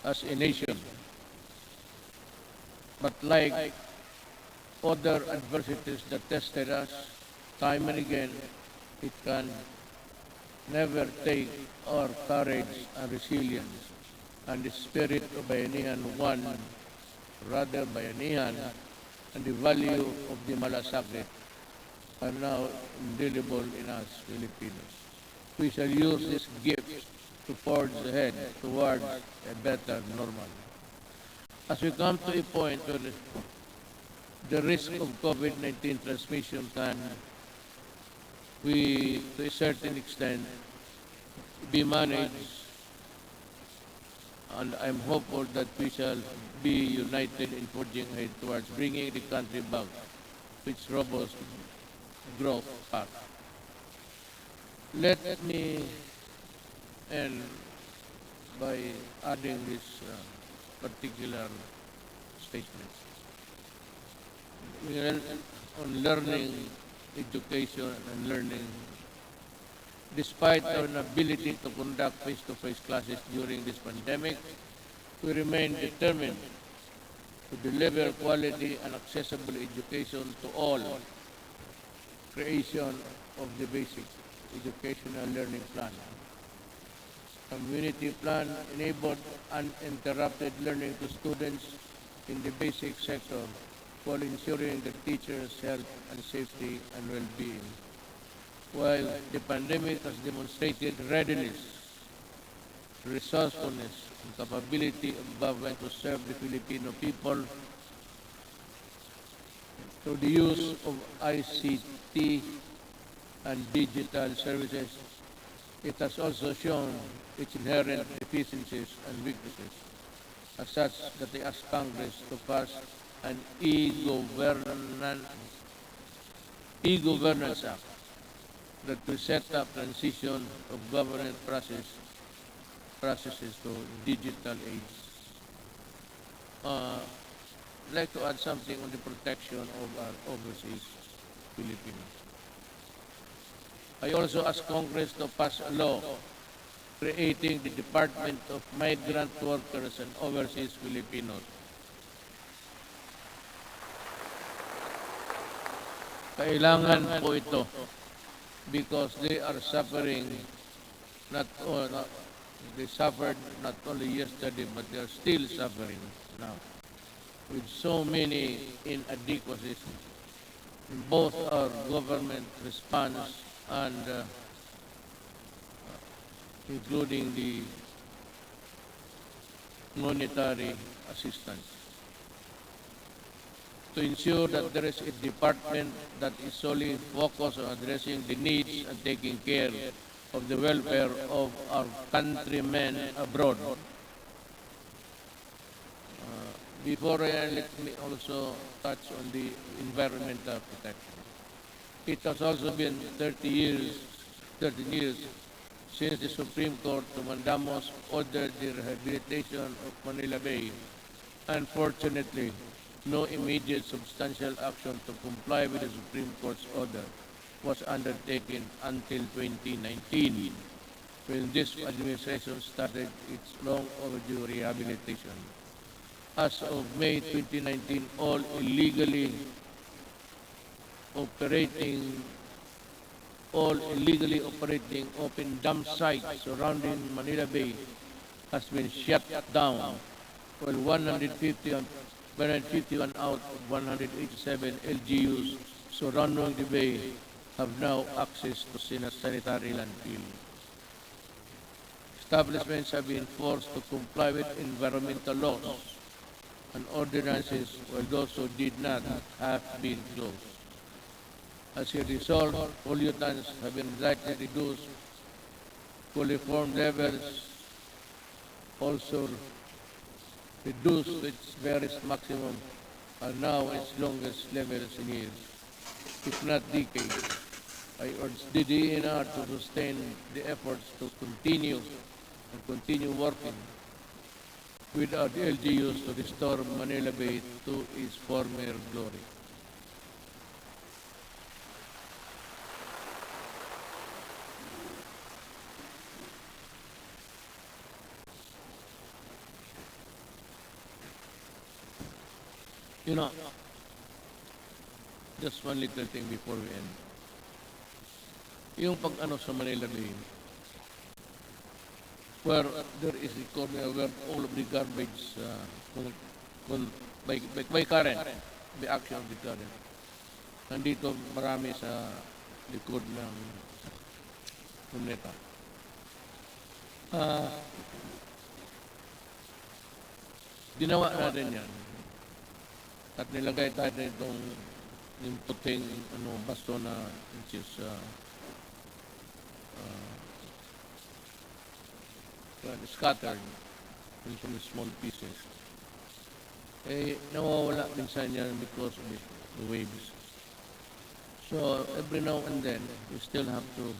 as a nation, but like other adversities that tested us time and again, it can never take our courage and resilience and the spirit of Bayanihan 1, rather Bayanihan, and the value of the malasakit are now indelible in us Filipinos. We shall use this gift to forge ahead towards a better normal. As we come to a point where the risk of COVID-19 transmission can, to a certain extent, be managed, and I'm hopeful that we shall be united in forging ahead towards bringing the country back to its robust growth path. Let me end by adding this particular statement. On learning, education, and learning, despite our inability to conduct face-to-face classes during this pandemic, we remain determined to deliver quality and accessible education to all. Creation of the basic educational learning plan. Community plan enabled uninterrupted learning to students in the basic sector while ensuring the teachers' health and safety and well-being. While the pandemic has demonstrated readiness, resourcefulness, and capability of government to serve the Filipino people through the use of ICT and digital services, it has also shown its inherent deficiencies and weaknesses, as such that they ask Congress to pass an e-governance act that will set up transition of government processes to digital age. I'd like to add something on the protection of our overseas Filipinos. I also ask Congress to pass a law creating the Department of Migrant Workers and Overseas Filipinos. Kailangan po ito because they are suffering they suffered not only yesterday, but they are still suffering now with so many inadequacies in both our government response and including the monetary assistance. To ensure that there is a department that is solely focused on addressing the needs and taking care of the welfare of our countrymen abroad. Before let me also touch on the environmental protection. It has also been 13 years since the Supreme Court to Mandamos ordered the rehabilitation of Manila Bay. Unfortunately, no immediate substantial action to comply with the Supreme Court's order was undertaken until 2019, when this administration started its long overdue rehabilitation. As of May 2019, all illegally operating open dump sites surrounding Manila Bay has been shut down, while 151 out of 187 LGUs surrounding the bay have now access to sanitary landfill. Establishments have been forced to comply with environmental laws and ordinances, while those who did not have been closed. As a result, pollutants have been greatly reduced, coliform levels also reduced to its various maximum, are now its longest levels in years, if not decades. I urge the DNR to sustain the efforts to continue working with our LGUs to restore Manila Bay to its former glory. You know, just one little thing before we end. Yung pag-ano sa Manila Bay, where there is a corner where all of the garbage by current, by action of the current. Nandito marami sa likod ng Luneta. Ginawa natin yan. At nilagay tayo itong yung puting basto na which is scattered into small pieces. Nawawala minsan yan because of the waves. So every now and then we still have to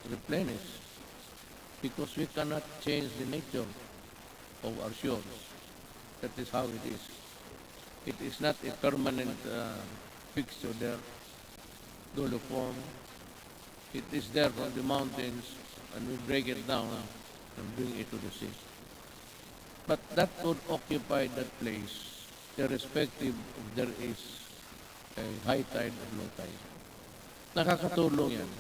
replenish because we cannot change the nature of our shores. That is how it is. It is not a permanent fixture there, dolo form. It is there from the mountains, and we break it down and bring it to the sea. But that would occupy that place, irrespective of there is a high tide or low tide. Nakakatulong yan.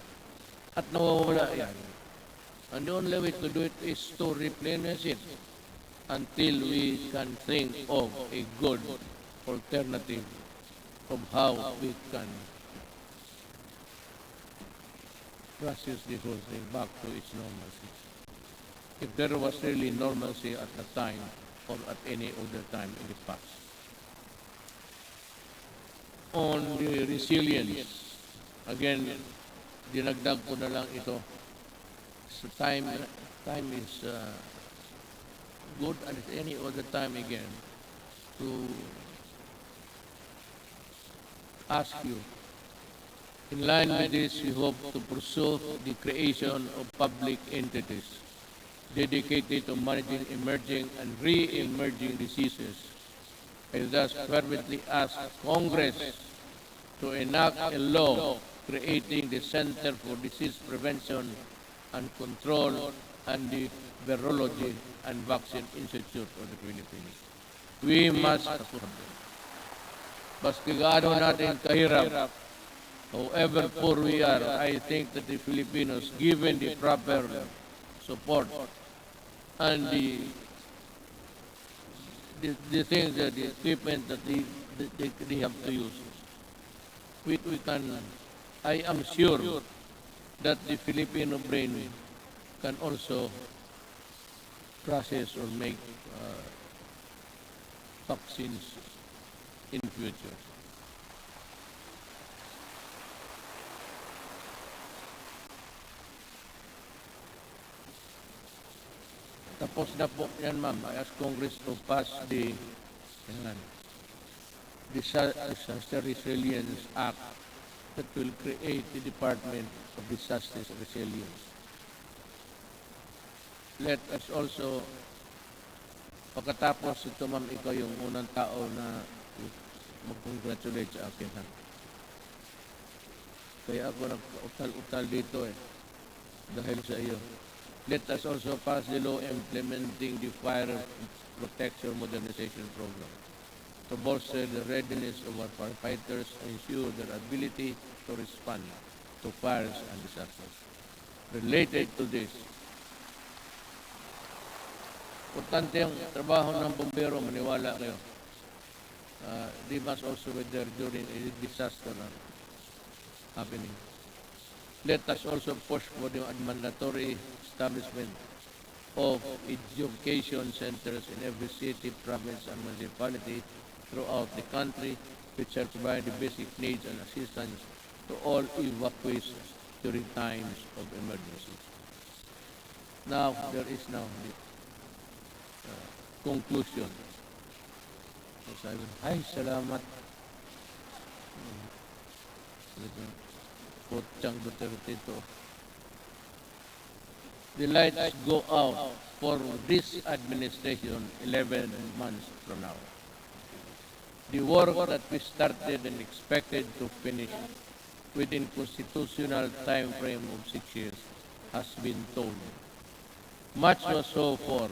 At nawawala yan. And the only way to do it is to replenish it until we can think of a good alternative of how we can process the whole thing back to its normalcy. If there was really normalcy at the time or at any other time in the past. On the resilience, again, dinagdag ko na lang ito. So time is good at any other time again to ask you. In line with this, we hope to pursue the creation of public entities dedicated to managing emerging and re-emerging diseases. I thus fervently ask Congress to enact a law creating the Center for Disease Prevention and Control and the Virology and Vaccine Institute of the Philippines. We must support them. Baski gaano natin kahirap, however poor we are, I think that the Filipinos, given the proper support and the things that the equipment that they have to use. We can, I am sure that the Filipino brain can also process or make vaccines in future. Tapos na po yan, ma'am. I ask Congress to pass the Disaster Resilience Act that will create the Department of Disaster Resilience. Let us also, pagkatapos ito, ma'am, ikaw yung unang tao na mag-congratulate sa akin. Ha? Kaya ako nag-utal-utal dito dahil sa iyo. Let us also pass the law implementing the Fire Protection Modernization Program to bolster the readiness of our firefighters and ensure their ability to respond to fires and disasters. Related to this, importante ang trabaho ng bumbero, maniwala kayo. They must also be there during a disaster happening. Let us also push for the mandatory establishment of education centers in every city, province, and municipality throughout the country, which are provide the basic needs and assistance to all evacuees during times of emergency. Now, there is now the conclusion. Ay, salamat. Potsang Duterte ito. The lights go out for this administration 11 months from now. The work that we started and expected to finish within constitutional time frame of 6 years has been told. Much was so far,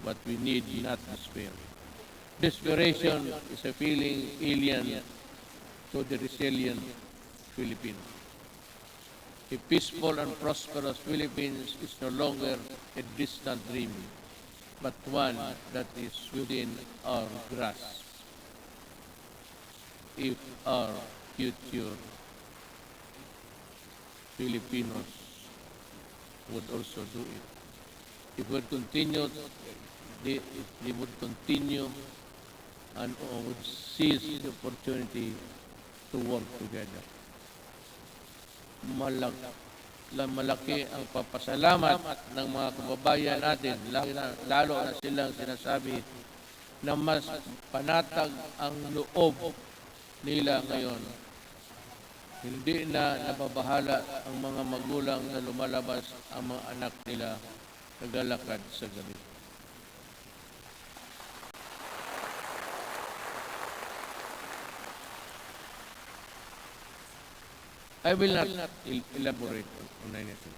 but we need not despair. Desperation is a feeling alien to the resilient Filipino. A peaceful and prosperous Philippines is no longer a distant dream, but one that is within our grasp. If our future Filipinos would also do it. If we continue, they would continue and would seize the opportunity to work together. Malaki ang papasalamat ng mga kababayan natin, lalo na silang sinasabi na mas panatag ang loob nila ngayon. Hindi na nababahala ang mga magulang na lumalabas ang mga anak nila naglalakad sa gabi. I will not elaborate on anything.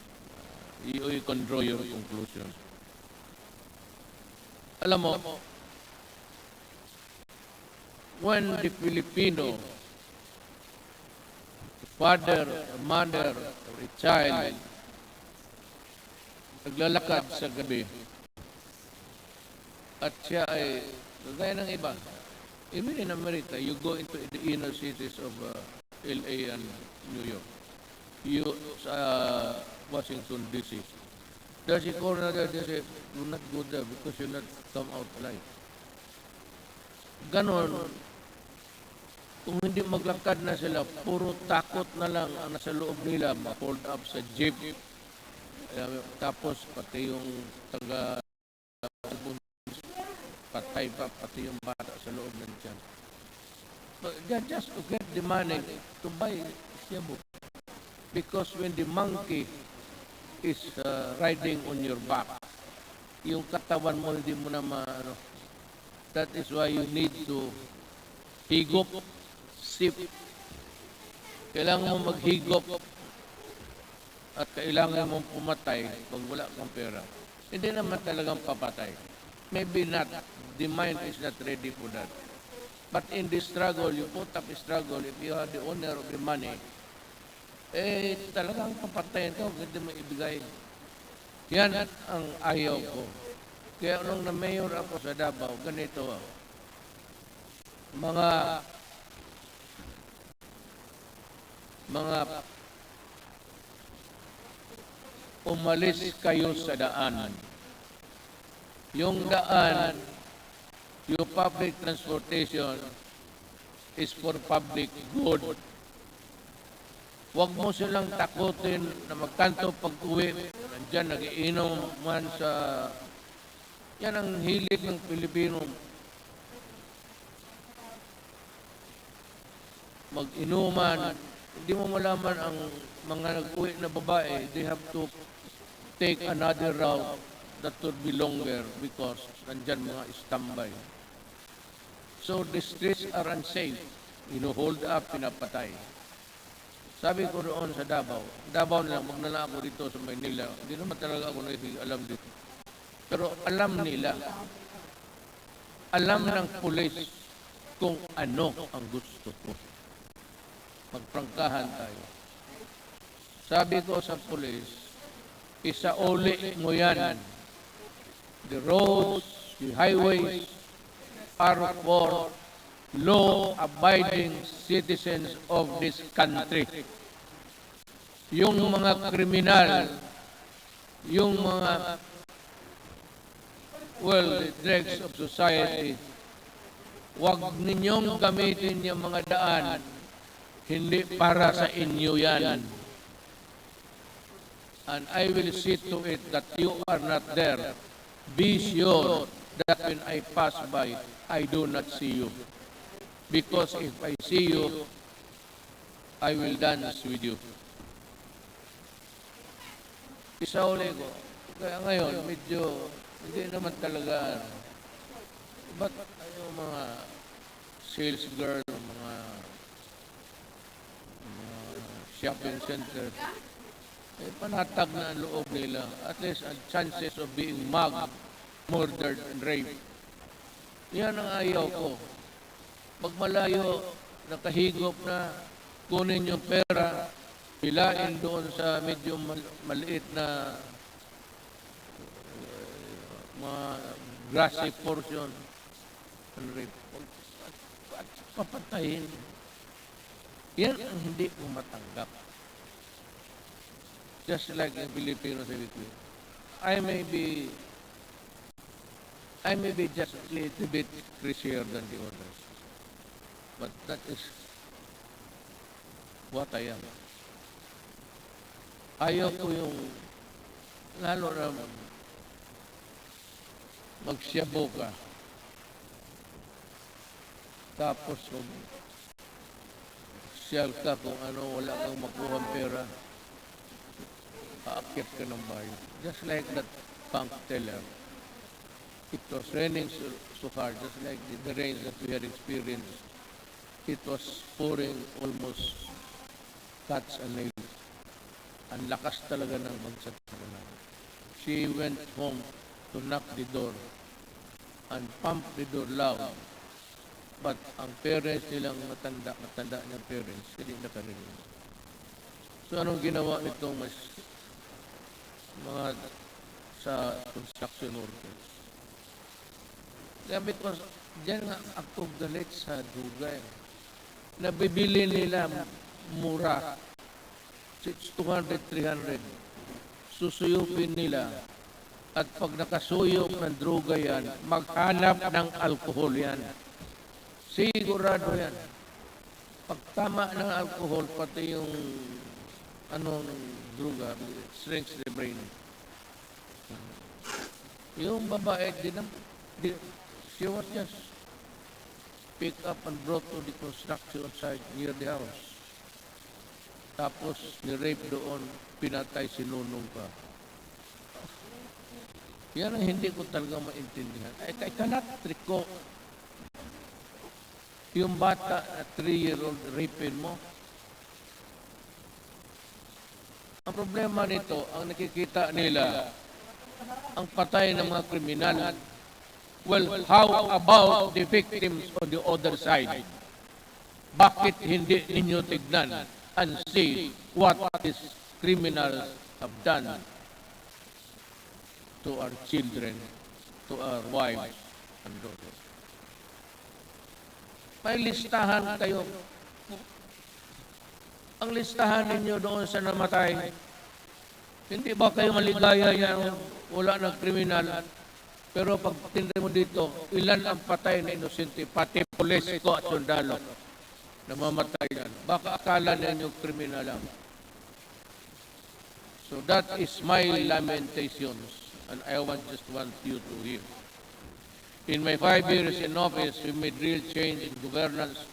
You can draw your conclusion. Alam mo, when the Filipino, the father, a mother, or a child, naglalakad sa gabi, at siya ay, gaya ng iba, even in America, you go into the inner cities of LA and New York, Washington, D.C. There's a corner there, they say, do not go there because you'll not come out alive. Ganon, kung hindi maglakad na sila, puro takot na lang ang nasa loob nila, ma-hold up sa jeep. Tapos, pati yung patay pa, pati yung bata sa loob ng tiyan. But just to get the money to buy shabu. Because when the monkey is riding on your back, yung katawan mo hindi mo na maano. That is why you need to higop, sip. Kailangan mo maghigop at kailangan mong pumatay pag wala kang pera. Hindi naman talagang papatay. Maybe not. The mind is not ready for that. But in the struggle, you put up a struggle, if you are the owner of the money, talagang papatayin ka, hindi mo ibigay. Yan ang ayaw ko. Kaya nung na-mayor ako sa Davao, ganito, mga umalis kayo sa daan. Yung daan, yung public transportation is for public good. Huwag mo silang takutin na magkanto pag-uwi. Nandiyan, nagiinom man sa... Yan ang hilig ng Pilipino. Mag-inuman. Hindi mo malaman ang mga nag-uwi na babae, they have to take another route that would be longer because nandyan mga standby. So the streets are unsafe. Hold up, pinapatay. Sabi ko doon sa Davao na lang, magnala ako dito sa Maynila. Hindi naman talaga ako alam dito. Pero alam nila, alam ng pulis kung ano ang gusto ko. Magprangkahan tayo. Sabi ko sa pulis, isauli mo yan. The roads, the highways are for law-abiding citizens of this country. Yung mga kriminal, yung mga, the dregs of society, huwag ninyong gamitin yung mga daan, hindi para sa inyo yan. And I will see to it that you are not there. Be sure that when I pass by, I do not see you. Because if I see you, I will dance with you. Isauli ko. Kaya ngayon, medyo, hindi naman talaga, ba't yung mga sales girl, mga shopping center, panatag na ang loob nila. At least, ang chances of being mugged, murdered, and raped. Yan ang ayaw ko. Pag malayo, nakahigop na, kunin yung pera, pilain doon sa medyo maliit na mga grassy portion, and rape. At papatayin. Yan ang hindi ko matanggap. Just like the Filipino sabi ko, I may be just a little bit crazier than the others. But that is what I am. Ayaw ko yung lalo na magsyabo ka. Tapos siyal ka kung ano, wala kang makuha pera. Aakyat ka ng bayo. Just like that bank teller. It was raining so hard, just like the rains that we had experienced. It was pouring almost cats and nails. Ang lakas talaga ng bagsak. She went home to knock the door and pump the door loud. But ang parents nilang matanda niyang parents, hindi nakarinig. So anong ginawa nitong mga sa construction workers? Sabi ko, dyan nga ako galit sa dugay. Nabibili nila mura. 200, 300. Susuyupin nila. At pag nakasuyop ng droga yan, maghanap ng alkohol yan. Sigurado yan. Pag tama ng alkohol, pati yung droga, shrinks the brain. Yung babae, she was just picked up and brought to the construction site near the house. Tapos, ni-rape doon, pinatay, sinunong ka. Yan ang hindi ko talaga maintindihan. I cannot recall yung bata na 3-year-old rapin mo. Ang problema nito, ang nakikita nila, ang patay ng mga kriminal. Well, how about the victims on the other side? Bakit hindi ninyo tignan and see what these criminals have done? to our children, to our wives and daughters. May listahan kayo. Ang listahan ninyo doon sa namatay, hindi ba kayo maligaya yan? Wala ng kriminal. Pero pag tinry mo dito, ilan ang patay na inosente, pati pulis ko at sundalo na mamatay yan. Baka akala ninyo kriminal lang. So that is my lamentations, and I just want you to hear. In my 5 years in office, we made real change in governance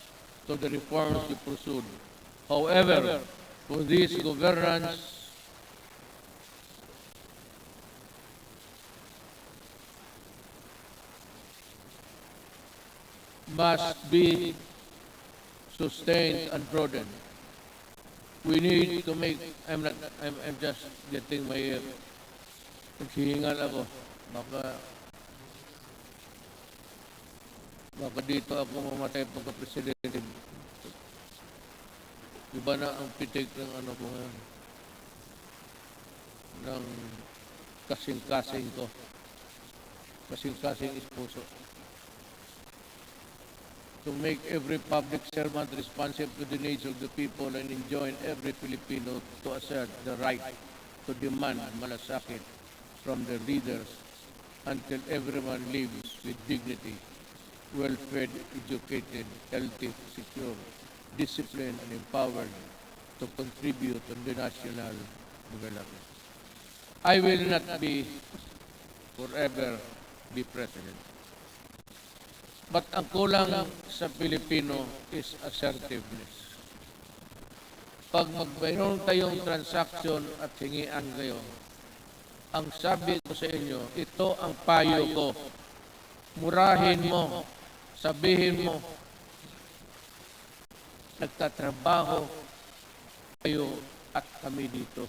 to the reforms we pursued. However, for this governance must be sustained and broadened. We need to make, I'm just getting my, naghihingal ako. Baka dito ako mamatay pagka-presidente. Iba na ang pitik ng ano ko ngayon. Ng kasing-kasing ko. Kasing-kasing is puso. To make every public servant responsive to the needs of the people and enjoin every Filipino to assert the right to demand malasakit from their leaders until everyone lives with dignity, well-fed, educated, healthy, secure, disciplined, and empowered to contribute to the national development. I will not be forever be president. But ang kulang sa Pilipino is assertiveness. Pag mayroon kayong transaction at hingian kayo, ang sabi ko sa inyo, ito ang payo ko. Murahin mo, sabihin mo, nagtatrabaho kayo at kami dito.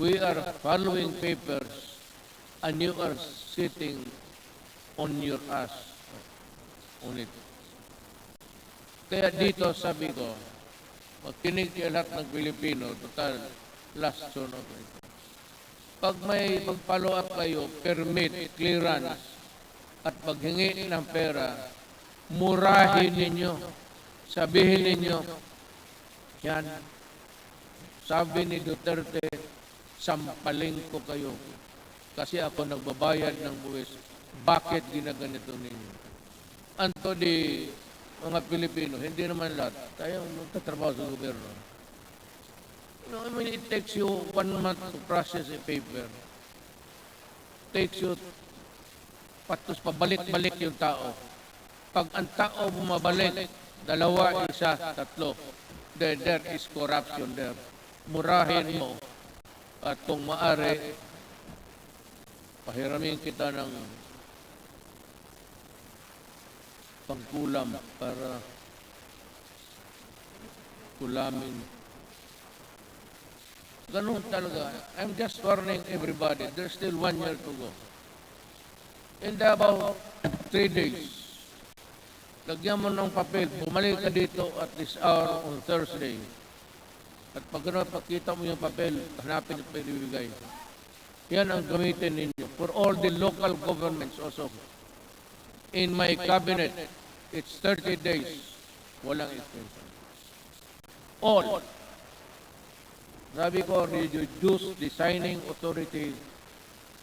We are following papers and you are sitting on your ass on it. Kaya dito sabi ko, magkinig kayo lahat ng Pilipino, total last Sona ko ito. Pag may mag-follow up kayo, permit, clearance, at paghingi ng pera, murahin ninyo. Sabihin ninyo, yan, sabi ni Duterte, sampaling ko kayo. Kasi ako nagbabayad ng buwis. Bakit ginaganito ninyo? Anto di mga Pilipino, hindi naman lahat. Tayo magtatrabaho sa gobyerno. You know, I mean, it takes you 1 month to process a paper. It takes you patos pabalik-balik yung tao. Pag ang tao bumabalik, 2, 1, 3, then there is corruption there. Murahin mo. At kung maaari, pahiramin kita ng pangkulam para kulamin. Ganun talaga. I'm just warning everybody. There's still 1 year to go. In about 3 days, lagyan mo ng papel, bumalik ka dito at this hour on Thursday. At pag gano'n, pakita mo yung papel, hanapin at pinibigay. Yan ang gamitin ninyo. For all the local governments also. In my cabinet, it's 30 days. Walang extension. All. Sabi ko, reduce the signing authority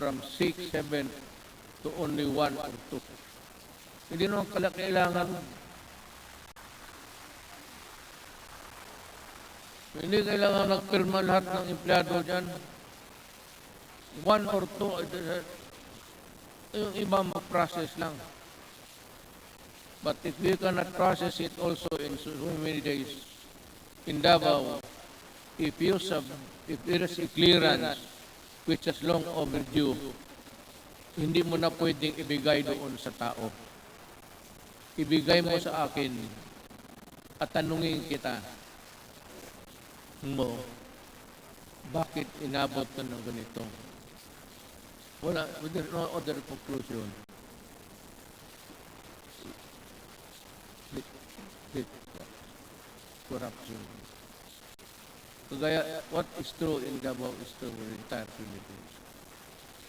from 6, 7 to only 1 or 2. Hindi naman kailangan. Hindi kailangan nagpirma lahat ng empleyado dyan. 1 or 2, yung ibang mag-process lang. But if we cannot process it also in so many days, in Davao, if there is a clearance which is long overdue, hindi mo na pwedeng ibigay doon sa tao. Ibigay mo sa akin at tanungin kita mo, bakit inabot ka ng ganito? Wala, there's no other conclusion. Corruption. Kagaya, what is true in Davao is true in the entire Philippines.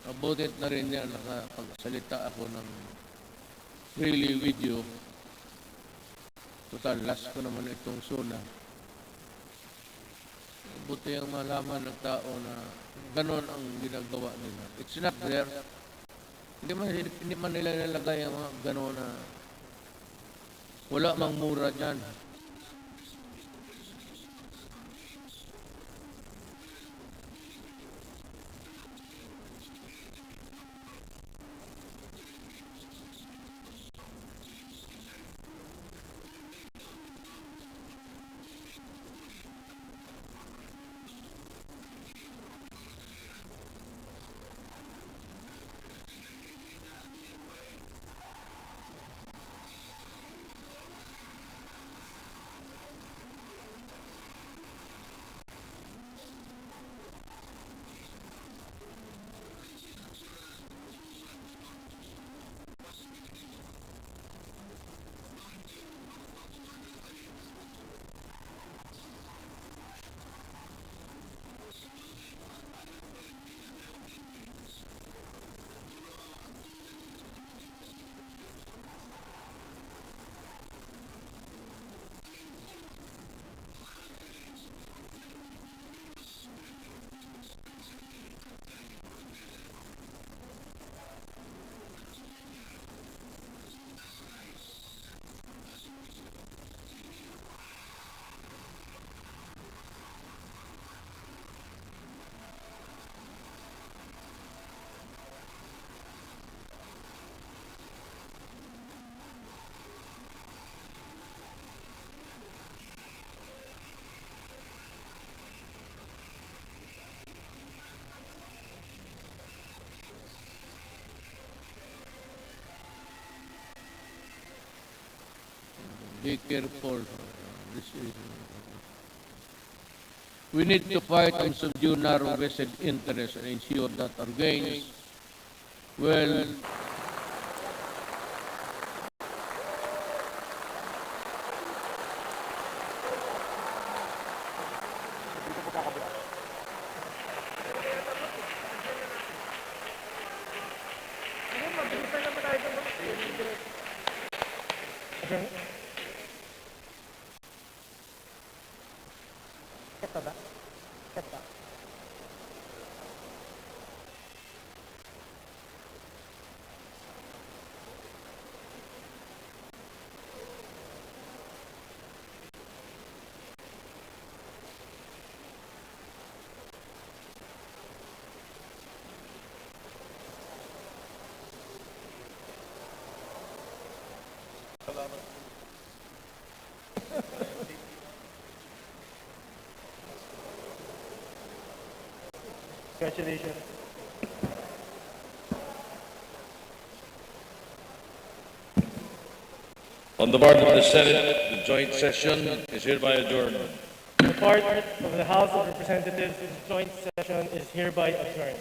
Mabutit na rin yan, nakapagsalita ako ng freely video. Total, last ko naman itong Sona. Buti ang malaman ng tao na ganon ang ginagawa nila. It's not there. Hindi man nila nilagay ang mga ganon na wala mang mura dyan. Be careful. We need to fight and subdue narrow vested interests and ensure that our gains will Congratulations. On the part of the Senate, the joint session is hereby adjourned. The part of the House of Representatives, this joint session is hereby adjourned.